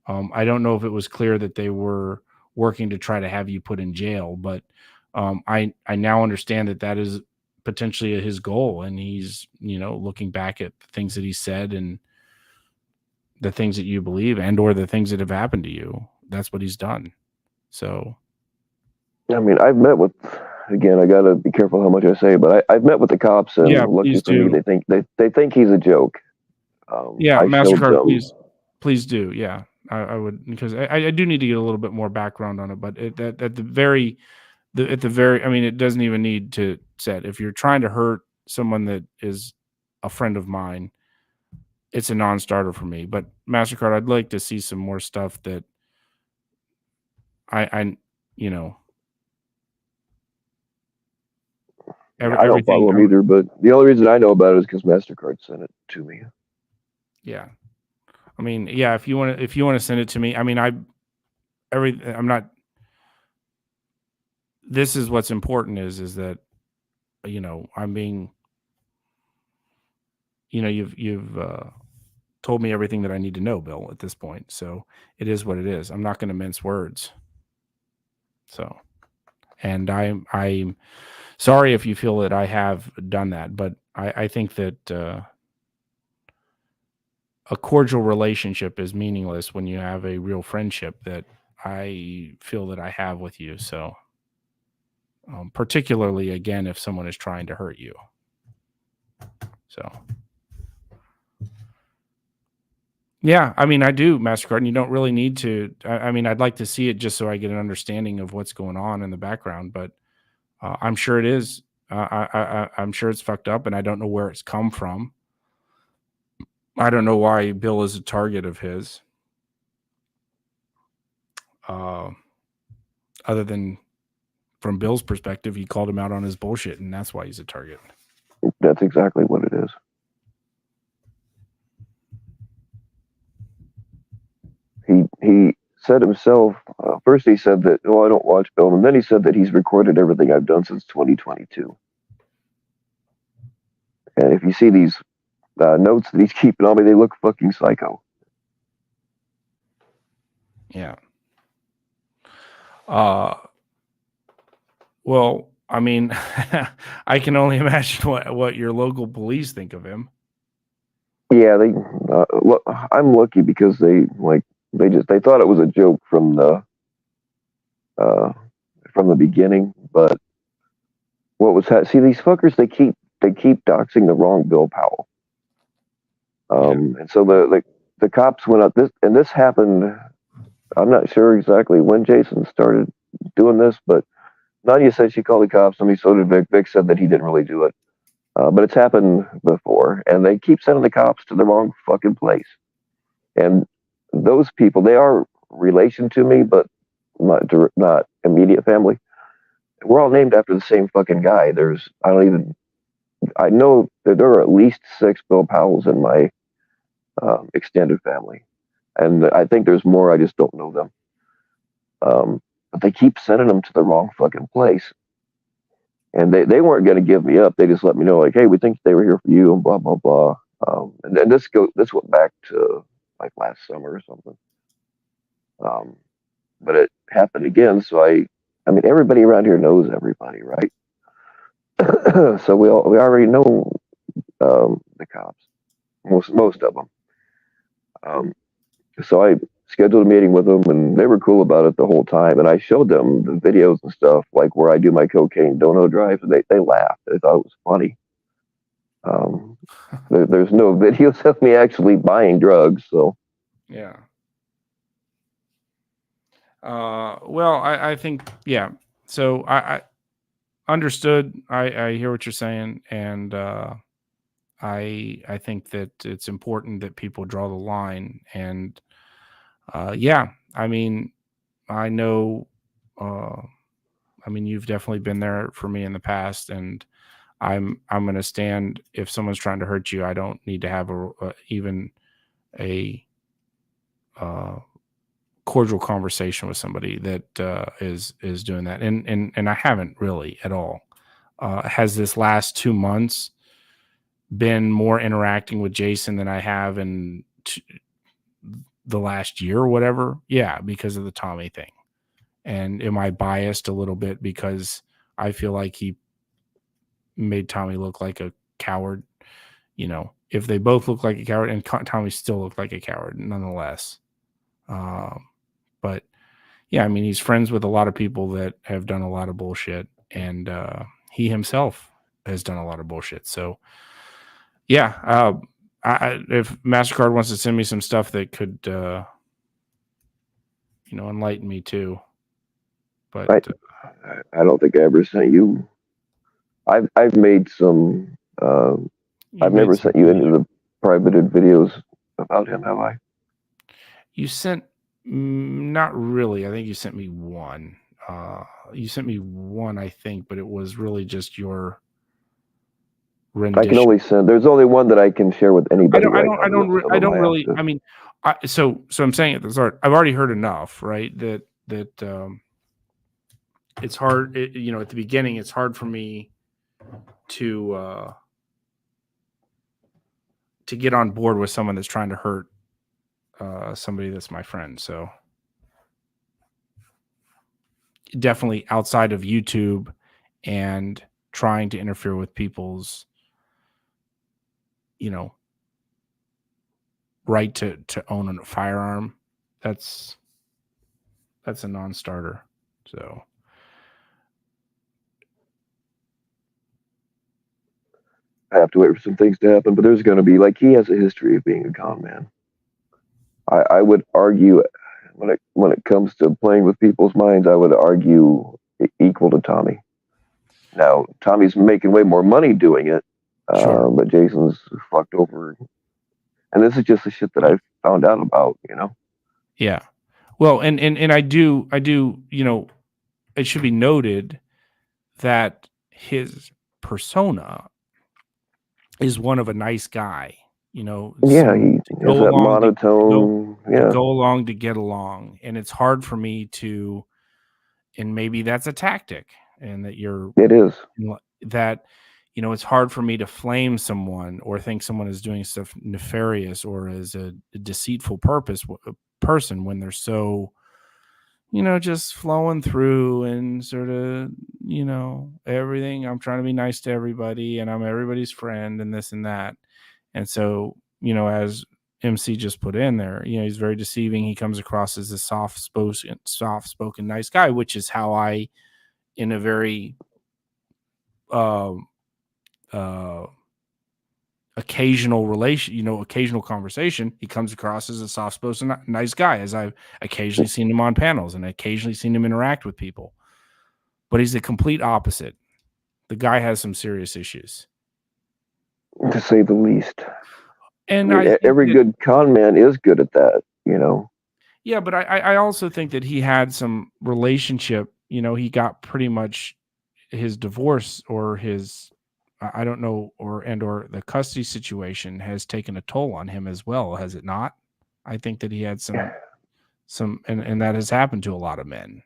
I don't know if it was clear that they were working to try to have you put in jail, but I now understand that is potentially his goal, and he's looking back at the things that he said and the things that you believe and or the things that have happened to you. That's what he's done. So I mean, I've met with, again, I gotta be careful how much I say, but I've met with the cops, and lucky for me, they think he's a joke. MasterCard, please do. Yeah, I would, because I do need to get a little bit more background on it. But at the very, I mean, it doesn't even need to set. If you're trying to hurt someone that is a friend of mine, it's a non-starter for me. But MasterCard, I'd like to see some more stuff that I I don't follow them either, but the only reason I know about it is because MasterCard sent it to me. Yeah. I mean, yeah, if you want to send it to me, I mean, I'm not, this is what's important is that, I'm being, you've told me everything that I need to know, Bill, at this point. So it is what it is. I'm not going to mince words. So, and I'm sorry if you feel that I have done that, but I think that a cordial relationship is meaningless when you have a real friendship that I feel that I have with you. So, particularly again, if someone is trying to hurt you. So, yeah, I mean, I do, MasterCard, and you don't really need to. I mean, I'd like to see it just so I get an understanding of what's going on in the background, but I'm sure it is. I'm sure it's fucked up, and I don't know where it's come from. I don't know why Bill is a target of his. Other than from Bill's perspective, he called him out on his bullshit, and that's why he's a target. That's exactly what it is. He said himself, first he said that, I don't watch Bill, and then he said that he's recorded everything I've done since 2022. And if you see these notes that he's keeping on me, they look fucking psycho. Yeah. Well, I mean, I can only imagine what your local police think of him. Yeah, I'm lucky because they thought it was a joke from the beginning. But what was see, these fuckers, they keep doxing the wrong Bill Powell. And so the cops went up this happened. I'm not sure exactly when Jason started doing this, but Nadia said she called the cops. I mean, so did Vic. Vic said that he didn't really do it. But it's happened before, and they keep sending the cops to the wrong fucking place. And those people, they are relation to me, but not immediate family. We're all named after the same fucking guy. I know that there are at least 6 Bill Powells in my extended family. And I think there's more, I just don't know them. But they keep sending them to the wrong fucking place. And they weren't going to give me up. They just let me know, like, hey, we think they were here for you, and blah, blah, blah. And then this went back to like last summer or something. But it happened again. So I mean, everybody around here knows everybody, right? So we already know the cops, most of them. So I scheduled a meeting with them, and they were cool about it the whole time. And I showed them the videos and stuff, like where I do my cocaine dono drives, and they laughed. They thought it was funny. There's no videos of me actually buying drugs, so. Yeah. Well, I think, yeah. So I understood. I hear what you're saying, and I think that it's important that people draw the line. And yeah, I mean, I know. I mean, you've definitely been there for me in the past, and I'm going to stand if someone's trying to hurt you. I don't need to have even a cordial conversation with somebody that is doing that, and I haven't really at all. Has this last 2 months been more interacting with Jason than I have in the last year or whatever? Yeah, because of the Tommy thing. And am I biased a little bit because I feel like he made Tommy look like a coward? If they both look like a coward, and Tommy still looked like a coward nonetheless. But yeah, I mean, he's friends with a lot of people that have done a lot of bullshit, and he himself has done a lot of bullshit. So yeah, if MasterCard wants to send me some stuff that could, enlighten me too. But I don't think I ever sent you. I've made some. I've never sent you into the. privated videos about him, have I? You sent not really. I think you sent me one. You sent me one, I think, but it was really just your rendition. I can only send. There's only one that I can share with anybody right now. I don't really. I mean, so I'm saying at the start, I've already heard enough, right? That it's hard. At the beginning, it's hard for me to get on board with someone that's trying to hurt somebody that's my friend. So definitely outside of YouTube and trying to interfere with people's, right to own a firearm. That's a non-starter. So I have to wait for some things to happen, but there's going to be, like, he has a history of being a con man. I would argue when it comes to playing with people's minds, I would argue equal to Tommy. Now, Tommy's making way more money doing it, sure. but Jason's fucked over. And this is just the shit that I found out about, Yeah. Well, and I do, it should be noted that his persona is one of a nice guy, Yeah, he has that monotone. to go along to get along. And it's hard for me to, and maybe that's a tactic, and that It is. that, it's hard for me to flame someone or think someone is doing stuff nefarious or as a deceitful person when they're so, just flowing through and sort of, everything. I'm trying to be nice to everybody and I'm everybody's friend and this and that. And so, as MC just put in there, he's very deceiving. He comes across as a soft-spoken, nice guy, which is how I, in a very occasional conversation, he comes across as a soft-spoken, nice guy, as I've occasionally seen him on panels and occasionally seen him interact with people. But he's the complete opposite. The guy has some serious issues, to say the least. And every good con man is good at that, Yeah, but I also think that he had some relationship. He got pretty much his divorce or his, I don't know, or the custody situation has taken a toll on him as well, has it not? I think that he had and that has happened to a lot of men.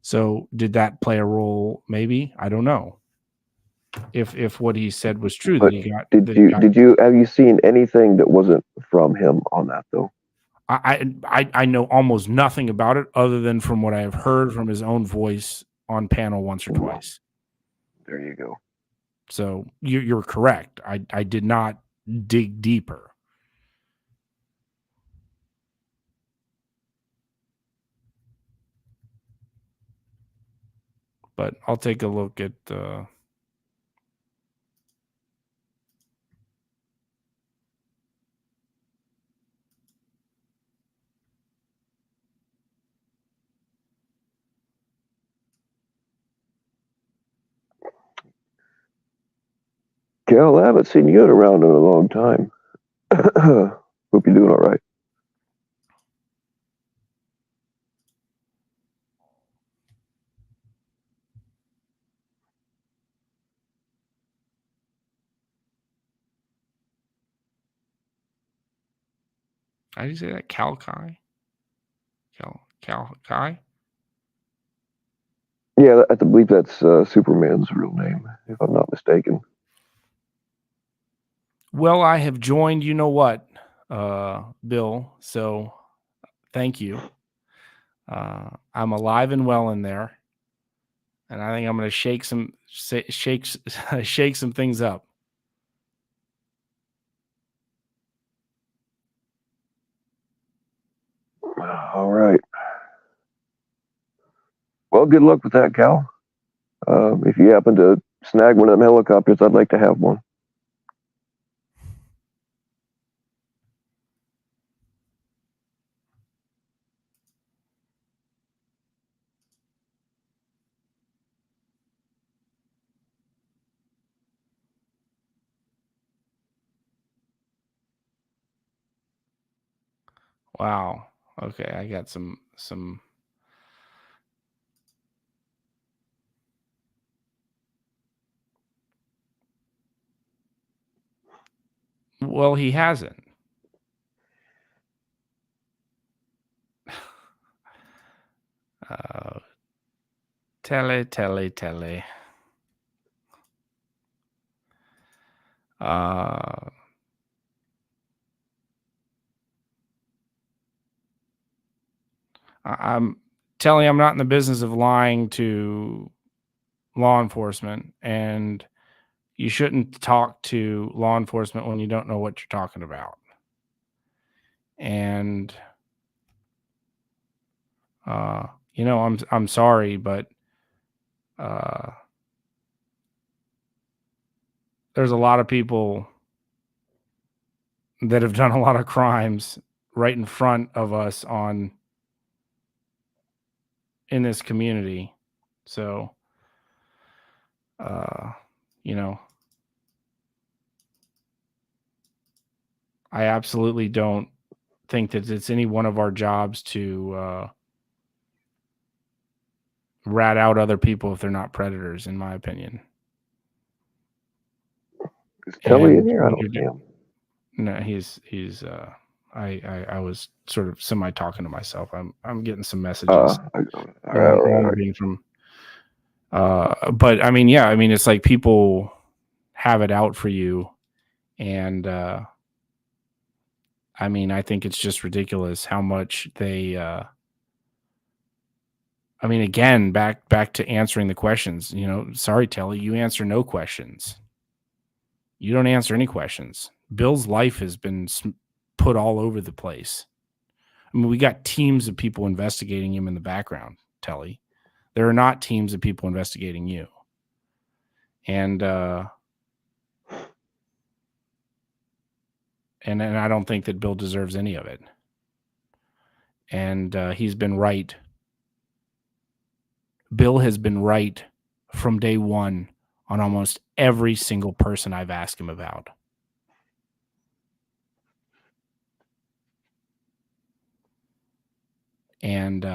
So did that play a role? Maybe, I don't know. If what he said was true, but that he got. Have you seen anything that wasn't from him on that though? I know almost nothing about it other than from what I have heard from his own voice on panel once or twice. There you go. So you're correct. I did not dig deeper. But I'll take a look at Cal, I haven't seen you around in a long time. Hope you're doing all right. how do you say that? Kalkai? Kalkai? Yeah, I believe that's Superman's real name, if I'm not mistaken. Well, I have joined, you know what, Bill. So thank you. I'm alive and well in there, and I think I'm going to shake some things up. All right. Well, good luck with that, Cal. If you happen to snag one of them helicopters, I'd like to have one. Wow. Okay, I got some. Well, he hasn't. Tele. I'm telling you, I'm not in the business of lying to law enforcement, and you shouldn't talk to law enforcement when you don't know what you're talking about. And I'm sorry, but there's a lot of people that have done a lot of crimes right in front of us in this community. So, I absolutely don't think that it's any one of our jobs to rat out other people if they're not predators, in my opinion. Is Kelly in here? I when don't see him. No, he's I was sort of semi talking to myself. I'm getting some messages. All right. Being from but I mean, yeah, I mean, it's like people have it out for you, and I mean, I think it's just ridiculous how much they I mean, again, back to answering the questions. Sorry, Telly, you answer no questions. You don't answer any questions. Bill's life has been put all over the place. I mean, we got teams of people investigating him in the background, Telly. There are not teams of people investigating you. And I don't think that Bill deserves any of it. And he's been right. Bill has been right from day one on almost every single person I've asked him about. And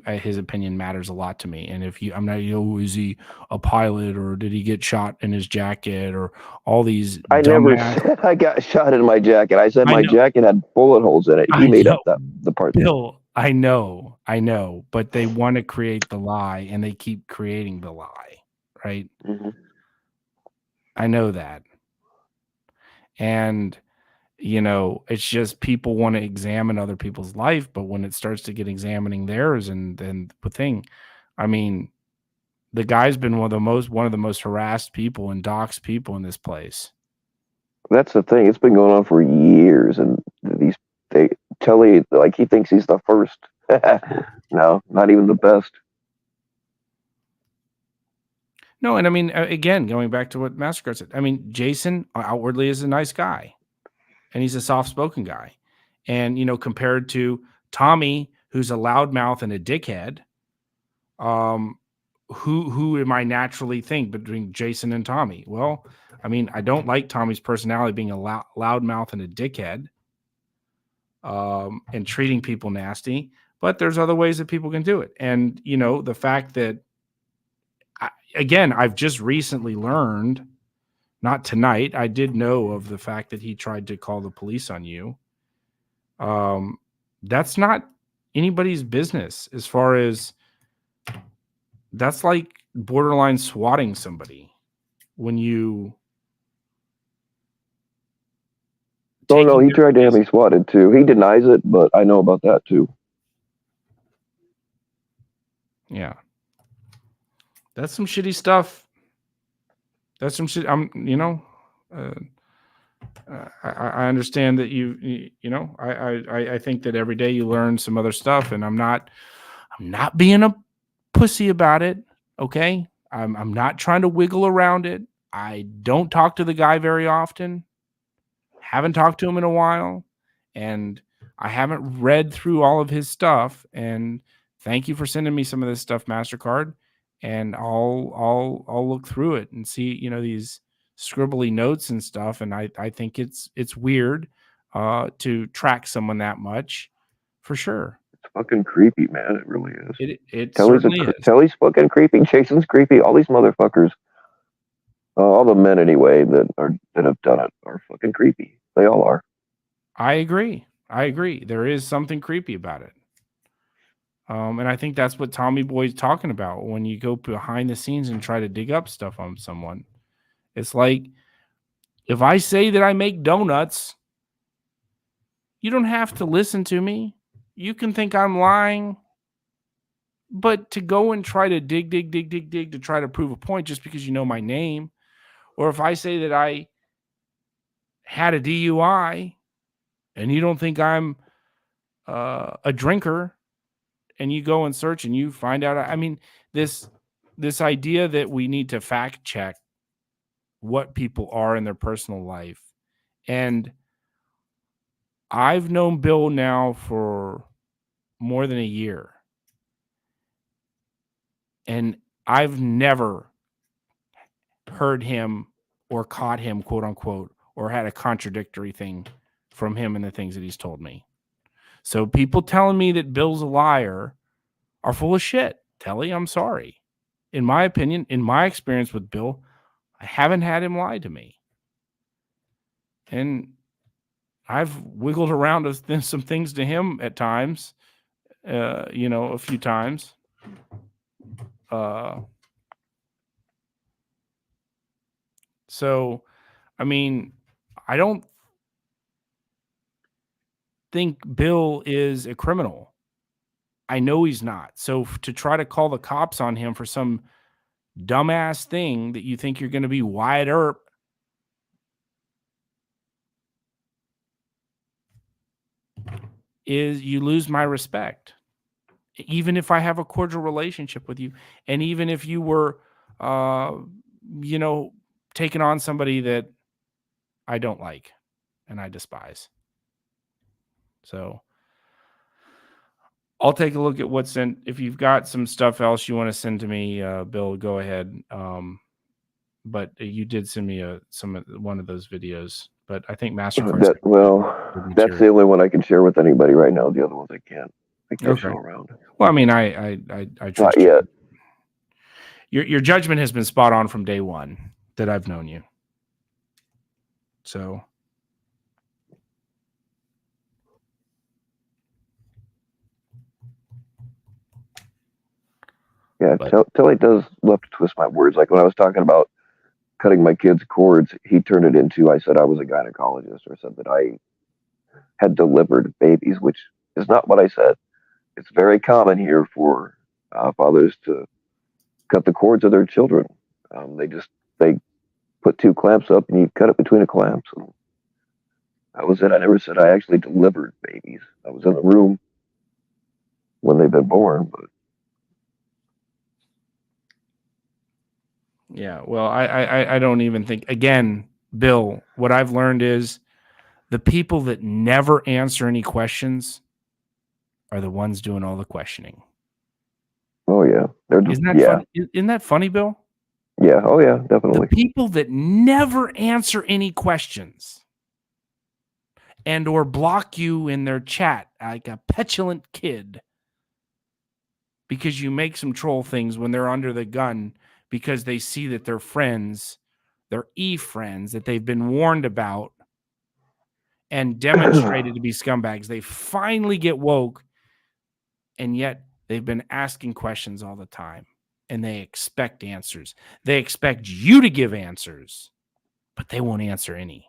his opinion matters a lot to me. And if I'm not, is he a pilot, or did he get shot in his jacket, or all these? I never said I got shot in my jacket. I said my jacket had bullet holes in it. He made up the part. Bill, I know, but they want to create the lie, and they keep creating the lie, right? Mm-hmm. I know that. And it's just people want to examine other people's life, but when it starts to get examining theirs, and then the thing, I mean, the guy's been one of the most harassed people and doxxed people in this place. That's the thing. It's been going on for years, and Telly, like, he thinks he's the first. No, not even the best. No, and I mean, again, going back to what MasterCard said, I mean, Jason outwardly is a nice guy, and he's a soft-spoken guy. And, compared to Tommy, who's a loudmouth and a dickhead, who am I naturally think between Jason and Tommy? Well, I mean, I don't like Tommy's personality being a loudmouth and a dickhead, and treating people nasty, but there's other ways that people can do it. And, the fact that, again, I've just recently learned, not tonight, I did know of the fact that he tried to call the police on you. That's not anybody's business, as far as that's like borderline swatting somebody when you. Oh, no, he tried to have me swatted too. He denies it, but I know about that too. Yeah. That's some shitty stuff. That's some shit. I understand that I think that every day you learn some other stuff, and I'm not being a pussy about it. Okay. I'm not trying to wiggle around it. I don't talk to the guy very often. Haven't talked to him in a while, and I haven't read through all of his stuff. And thank you for sending me some of this stuff, MasterCard. And I'll look through it and see, these scribbly notes and stuff. And I think it's weird to track someone that much. for sure. It's fucking creepy, man. It really is. It Kelly's certainly is. Kelly's fucking creepy. Jason's creepy. All these motherfuckers, all the men anyway that have done it are fucking creepy. They all are. I agree. There is something creepy about it. And I think that's what Tommy Boy's talking about when you go behind the scenes and try to dig up stuff on someone. It's like, if I say that I make donuts, you don't have to listen to me. You can think I'm lying. But to go and try to dig to try to prove a point just because you know my name, or if I say that I had a DUI and you don't think I'm a drinker, and you go and search and you find out, I mean, this idea that we need to fact check what people are in their personal life. And I've known Bill now for more than a year. And I've never heard him or caught him, quote unquote, or had a contradictory thing from him and the things that he's told me. So people telling me that Bill's a liar are full of shit. Telly, I'm sorry. In my opinion, in my experience with Bill, I haven't had him lie to me. And I've wiggled around some things to him at times, a few times. So, I mean, I don't think Bill is a criminal. I know he's not. So to try to call the cops on him for some dumbass thing that you think you're going to be Wyatt Earp, is you lose my respect. Even if I have a cordial relationship with you, and even if you were, taking on somebody that I don't like and I despise. So I'll take a look at what's in. If you've got some stuff else you want to send to me, Bill, go ahead. But you did send me one of those videos. But I think Mastercard's that's the only one I can share with anybody right now. The other ones I can't. I can't show around. Well, I mean, I trust Not yet. Your judgment has been spot on from day one that I've known you. So. Yeah, Telly does love to twist my words. Like when I was talking about cutting my kids' cords, he turned it into, I said I was a gynecologist, or said that I had delivered babies, which is not what I said. It's very common here for fathers to cut the cords of their children. They put 2 clamps up and you cut it between the clamps. And that was it. I never said I actually delivered babies. I was in the room when they've been born, but. Yeah, well, I don't even think, again, Bill, what I've learned is the people that never answer any questions are the ones doing all the questioning. Oh, yeah. Funny? Isn't that funny, Bill? Yeah, oh, yeah, definitely. The people that never answer any questions and or block you in their chat like a petulant kid because you make some troll things when they're under the gun because they see that their friends, their e-friends that they've been warned about and demonstrated to be scumbags, they finally get woke, and yet they've been asking questions all the time, and they expect answers. They expect you to give answers, but they won't answer any.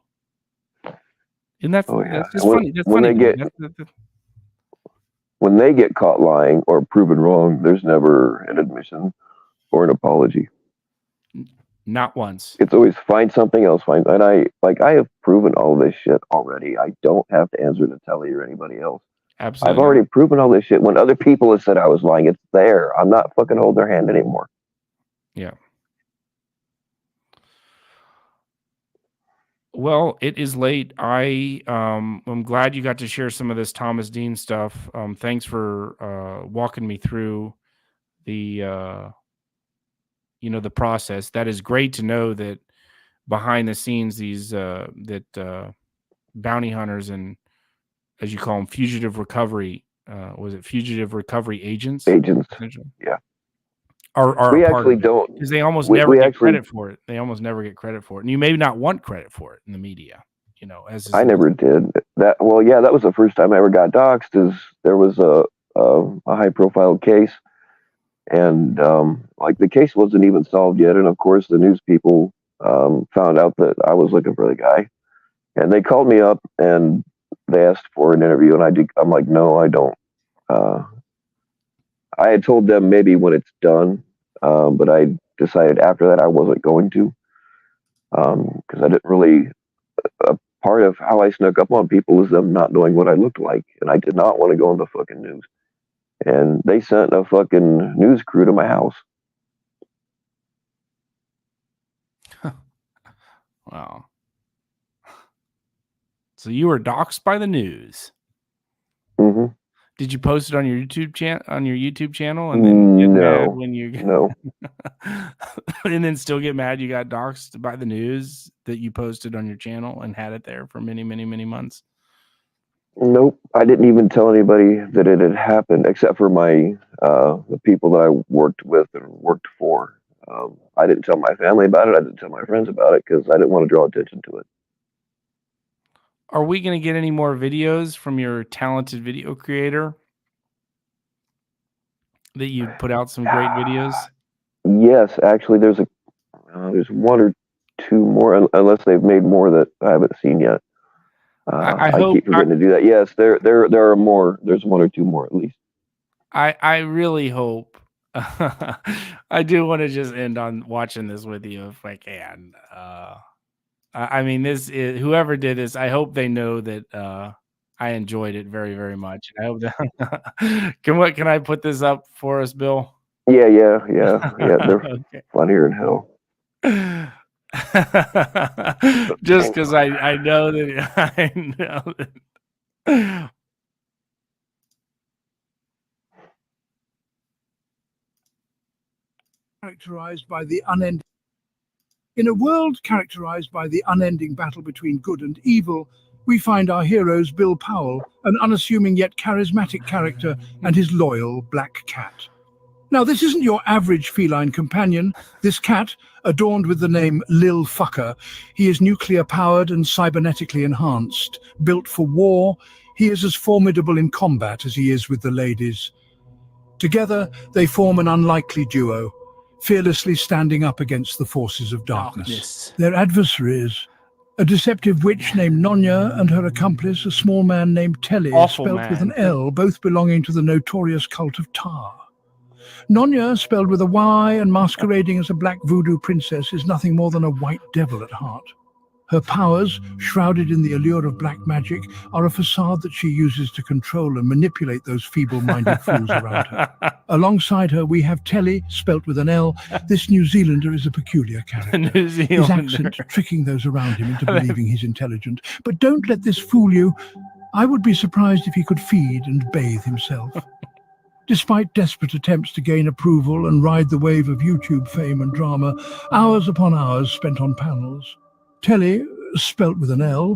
Isn't that that's just funny? That's funny. When they get caught lying or proven wrong, there's never an admission or an apology. Not once. It's always find something else. And I have proven all this shit already. I don't have to answer to Telly or anybody else. Absolutely. I've already proven all this shit. When other people have said I was lying, it's there. I'm not fucking holding their hand anymore. Yeah. Well, it is late. I'm glad you got to share some of this Thomas Dean stuff. Thanks for walking me through the the process. That is great to know that behind the scenes, these bounty hunters and, as you call them, fugitive recovery was it fugitive recovery agents? Agents. Essentially. Yeah. Are We a part actually of it, don't. because they almost We never get actually, credit for it. They almost never get credit for it, and you may not want credit for it in the media. You know, as is I never did that. Well, yeah, that was the first time I ever got doxxed. Is there was a high profile case, and like the case wasn't even solved yet, and of course the news people found out that I was looking for the guy, and they called me up and they asked for an interview, and I'm like, no, I don't. I had told them maybe when it's done, but I decided after that I wasn't going to, because I didn't really. Part of how I snuck up on people was them not knowing what I looked like, and I did not want to go in the fucking news. And they sent a fucking news crew to my house. Wow. So you were doxxed by the news. Mm-hmm. Did you post it on your YouTube channel and then get mad when you no and then still get mad you got doxxed by the news that you posted on your channel and had it there for many, many, many months? Nope. I didn't even tell anybody that it had happened, except for my the people that I worked with and worked for. I didn't tell my family about it. I didn't tell my friends about it because I didn't want to draw attention to it. Are we going to get any more videos from your talented video creator that you put out some great videos? Yes, actually, there's one or two more, unless they've made more that I haven't seen yet. I keep forgetting to do that. Yes, there are more. There's one or two more at least. I really hope. I do want to just end on watching this with you if I can. I mean, this is, whoever did this, I hope they know that I enjoyed it very, very much. I hope that can I put this up for us, Bill? Yeah. They're okay. funnier than hell. Just because I know that I know that. Characterized by the unending. In a world characterized by the unending battle between good and evil, we find our heroes Bill Powell, an unassuming yet charismatic character, and his loyal black cat. Now, this isn't your average feline companion. This cat, adorned with the name Lil Fucker, he is nuclear-powered and cybernetically enhanced. Built for war, he is as formidable in combat as he is with the ladies. Together, they form an unlikely duo, fearlessly standing up against the forces of darkness. Their adversaries, a deceptive witch named Nonya and her accomplice, a small man named Telly, spelled with an L, both belonging to the notorious cult of Tar. Nonya, spelled with a Y and masquerading as a black voodoo princess, is nothing more than a white devil at heart. Her powers, shrouded in the allure of black magic, are a facade that she uses to control and manipulate those feeble-minded fools around her. Alongside her, we have Telly, spelt with an L. This New Zealander is a peculiar character. His accent tricking those around him into believing he's intelligent. But don't let this fool you. I would be surprised if he could feed and bathe himself. Despite desperate attempts to gain approval and ride the wave of YouTube fame and drama, hours upon hours spent on panels. Telly, spelt with an L,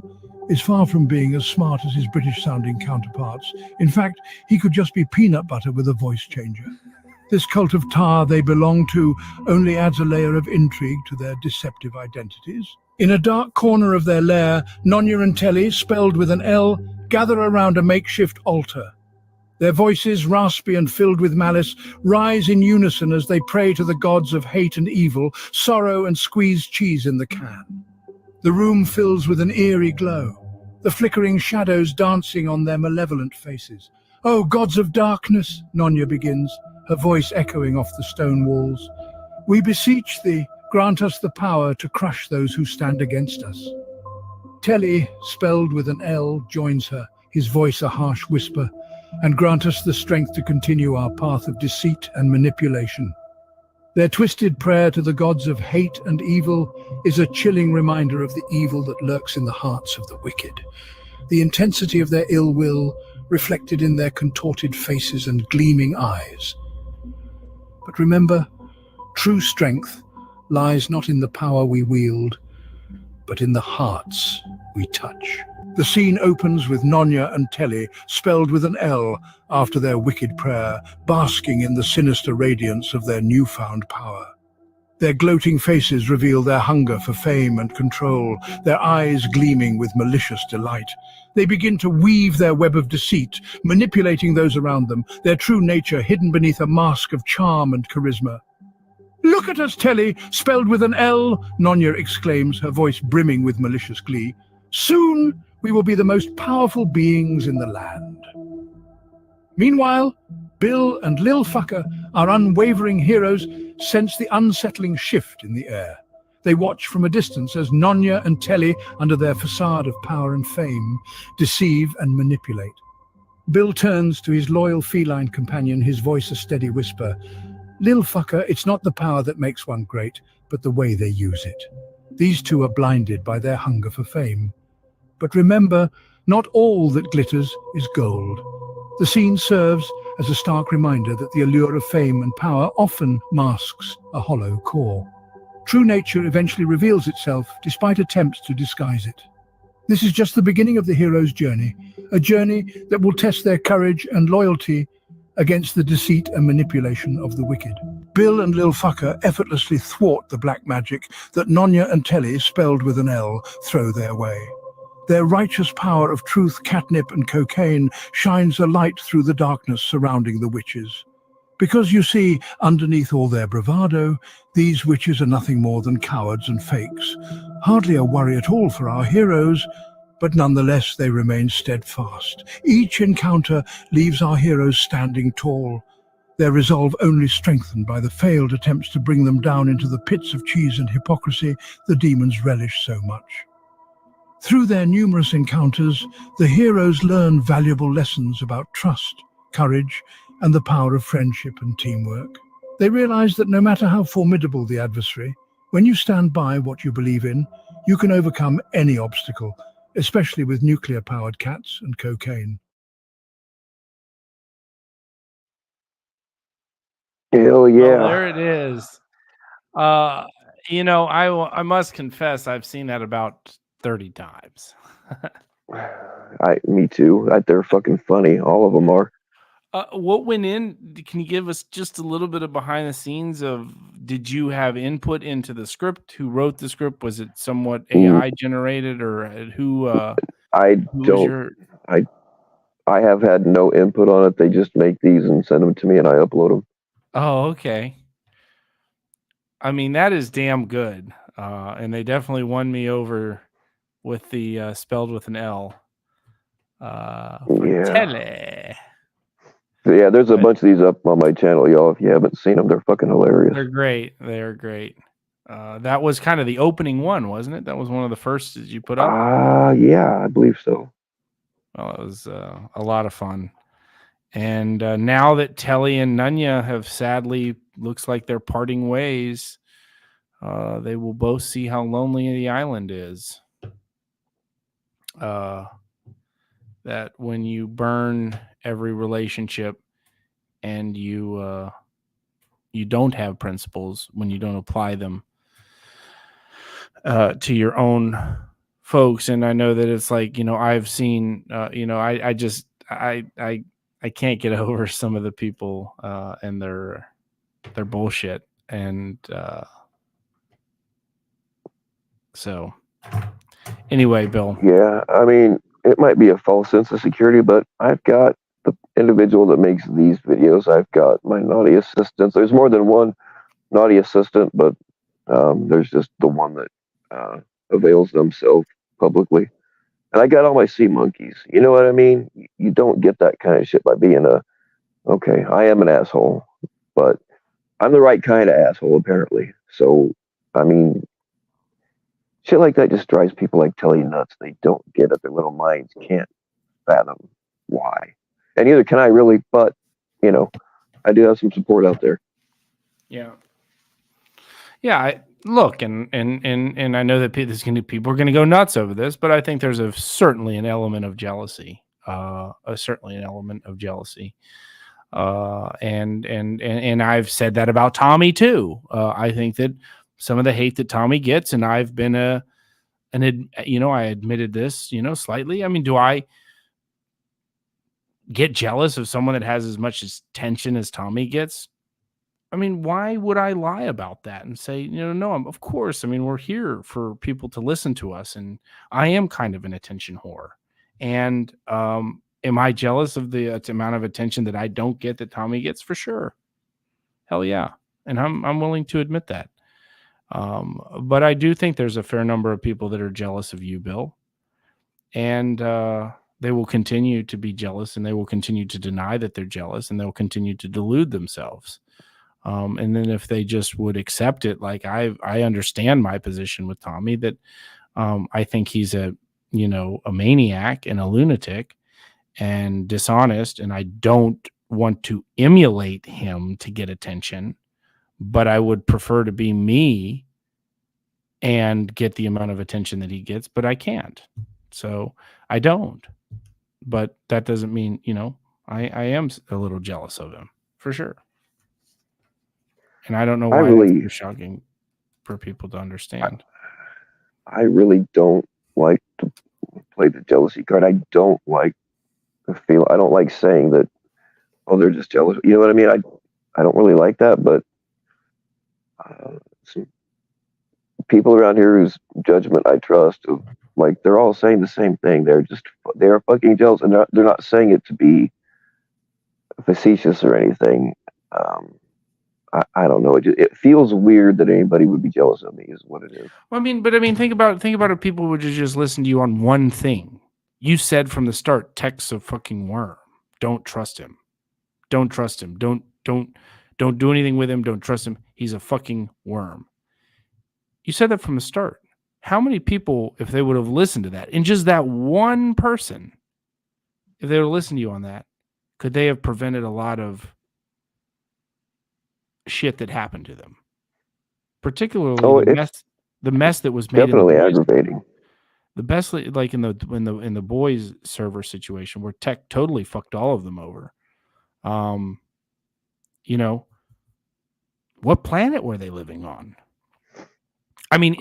is far from being as smart as his British-sounding counterparts. In fact, he could just be peanut butter with a voice changer. This cult of Tar they belong to only adds a layer of intrigue to their deceptive identities. In a dark corner of their lair, Nonya and Telly, spelled with an L, gather around a makeshift altar. Their voices, raspy and filled with malice, rise in unison as they pray to the gods of hate and evil, sorrow and squeezed cheese in the can. The room fills with an eerie glow, the flickering shadows dancing on their malevolent faces. "Oh, gods of darkness," Nonya begins, her voice echoing off the stone walls. "We beseech thee, grant us the power to crush those who stand against us." Telly, spelled with an L, joins her, his voice a harsh whisper, "and grant us the strength to continue our path of deceit and manipulation." Their twisted prayer to the gods of hate and evil is a chilling reminder of the evil that lurks in the hearts of the wicked. The intensity of their ill will reflected in their contorted faces and gleaming eyes. But remember, true strength lies not in the power we wield, but in the hearts we touch. The scene opens with Nonya and Telly, spelled with an L after their wicked prayer, basking in the sinister radiance of their newfound power. Their gloating faces reveal their hunger for fame and control, their eyes gleaming with malicious delight. They begin to weave their web of deceit, manipulating those around them, their true nature hidden beneath a mask of charm and charisma. "Look at us, Telly, spelled with an L," Nonya exclaims, her voice brimming with malicious glee. "Soon we will be the most powerful beings in the land." Meanwhile, Bill and Lil Fucker, our unwavering heroes, sense the unsettling shift in the air. They watch from a distance as Nonya and Telly, under their facade of power and fame, deceive and manipulate. Bill turns to his loyal feline companion, his voice a steady whisper. "Lil Fucker, it's not the power that makes one great, but the way they use it." These two are blinded by their hunger for fame. But remember, not all that glitters is gold. The scene serves as a stark reminder that the allure of fame and power often masks a hollow core. True nature eventually reveals itself despite attempts to disguise it. This is just the beginning of the hero's journey, a journey that will test their courage and loyalty against the deceit and manipulation of the wicked. Bill and Lil Fucker effortlessly thwart the black magic that Nonya and Telly, spelled with an L, throw their way. Their righteous power of truth, catnip and cocaine shines a light through the darkness surrounding the witches. Because you see, underneath all their bravado, these witches are nothing more than cowards and fakes. Hardly a worry at all for our heroes, but nonetheless they remain steadfast. Each encounter leaves our heroes standing tall, their resolve only strengthened by the failed attempts to bring them down into the pits of cheese and hypocrisy the demons relish so much. Through their numerous encounters, the heroes learn valuable lessons about trust, courage, and the power of friendship and teamwork. They realize that no matter how formidable the adversary, when you stand by what you believe in, you can overcome any obstacle, especially with nuclear-powered cats and cocaine. Hell yeah. Oh, there it is. I must confess I've seen that about 30 times. Me too. They're fucking funny. All of them are. What went in? Can you give us just a little bit of behind the scenes of? Did you have input into the script? Who wrote the script? Was it somewhat AI generated, or who? I have had no input on it. They just make these and send them to me, and I upload them. Oh, okay. I mean, that is damn good, and they definitely won me over with the spelled with an L. For Telly. Yeah, there's a bunch of these up on my channel, y'all. If you haven't seen them, they're fucking hilarious. They're great. They're great. That was kind of the opening one, wasn't it? That was one of the first that you put up? Yeah, I believe so. Well, it was a lot of fun. And now that Telly and Nunya have sadly, looks like they're parting ways, they will both see how lonely the island is. That when you burn every relationship and you don't have principles, when you don't apply them to your own folks. And I know that it's like, I've seen, I can't get over some of the people and their bullshit. And so anyway, Bill. Yeah, I mean, it might be a false sense of security, but I've got the individual that makes these videos. I've got my naughty assistants. There's more than one naughty assistant, but there's just the one that avails themselves publicly. And I got all my sea monkeys. You know what I mean? You don't get that kind of shit by being okay, I am an asshole, but I'm the right kind of asshole, apparently. So, I mean, shit like that just drives people like Telly nuts. They don't get it. Their little minds can't fathom why. And neither can I really, but, I do have some support out there. Yeah. Yeah, look, and I know that people are going to go nuts over this, but I think there's certainly an element of jealousy. And I've said that about Tommy too. I think that some of the hate that Tommy gets, and I've been and I admitted this, slightly. I mean, do I get jealous of someone that has as much attention as Tommy gets? I mean, why would I lie about that and say, no, of course. I mean, we're here for people to listen to us, and I am kind of an attention whore. And am I jealous of the amount of attention that I don't get that Tommy gets? For sure. Hell yeah. And I'm willing to admit that. But I do think there's a fair number of people that are jealous of you, Bill. And they will continue to be jealous, and they will continue to deny that they're jealous, and they'll continue to delude themselves. And then if they just would accept it, like I understand my position with Tommy, that I think he's a maniac and a lunatic and dishonest, and I don't want to emulate him to get attention, but I would prefer to be me and get the amount of attention that he gets, but I can't. So I don't. But that doesn't mean, I am a little jealous of him, for sure. And I don't know why it's shocking for people to understand. I really don't like to play the jealousy card. I don't like the feel. I don't like saying that, oh, they're just jealous. You know what I mean? I don't really like that, but some people around here whose judgment I trust, like, they're all saying the same thing. They are fucking jealous, and they're not saying it to be facetious or anything. I don't know. It feels weird that anybody would be jealous of me, is what it is. Well, think about if people would just listen to you on one thing. You said from the start, Tech's a fucking worm. Don't trust him. Don't trust him. Don't do anything with him. Don't trust him. He's a fucking worm. You said that from the start. How many people, if they would have listened to that, and just that one person, if they would have listened to you on that, could they have prevented a lot of shit that happened to them? Particularly the mess that was made. Definitely aggravating. The best, like in the boys server situation, where Tech totally fucked all of them over. What planet were they living on? I mean,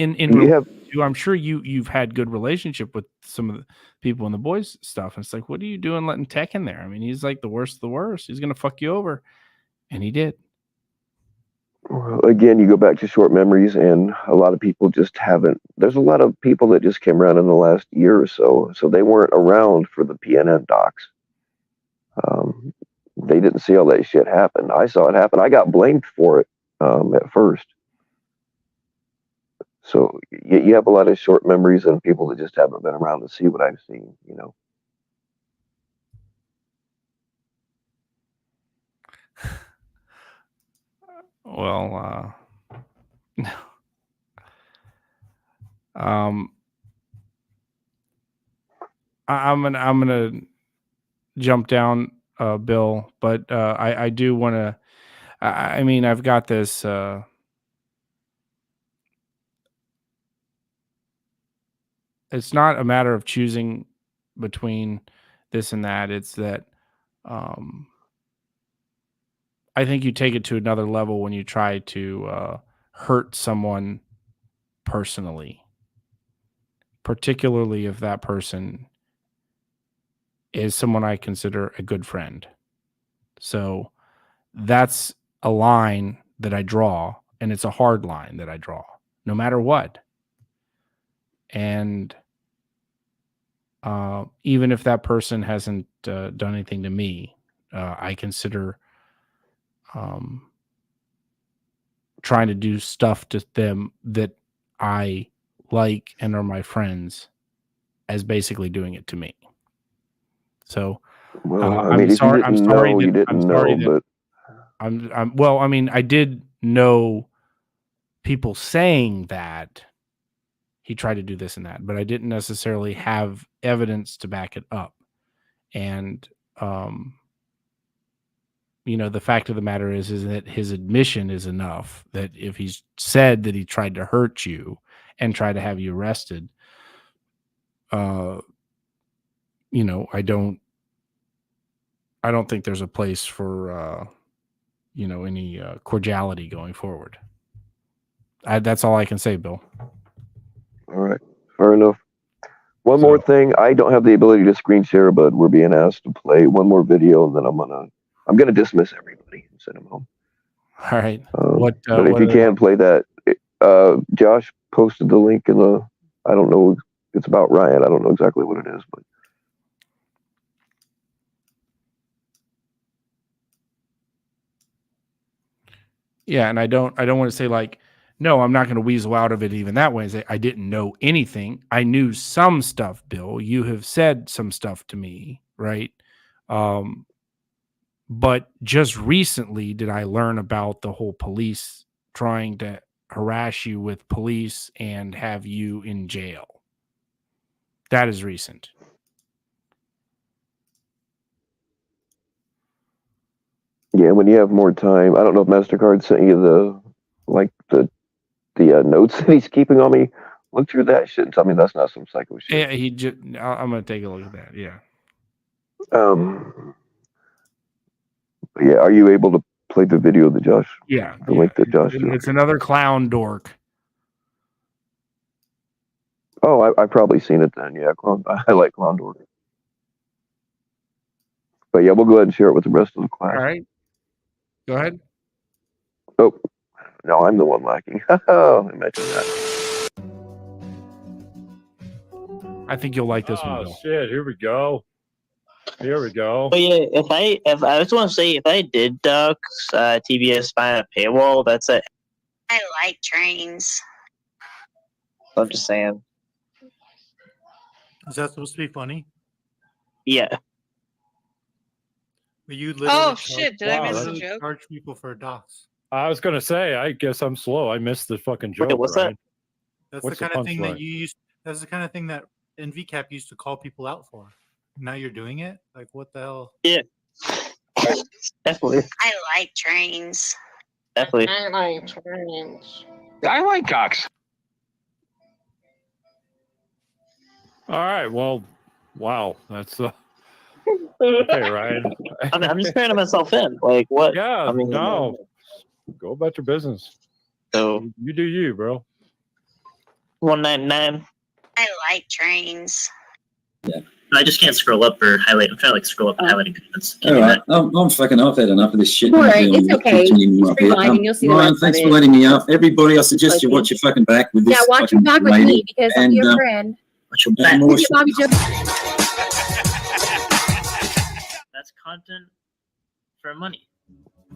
I'm sure you've had good relationship with some of the people in the boys stuff. And it's like, what are you doing letting Tech in there? I mean, he's like the worst of the worst. He's going to fuck you over. And he did. Well, again, you go back to short memories, and a lot of people just haven't. There's a lot of people that just came around in the last year or so. So they weren't around for the PNN docs. They didn't see all that shit happen. I saw it happen. I got blamed for it at first. So you have a lot of short memories and people that just haven't been around to see what I've seen, Well, I'm gonna jump down, Bill, but I do want to. I mean, I've got this. It's not a matter of choosing between this and that. It's that I think you take it to another level when you try to hurt someone personally, particularly if that person is someone I consider a good friend. So that's a line that I draw, and it's a hard line that I draw, no matter what. And even if that person hasn't done anything to me, I consider trying to do stuff to them that I like and are my friends as basically doing it to me. So, I'm sorry that I did know people saying that he tried to do this and that, but I didn't necessarily have evidence to back it up. And, the fact of the matter is that his admission is enough that if he's said that he tried to hurt you and tried to have you arrested, I don't think there's a place for, any cordiality going forward. That's all I can say, Bill. All right. Fair enough. One more thing, I don't have the ability to screen share, but we're being asked to play one more video, and then I'm gonna dismiss everybody and send them home. All right. But if you can play that, Josh posted the link in the. I don't know. It's about Ryan. I don't know exactly what it is, but. Yeah, and I don't want to say like, no, I'm not going to weasel out of it even that way. I didn't know anything. I knew some stuff, Bill. You have said some stuff to me, right? But just recently did I learn about the whole police trying to harass you with police and have you in jail. That is recent. Yeah, when you have more time, I don't know if MasterCard sent you the notes that he's keeping on me. Look through that shit and tell me that's not some psycho shit. Yeah, I'm gonna take a look at that. Yeah. Yeah, are you able to play the video that Josh? Yeah. The link that Josh. It's another clown dork. Oh, I've probably seen it then. Yeah, I like clown dork. But yeah, we'll go ahead and share it with the rest of the class. All right. Go ahead. Oh, no, I'm the one lacking. Imagine that. I think you'll like this one, Bill. Shit, here we go. Here we go. But yeah, if I just want to say, if I did dox TBS behind a paywall, that's it. I like trains. I'm just saying. Is that supposed to be funny? Yeah. But you literally Shit! Did I miss a joke? Charge people for docs. I was gonna say, I guess I'm slow. I missed the fucking joke. Wait, what's that? That's What's the kind of thing punchline? that you used. That's the kind of thing that NVCAP used to call people out for. Now you're doing it. Like what the hell? Yeah. Definitely. I like trains. Definitely. I like trains. I like cocks. All right. Well, wow. That's okay, Ryan. I'm just turning myself in. Like what? Yeah. I mean, no. Go about your business. So you do you, bro. 199. I like trains. Yeah. I just can't scroll up or highlight. I'm trying to like scroll up and highlighting comments. All right, I'm fucking. I've had enough of this shit. All right, it's okay. Just rewind and you'll see the Ryan, rest thanks of for it. letting me up. Everybody, I suggest you watch your fucking back with this. Yeah, watch your back with lady. me because I'm And, your friend. Watch your and back. more Bobby Joe. That's content for money.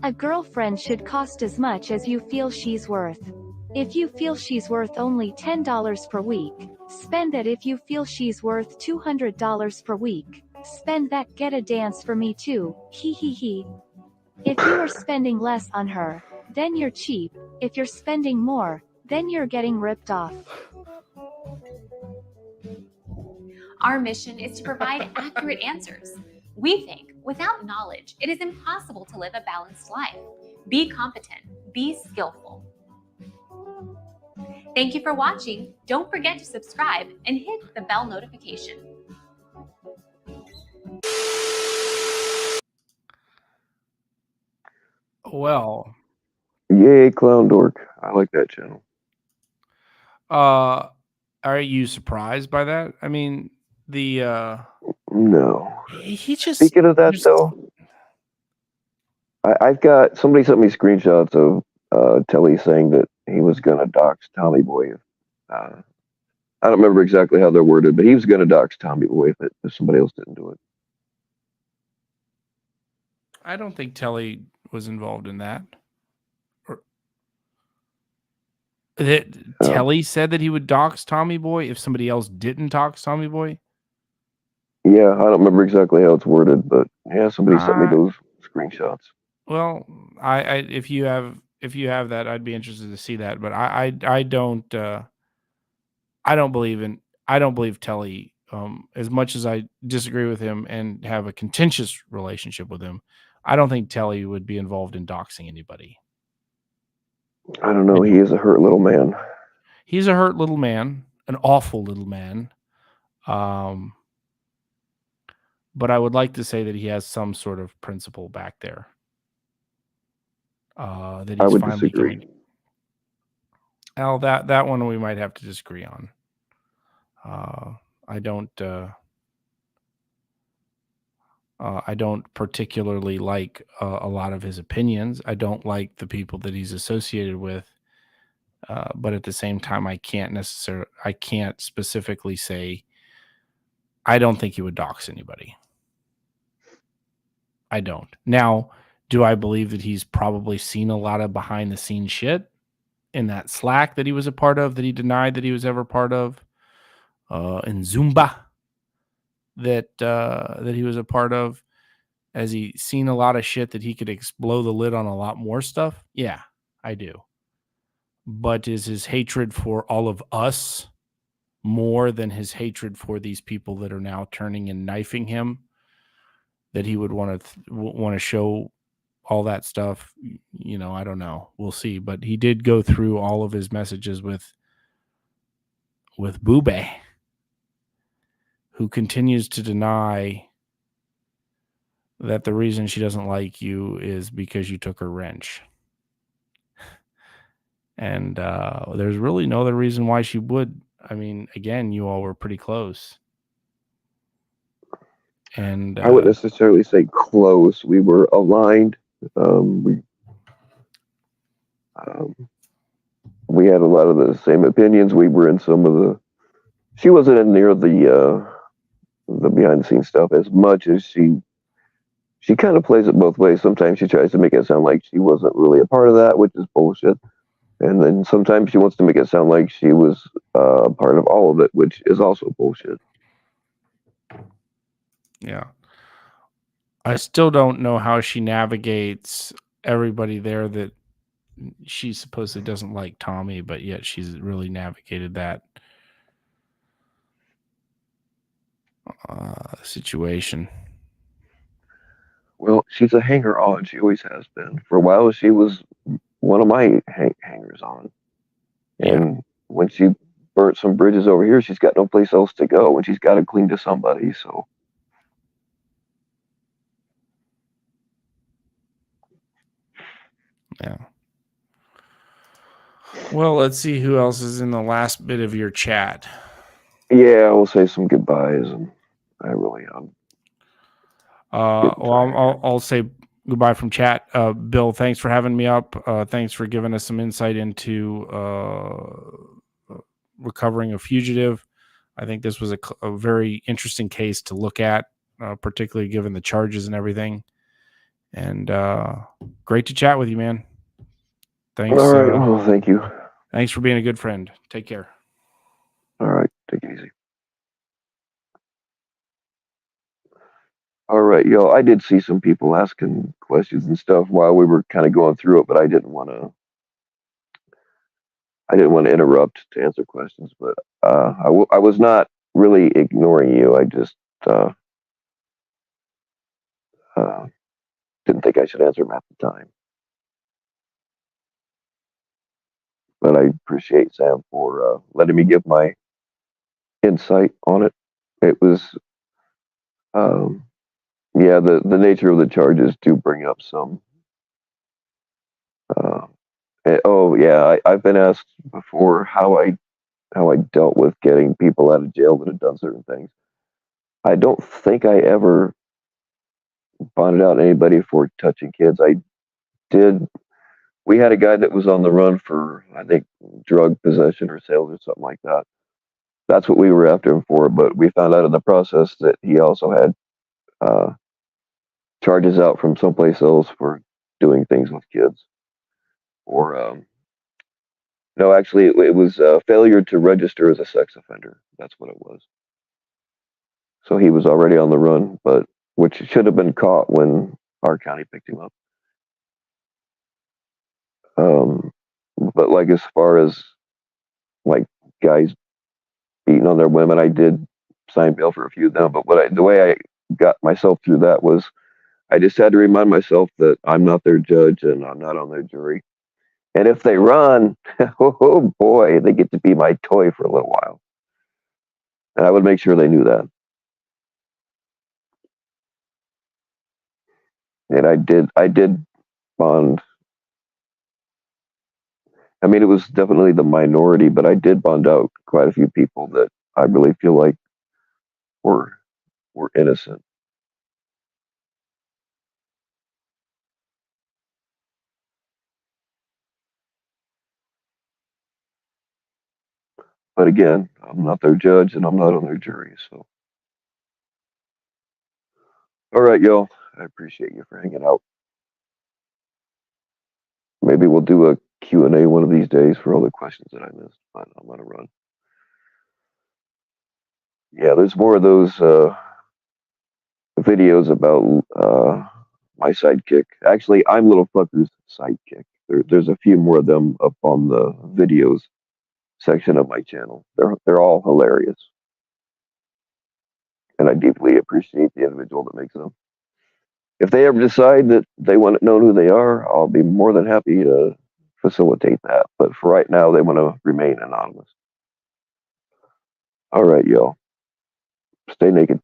A girlfriend should cost as much as you feel she's worth. If you feel she's worth only $10 per week, spend that. If you feel she's worth $200 per week, spend that. Get a dance for me too, hee hee hee. If you are spending less on her, then you're cheap. If you're spending more, then you're getting ripped off. Our mission is to provide accurate answers. We think without knowledge, it is impossible to live a balanced life. Be competent, be skillful. Thank you for watching. Don't forget to subscribe and hit the bell notification. Well, yay, clown dork. I like that channel. are you surprised by that? I mean, no. He just speaking of that though. I've got somebody sent me screenshots of Telly saying that he was gonna dox Tommy Boy. I don't remember exactly how they're worded, but he was gonna dox Tommy Boy if somebody else didn't do it. I don't think Telly was involved in that. Telly said that he would dox Tommy Boy if somebody else didn't dox Tommy Boy. Yeah, I don't remember exactly how it's worded, but yeah, somebody sent me those screenshots. Well, if you have that, I'd be interested to see that. But I don't believe Telly. As much as I disagree with him and have a contentious relationship with him, I don't think Telly would be involved in doxing anybody. I don't know. He is a hurt little man. He's a hurt little man, an awful little man. But I would like to say that he has some sort of principle back there. That he's I would finally disagree. Al, that one we might have to disagree on. I don't particularly like a lot of his opinions. I don't like the people that he's associated with. But at the same time, I can't specifically say I don't think he would dox anybody. I don't. Now, do I believe that he's probably seen a lot of behind the scenes shit in that Slack that he was a part of, that he denied that he was ever part of, in Zumba that he was a part of? Has he seen a lot of shit that he could blow the lid on a lot more stuff? Yeah, I do. But is his hatred for all of us more than his hatred for these people that are now turning and knifing him, that he would want to show all that stuff? You know, I don't know. We'll see. But he did go through all of his messages with Bube, who continues to deny that the reason she doesn't like you is because you took her wrench. And there's really no other reason why she would. I mean, again, you all were pretty close. And I wouldn't necessarily say close. We were aligned. We had a lot of the same opinions. We were in some of the. She wasn't in near the behind the scenes stuff as much as she kind of plays it both ways. Sometimes she tries to make it sound like she wasn't really a part of that, which is bullshit. And then sometimes she wants to make it sound like she was part of all of it, which is also bullshit. Yeah. I still don't know how she navigates everybody there that she supposedly doesn't like Tommy, but yet she's really navigated that situation. Well, she's a hanger-on. She always has been. For a while, she was one of my hangers-on. And when she burnt some bridges over here, she's got no place else to go, and she's got to cling to somebody. So, yeah. Well, let's see who else is in the last bit of your chat. Yeah, we'll say some goodbyes, and I really am. Well, I'll say goodbye from chat. Bill, thanks for having me up. Thanks for giving us some insight into recovering a fugitive. I think this was a very interesting case to look at, particularly given the charges and everything. And great to chat with you, man. Thanks. All right. Well, thank you. Thanks for being a good friend. Take care. All right. Take it easy. All right, yo. I did see some people asking questions and stuff while we were kind of going through it, but I didn't want to interrupt to answer questions. But I was not really ignoring you. I just didn't think I should answer them at the time. But I appreciate Sam for letting me give my insight on it. It was, yeah, the nature of the charges do bring up some. Oh yeah, I've been asked before how I dealt with getting people out of jail that had done certain things. I don't think I ever bonded out anybody for touching kids. I did. We had a guy that was on the run for, I think, drug possession or sales or something like that. That's what we were after him for. But we found out in the process that he also had charges out from someplace else for doing things with kids. Or, no, actually, it was failure to register as a sex offender. That's what it was. So he was already on the run, but which should have been caught when our county picked him up. But like as far as like guys beating on their women, I did sign bail for a few of them. But the way I got myself through that was I just had to remind myself that I'm not their judge and I'm not on their jury. And if they run, oh boy, they get to be my toy for a little while. And I would make sure they knew that. And I did bond. I mean, it was definitely the minority, but I did bond out quite a few people that I really feel like we're innocent. But again, I'm not their judge and I'm not on their jury. So, all right, y'all. I appreciate you for hanging out. Maybe we'll do a Q&A one of these days for all the questions that I missed. But I'm gonna run. Yeah, there's more of those videos about my sidekick. Actually, I'm Little Fucker's sidekick. There's a few more of them up on the videos section of my channel. They're all hilarious, and I deeply appreciate the individual that makes them. If they ever decide that they want to know who they are, I'll be more than happy to facilitate that. But for right now, they want to remain anonymous. All right, y'all. Stay naked.